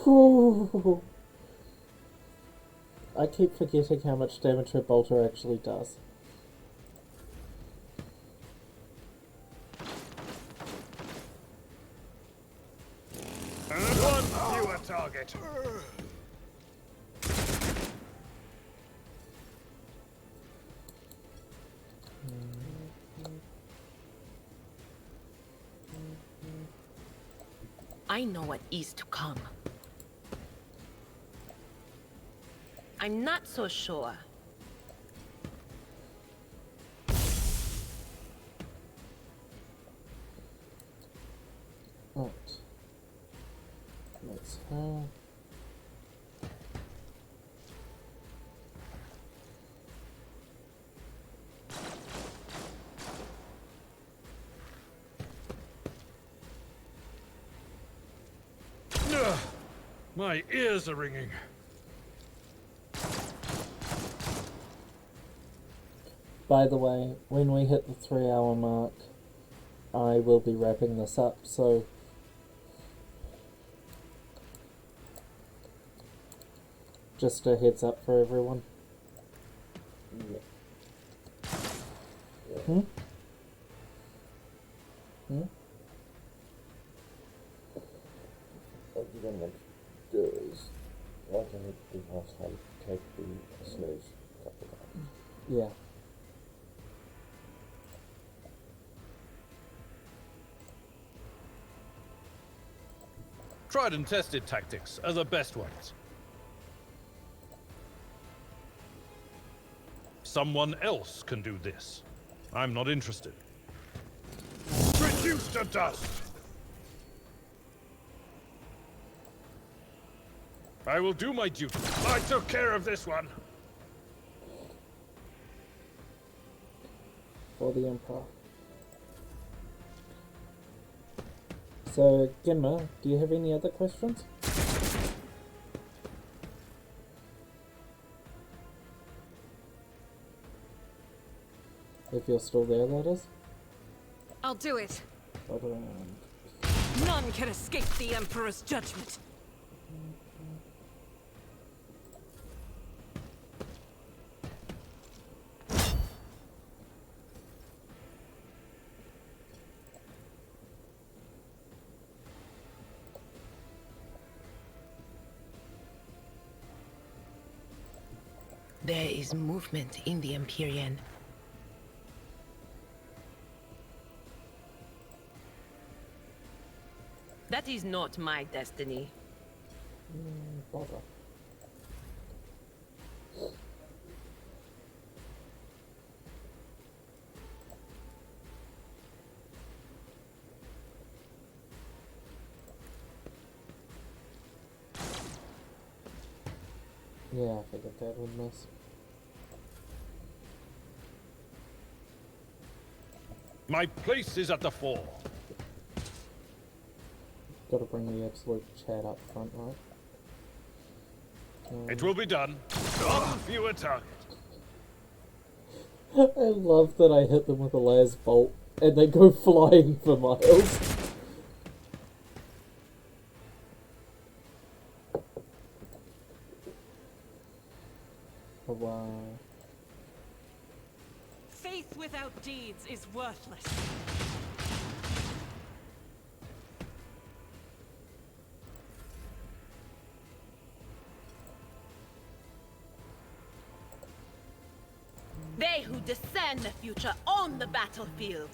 Whew. I keep forgetting how much damage her bolter actually does. And one fewer target. I know what is to come. I'm not so sure. Right. That's her. Ugh, my ears are ringing. By the way, when we hit the 3-hour mark, I will be wrapping this up, so just a heads up for everyone. Yeah. Hmm? Hmm? What you don't want to do is, like I had the last time, take the snooze a couple of times. Yeah. Tried and tested tactics are the best ones. Someone else can do this. I'm not interested. Reduce to dust! I will do my duty. I took care of this one. For the Emperor. So, Gemma, do you have any other questions? If you're still there, that is. I'll do it. Hold on. None can escape the Emperor's judgment. There is movement in the Empyrean. That is not my destiny. Bother. Yeah, I figured that would miss. My place is at the fore. Gotta bring the absolute chat up front, right? It will be done. One fewer target. I love that I hit them with a las bolt and they go flying for miles. Oh, wow. Faith without deeds is worthless. They who discern the future own the battlefield.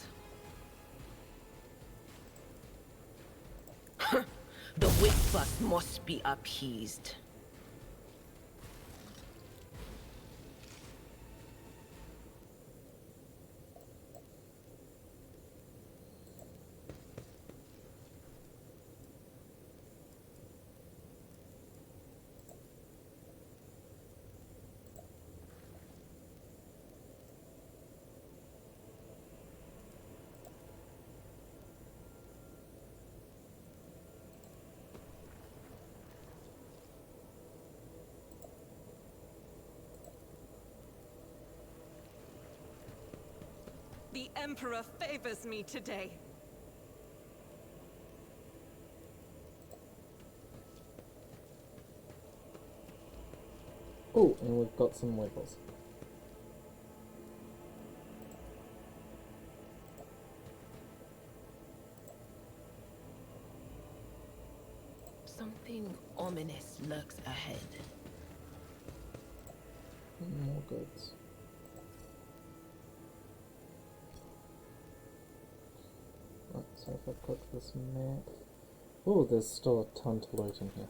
The whispers must be appeased. The Emperor favors me today. Oh, and we've got some levels. Something ominous lurks ahead. More goods. Right, so if I click this map... Oh, there's still a ton to loot in here.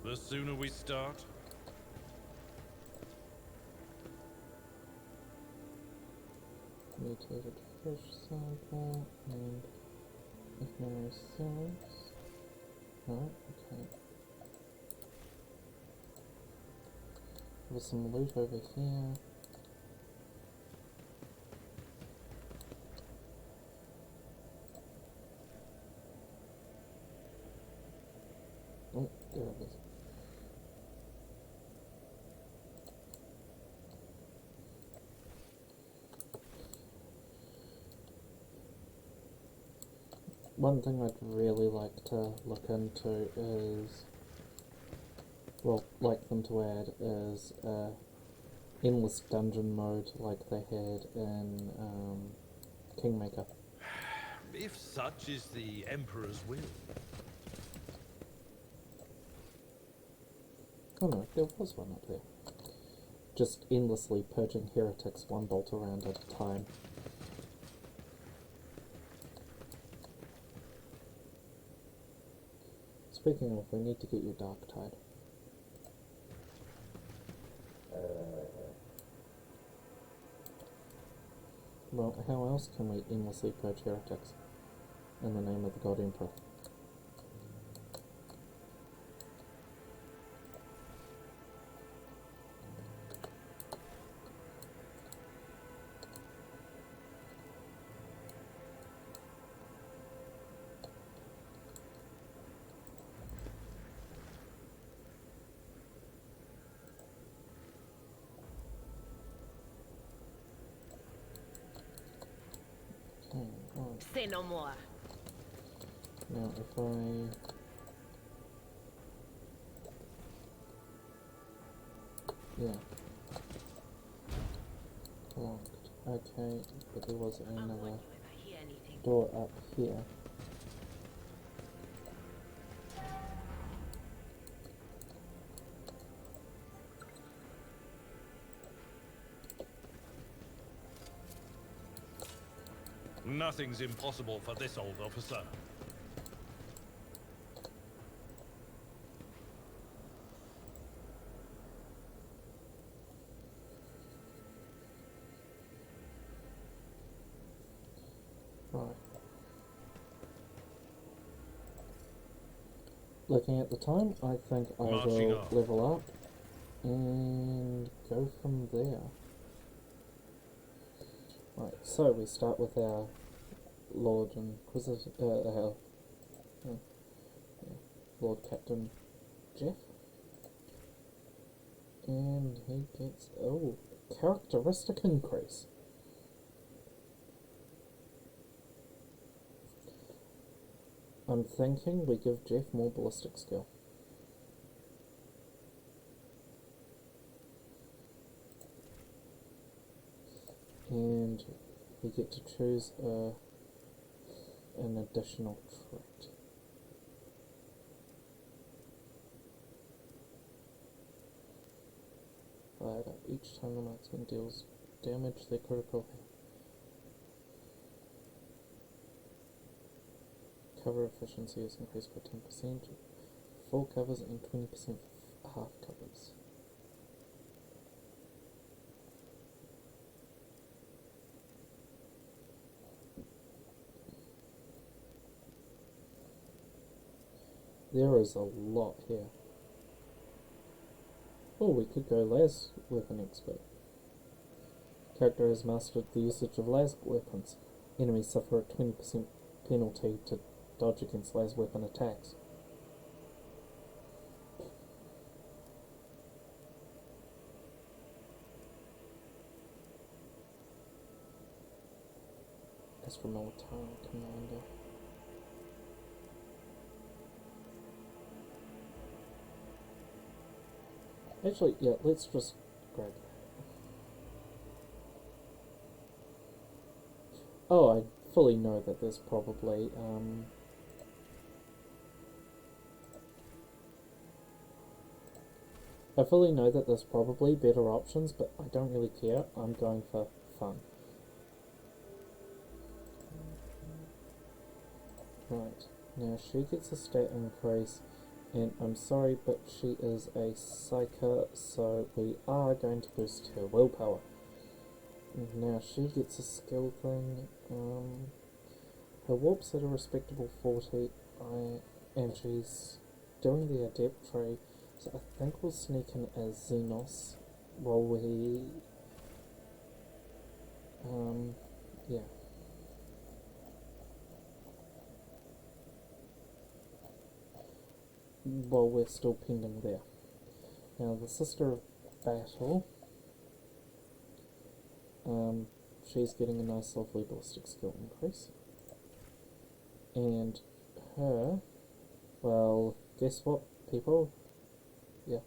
The sooner we start, Mutated fish sample, and if memory serves... No, okay. There's some loot over here. Oh, there it is. One thing I'd really like to look into is, well, like them to add is endless dungeon mode like they had in Kingmaker. if such is the Emperor's will. Oh no, there was one up there. Just endlessly purging heretics one bolt around at a time. Speaking of, we need to get your Dark Tide. Well, how else can we endlessly purge heretics in the name of the God Emperor? Okay, right. Say no more. Now if I... Yeah. Locked. Okay, but there was I'll another warn you if I hear anything. door up here. Nothing's impossible for this old officer. Right. Looking at the time, I think I Marching will up. level up and go from there. Right, so we start with our Lord Inquisitor, Lord Captain Geff. And he gets, oh, characteristic increase. I'm thinking we give Geff more ballistic skill. And we get to choose an additional trait. Fired up each time the marksman deals damage, their critical cover efficiency is increased by 10%, full covers and 20% for half covers. There is a lot here. Oh, we could go las weapon expert. Character has mastered the usage of las weapons. Enemies suffer a 20% penalty to dodge against las weapon attacks. As for military commander. Actually, yeah, let's just grab that. Oh, I fully know that there's probably, I fully know that there's probably better options, but I don't really care. I'm going for fun. Right, now she gets a stat increase, and I'm sorry, but she is a psyker, so we are going to boost her willpower. Now she gets a skill thing. Her warp's at a respectable 40, and she's doing the adept tree, so I think we'll sneak in as Xenos while we, yeah. While we're still pending there. Now the Sister of Battle, she's getting a nice lovely ballistic skill increase. And her, well, guess what, people? Yeah.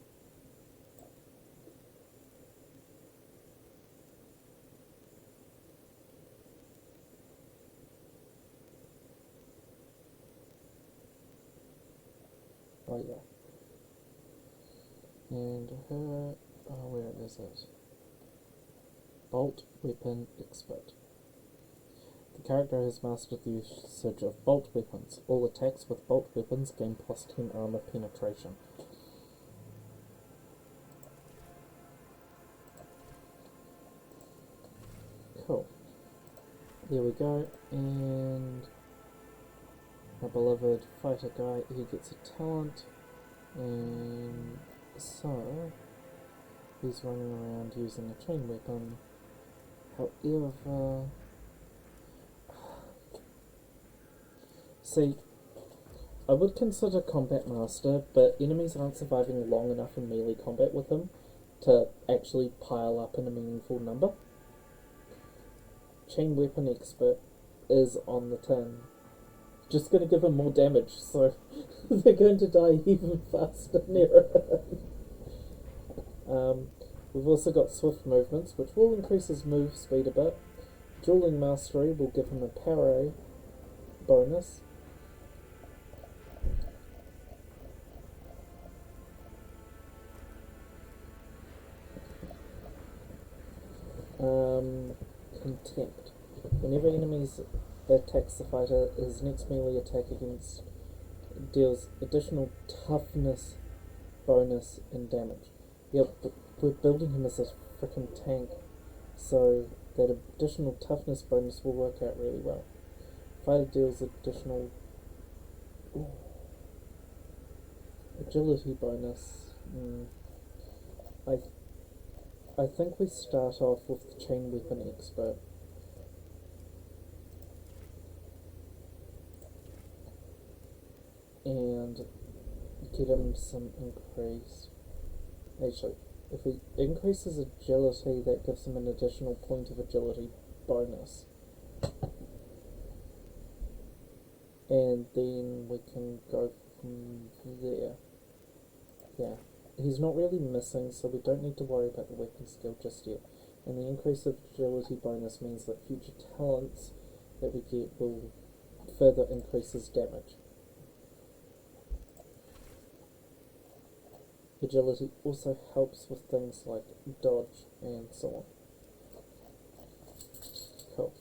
Oh yeah. And her, where is it? Bolt Weapon Expert. The character has mastered the usage of bolt weapons. All attacks with bolt weapons gain plus 10 armor penetration. Cool. There we go, and our beloved fighter guy, he gets a talent, and so he's running around using a chain weapon. However, see, I would consider Combat Master, but enemies aren't surviving long enough in melee combat with him to actually pile up in a meaningful number. Chain Weapon Expert is on the tin. Just going to give him more damage, so they're going to die even faster near him. We've also got Swift Movements, which will increase his move speed a bit. Dueling Mastery will give him a parry bonus. Contempt. Whenever enemies attacks the fighter, his next melee attack against deals additional toughness bonus and damage. Yep, we're building him as a freaking tank, so that additional toughness bonus will work out really well. Fighter deals additional agility bonus. I think we start off with the Chain Weapon Expert. And get him some increase. Actually, if he increases agility, that gives him an additional point of agility bonus. And then we can go from there. Yeah. He's not really missing, so we don't need to worry about the weapon skill just yet. And the increase of agility bonus means that future talents that we get will further increase his damage. Agility also helps with things like dodge and so on. Cool.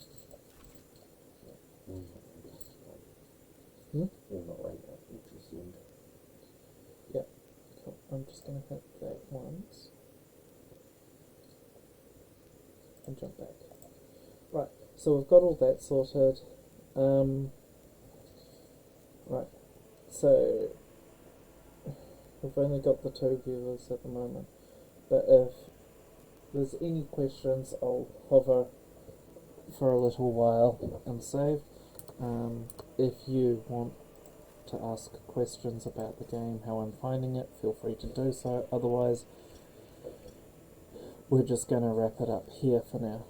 You're not right now, you just assumed. Yeah, cool. I'm just going to hit that once. And jump back. Right, so we've got all that sorted. Right, so we've only got the 2 viewers at the moment, but if there's any questions, I'll hover for a little while and save. If you want to ask questions about the game, how I'm finding it, feel free to do so. Otherwise, we're just going to wrap it up here for now.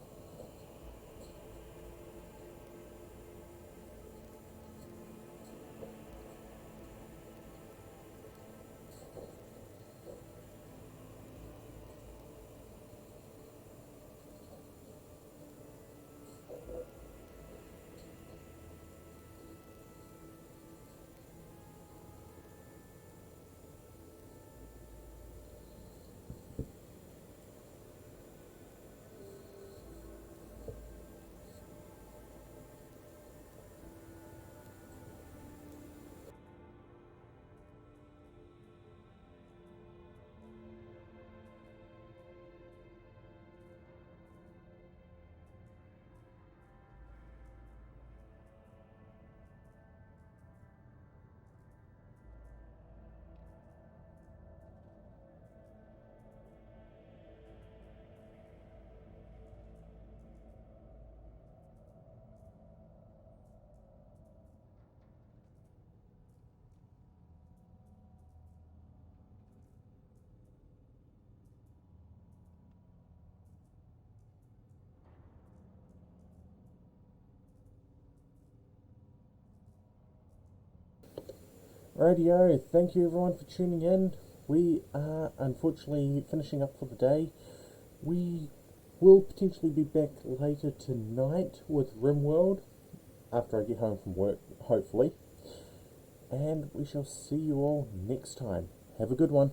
Radio, thank you everyone for tuning in. We are unfortunately finishing up for the day. We will potentially be back later tonight with RimWorld after I get home from work, hopefully. And we shall see you all next time. Have a good one.